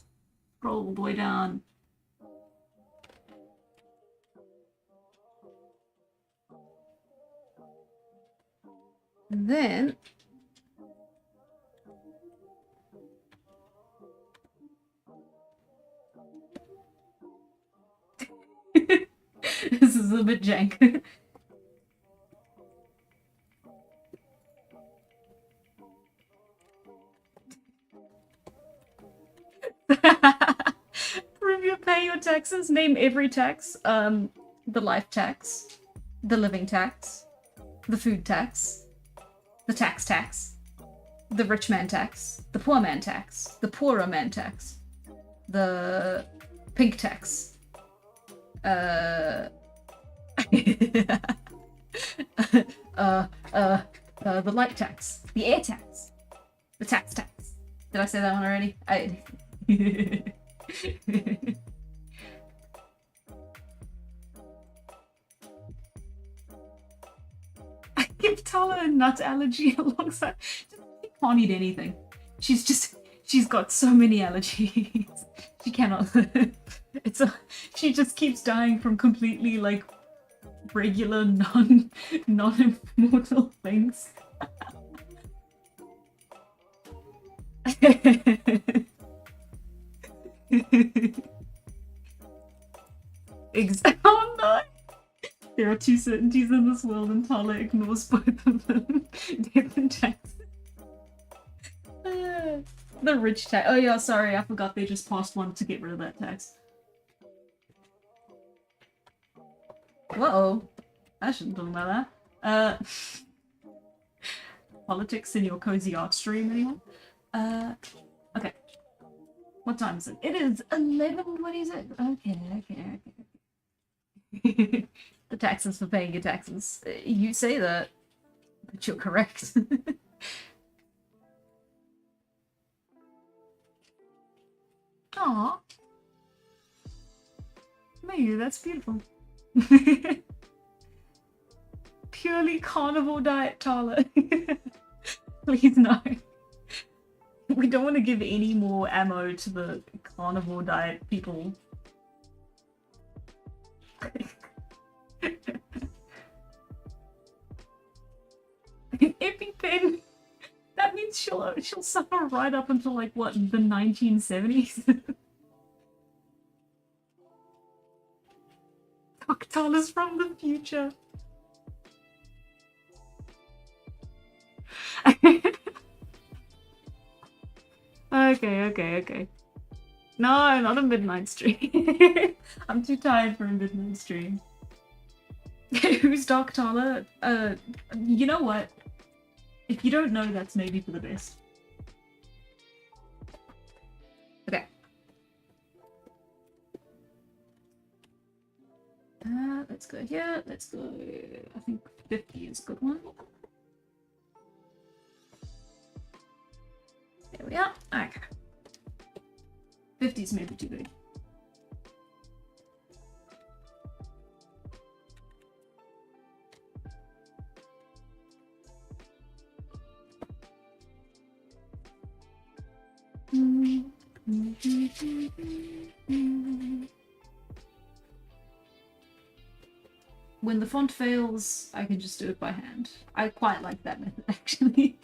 Scroll all the way down. And then this is a bit jank. Prove you pay your taxes. Name every tax. The life tax, the living tax, the food tax, the tax, the rich man tax, the poor man tax, the poorer man tax, the pink tax, the light tax, the air tax, the tax. Did I say that one already? Give Tala a nut allergy alongside. She can't eat anything. She's got so many allergies. She cannot live. She just keeps dying from completely like regular non-immortal things. Oh no! There are two certainties in this world and Tala ignores both of them. Death and taxes. The rich tax. Oh yeah, sorry, I forgot they just passed one to get rid of that tax. Whoa. I shouldn't talk about that. Politics in your cozy art stream, anyone? Okay. What time is it? It is 11:26. Okay. The taxes for paying your taxes. You say that, but you're correct. Aww. Maybe that's beautiful. Purely carnivore diet, Tala. Please no. We don't want to give any more ammo to the carnivore diet people. An EpiPen. That means she'll suffer right up until like what, the 1970s. Tala's from the future. Okay. No, not a midnight stream. I'm too tired for a midnight stream. Who's Dark Tala? You know what? If you don't know, that's maybe for the best. Okay. Let's go here. Let's go. I think 50 is a good one. There we are. Okay. 50's maybe too big. When the font fails, I can just do it by hand. I quite like that method, actually.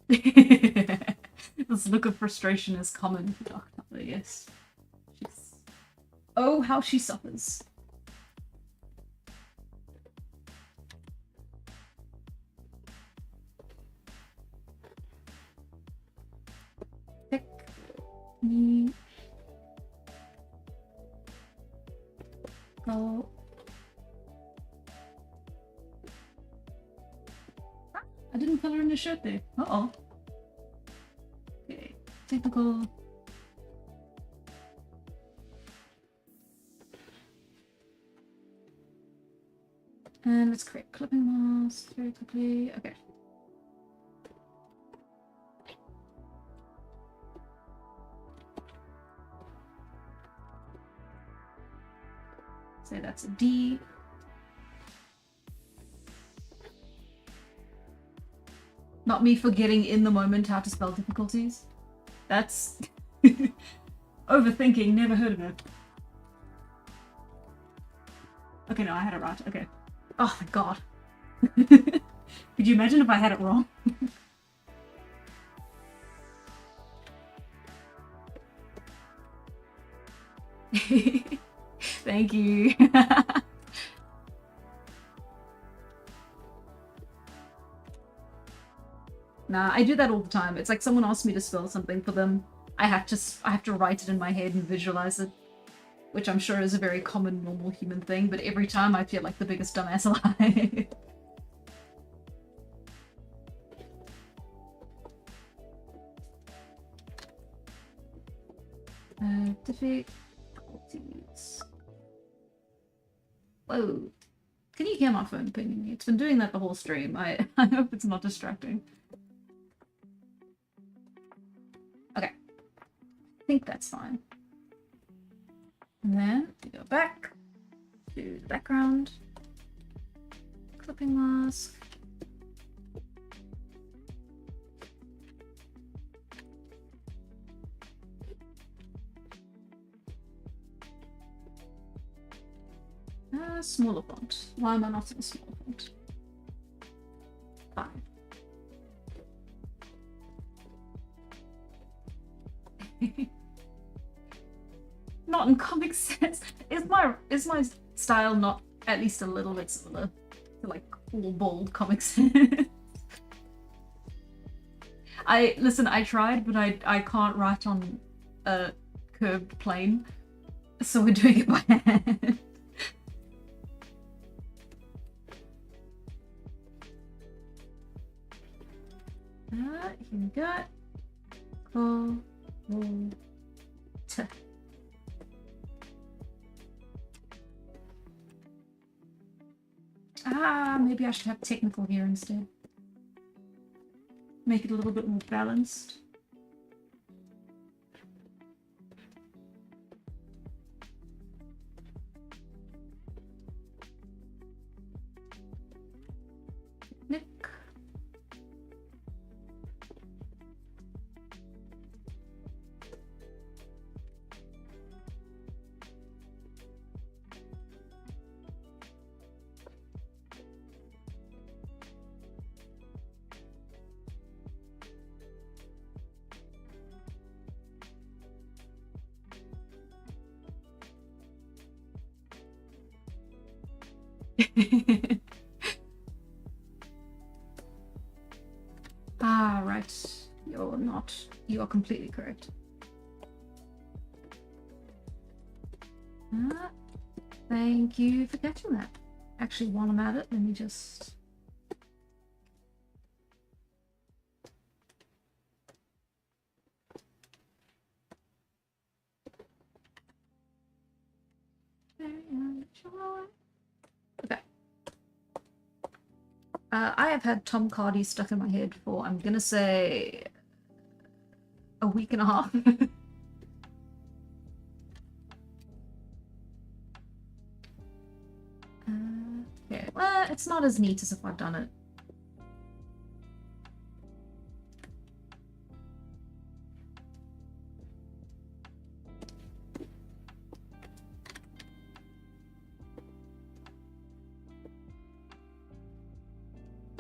This look of frustration is common for Dark Tala, yes. Oh, how she suffers. Pick me. Go. I didn't color in the shirt there. Uh-oh. Okay, technical. And let's create clipping mask very quickly. Okay. Say that's a D. Not me forgetting in the moment how to spell difficulties. That's overthinking, never heard of it. Okay, no, I had it right. Okay. Oh my god. Could you imagine if I had it wrong? Thank you. Nah, I do that all the time. It's like someone asks me to spell something for them. I have to write it in my head and visualize it, which I'm sure is a very common, normal human thing, but every time I feel like the biggest dumbass alive. Difficulties. Whoa. Can you hear my phone pinging me? It's been doing that the whole stream. I hope it's not distracting. Okay. I think that's fine. And then we go back to the background, clipping mask. Smaller font. Why am I not in a smaller font? 5. Not in Comic Sans. Is my style not at least a little bit similar to like all bold Comic Sans? I tried, but I can't write on a curved plane, so we're doing it by hand. Here we go. Cool. Maybe I should have technical here instead. Make it a little bit more balanced. Nick. Right. You're not. You are completely correct. Thank you for catching that. Actually, while I'm at it, let me just... Okay. I have had Tom Cardy stuck in my head for, I'm gonna say, a week and a half. Okay, well, it's not as neat as if I've done it.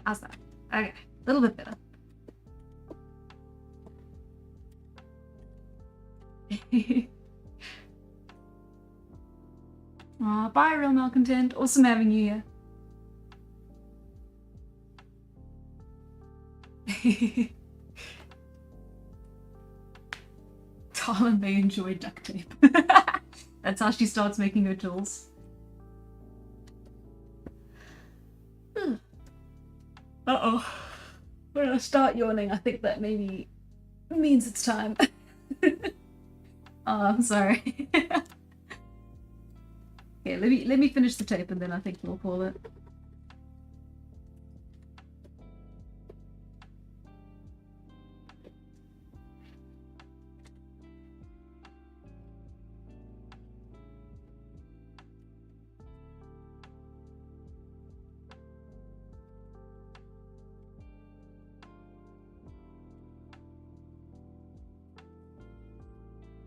How's that? Okay, a little bit better. Bye, Real Malcontent. Awesome having you here. Tala may enjoy duct tape. That's how she starts making her tools. Uh-oh. When I start yawning, I think that maybe means it's time. Oh, I'm sorry. Okay, let me finish the tape and then I think we'll call it.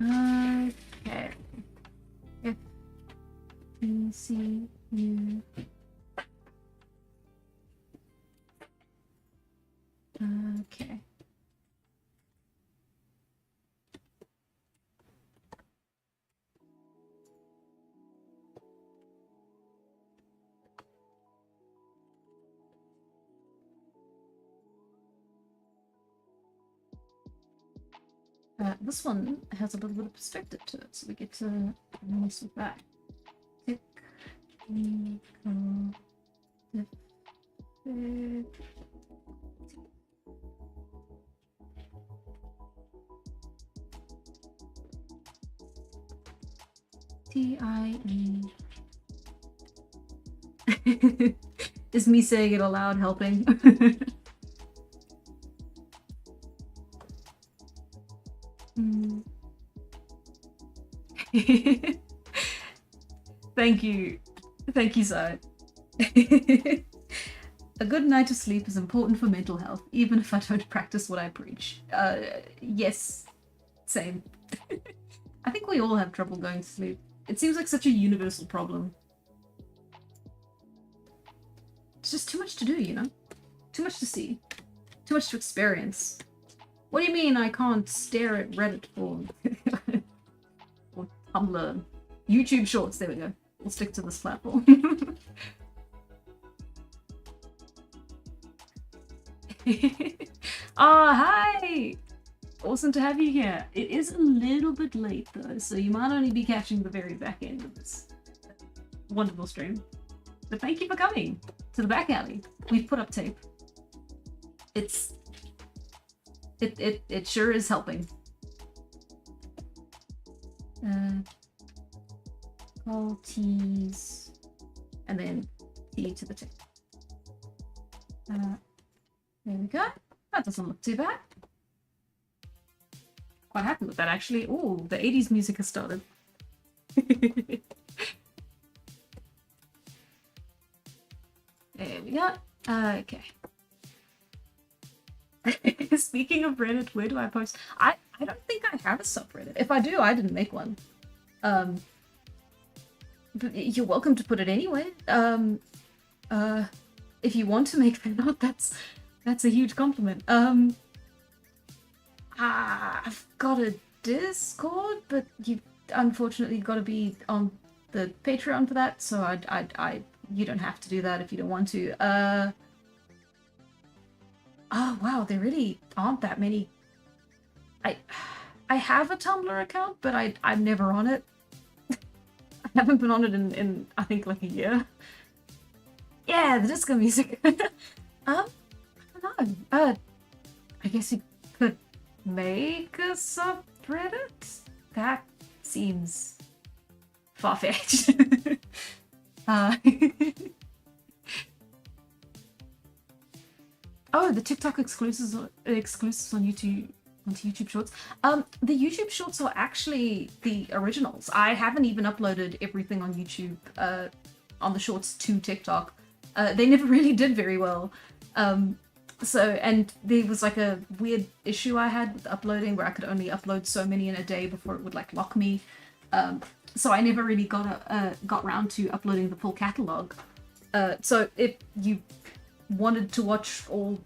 Okay. If you see you. Okay. This one has a little bit of perspective to it, so we get to mess with that. Technical T-I-E. Is me saying it aloud helping? Thank you. Thank you, sir. A good night of sleep is important for mental health, even if I don't practice what I preach. Yes, same. I think we all have trouble going to sleep. It seems like such a universal problem. It's just too much to do, you know? Too much to see. Too much to experience. What do you mean I can't stare at Reddit or, or Tumblr? YouTube Shorts, there we go. We'll stick to this platform. Hi! Awesome to have you here. It is a little bit late though, so you might only be catching the very back end of this wonderful stream. But thank you for coming to the back alley. We've put up tape. It sure is helping. Call T's and then T to the tape. There we go. That doesn't look too bad. Quite happy with that actually. Oh, the 80s music has started. There we go. Okay. Speaking of Reddit, where do I post? I don't think I have a subreddit. If I do, I didn't make one. But you're welcome to put it anyway. If you want to make that out, that's a huge compliment. I've got a Discord, but you unfortunately got to be on the Patreon for that. So you don't have to do that if you don't want to. Oh wow, there really aren't that many. I have a Tumblr account, but I'm never on it. I haven't been on it in I think like a year. Yeah, the disco music. I don't know. I guess you could make a subreddit? That seems far-fetched. Oh, the TikTok exclusives on YouTube, onto YouTube Shorts. The YouTube Shorts are actually the originals. I haven't even uploaded everything on YouTube, on the Shorts to TikTok. They never really did very well. And there was like a weird issue I had with uploading where I could only upload so many in a day before it would like lock me. So I never really got round to uploading the full catalog. So if you wanted to watch all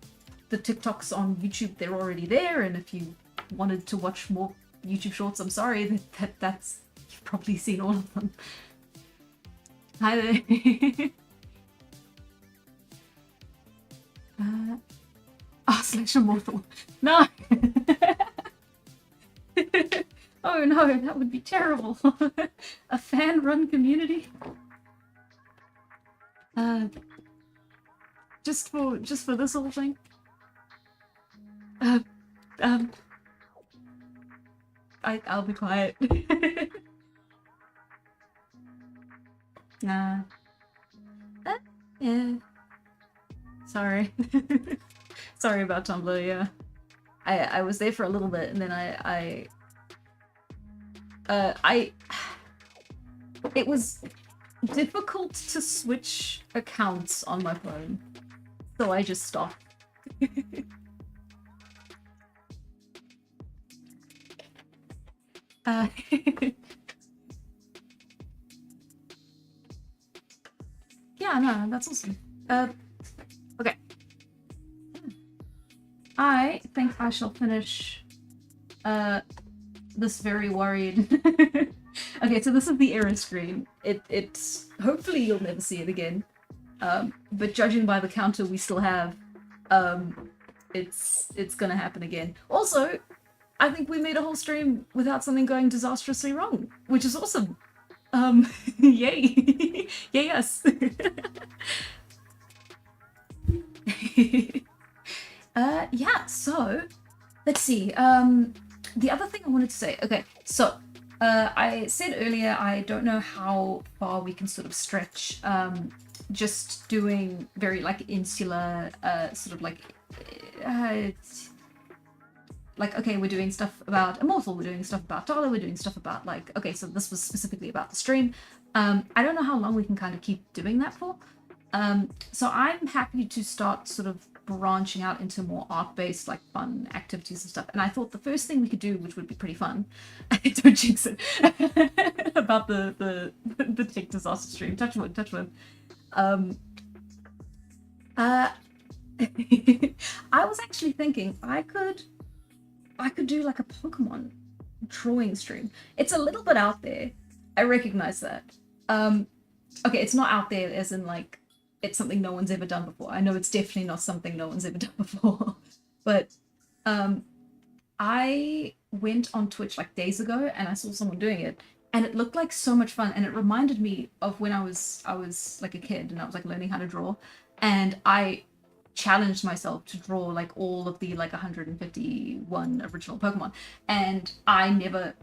the TikToks on YouTube, they're already there, and if you wanted to watch more YouTube Shorts, I'm sorry, that's you've probably seen all of them. Hi there. / Immortal. No! Oh no, that would be terrible. A fan-run community? Just for this whole thing? I'll be quiet. Nah. Yeah. Sorry. Sorry about Tumblr, yeah. I was there for a little bit and then it was difficult to switch accounts on my phone, so I just stopped. Yeah, no, that's awesome. Okay. I think I shall finish this very worried. Okay, so this is the error screen. It's hopefully you'll never see it again. But judging by the counter we still have, it's gonna happen again. Also, I think we made a whole stream without something going disastrously wrong, which is awesome. Yay. Yay us. Yeah, so let's see. The other thing I wanted to say, okay, so I said earlier I don't know how far we can sort of stretch just doing very like insular sort of like okay, we're doing stuff about Immortal, we're doing stuff about Dollar, we're doing stuff about like, okay, so this was specifically about the stream, I don't know how long we can kind of keep doing that for. So I'm happy to start sort of branching out into more art-based, like fun activities and stuff. And I thought the first thing we could do, which would be pretty fun, don't jinx it, about the tech disaster stream. Touch wood, touch wood. I was actually thinking I could do like a Pokemon drawing stream. It's a little bit out there. I recognize that. Okay, it's not out there as in like it's something no one's ever done before. I know it's definitely not something no one's ever done before. But I went on Twitch like days ago and I saw someone doing it and it looked like so much fun and it reminded me of when I was like a kid and I was like learning how to draw and I challenged myself to draw like all of the like 151 original Pokemon and I never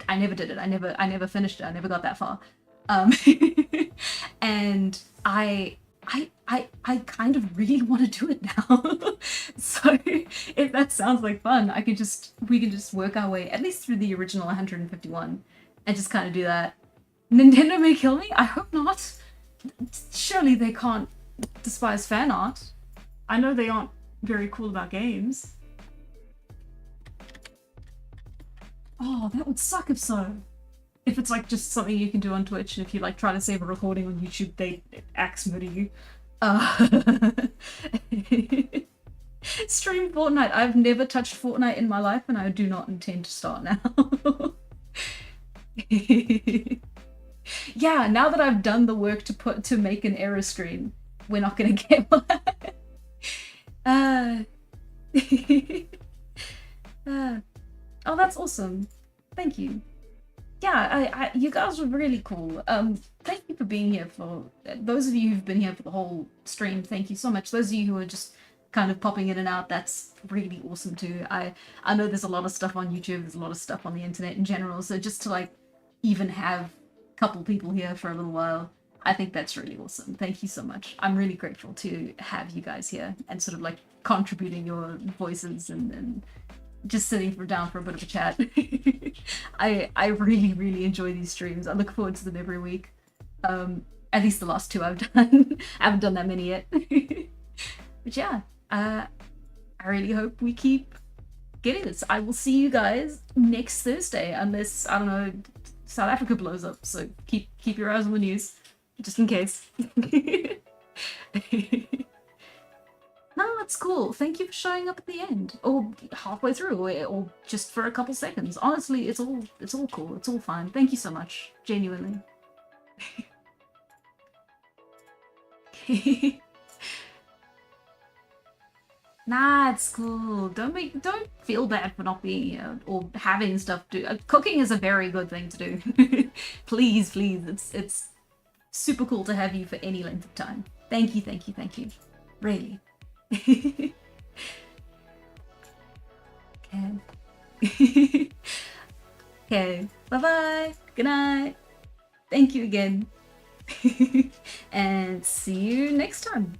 did it. I never finished it. I never got that far. And I kind of really want to do it now. So if that sounds like fun, we can just work our way at least through the original 151 and just kind of do that. Nintendo may kill me. I hope not. Surely they can't despise fan art. I know they aren't very cool about games. Oh, that would suck if so. If it's like just something you can do on Twitch, and if you like try to save a recording on YouTube, they axe murder you. Stream Fortnite. I've never touched Fortnite in my life, and I do not intend to start now. Yeah, now that I've done the work to make an error stream, we're not gonna get one. Oh, that's awesome. Thank you. Yeah, you guys were really cool. Thank you for being here. For those of you who've been here for the whole stream, thank you so much. Those of you who are just kind of popping in and out, that's really awesome too. I know there's a lot of stuff on YouTube, there's a lot of stuff on the internet in general, so just to like even have a couple people here for a little while, I think that's really awesome. Thank you so much. I'm really grateful to have you guys here and sort of like contributing your voices and just sitting down for a bit of a chat. I really, really enjoy these streams. I look forward to them every week. At least the last two I've done. I haven't done that many yet. But yeah, I really hope we keep getting this. I will see you guys next Thursday, unless, I don't know, South Africa blows up. So keep your eyes on the news, just in case. No, that's cool. Thank you for showing up at the end, or halfway through, or just for a couple seconds. Honestly, it's all cool. It's all fine. Thank you so much, genuinely. Nah, it's cool. Don't feel bad for not being here or having stuff to do. Cooking is a very good thing to do. Please, it's super cool to have you for any length of time. Thank you. Really. Okay. Okay. Bye-bye. Good night. Thank you again. And see you next time.